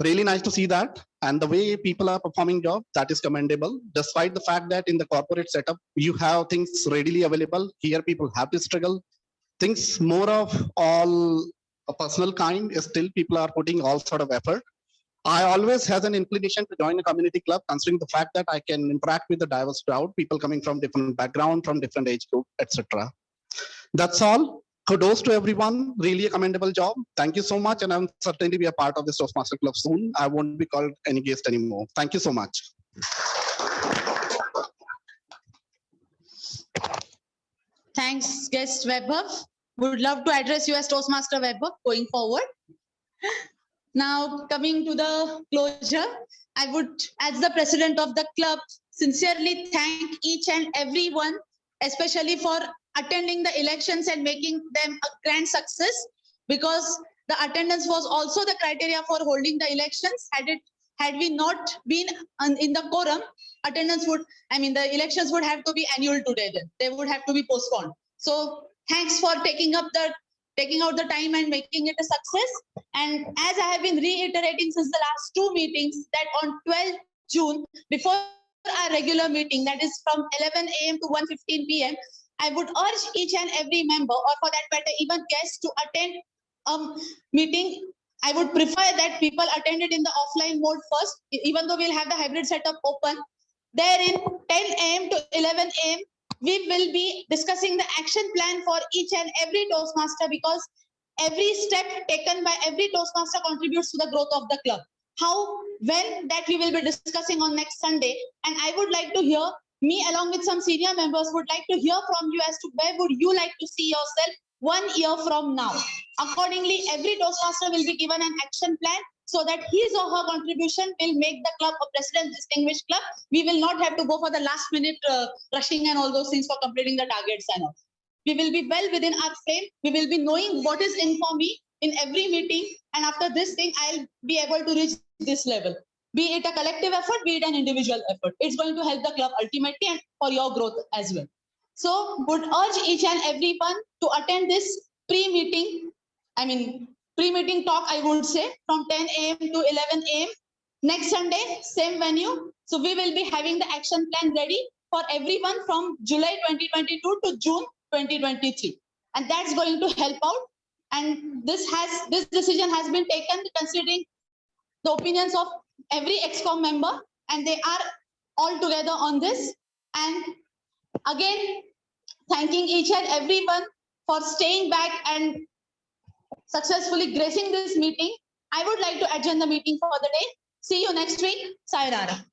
Really nice to see that. And the way people are performing job, that is commendable. Despite the fact that in the corporate setup, you have things readily available. Here people have to struggle. Things more of all a personal kind, still people are putting all sort of effort. I always has an inclination to join a community club, considering the fact that I can interact with the diverse crowd, people coming from different background, from different age group, etc. That's all. Kudos to everyone. Really a commendable job. Thank you so much, and I'll certainly be a part of this Toastmaster Club soon. I won't be called any guest anymore. Thank you so much. Thanks, guest Vaibhav. Would love to address you as Toastmaster Vaibhav going forward. Now, coming to the closure, I would, as the president of the club, sincerely thank each and everyone, especially for attending the elections and making them a grand success, because the attendance was also the criteria for holding the elections. Had we not been in the quorum, attendance would, the elections would have to be annual today. Then they would have to be postponed. So thanks for taking out the time and making it a success. And as I have been reiterating since the last two meetings, that on 12th June, before our regular meeting, that is from 11 a.m. to 1:15 p.m., I would urge each and every member, or for that matter, even guests, to attend meeting. I would prefer that people attend it in the offline mode first, even though we'll have the hybrid setup open. Therein, 10 a.m. to 11 a.m., we will be discussing the action plan for each and every Toastmaster, because every step taken by every Toastmaster contributes to the growth of the club. When that we will be discussing on next Sunday. And I would like to hear, me along with some senior members would like to hear from you as to where would you like to see yourself 1 year from now. Accordingly, every Toastmaster will be given an action plan so that his or her contribution will make the club a President's Distinguished Club. We will not have to go for the last minute rushing and all those things for completing the targets and all. We will be well within our frame. We will be knowing what is in for me in every meeting. And after this thing, I'll be able to reach this level. Be it a collective effort, be it an individual effort. It's going to help the club ultimately and for your growth as well. So would urge each and everyone to attend this pre-meeting talk, I would say, from 10 a.m. to 11 a.m. Next Sunday, same venue. So we will be having the action plan ready for everyone from July 2022 to June 2023. And that's going to help out. And this decision has been taken considering the opinions of every ExCom member, and they are all together on this. And again, thanking each and everyone for staying back and successfully gracing this meeting. I would like to adjourn the meeting for the day. See you next week. Sayonara.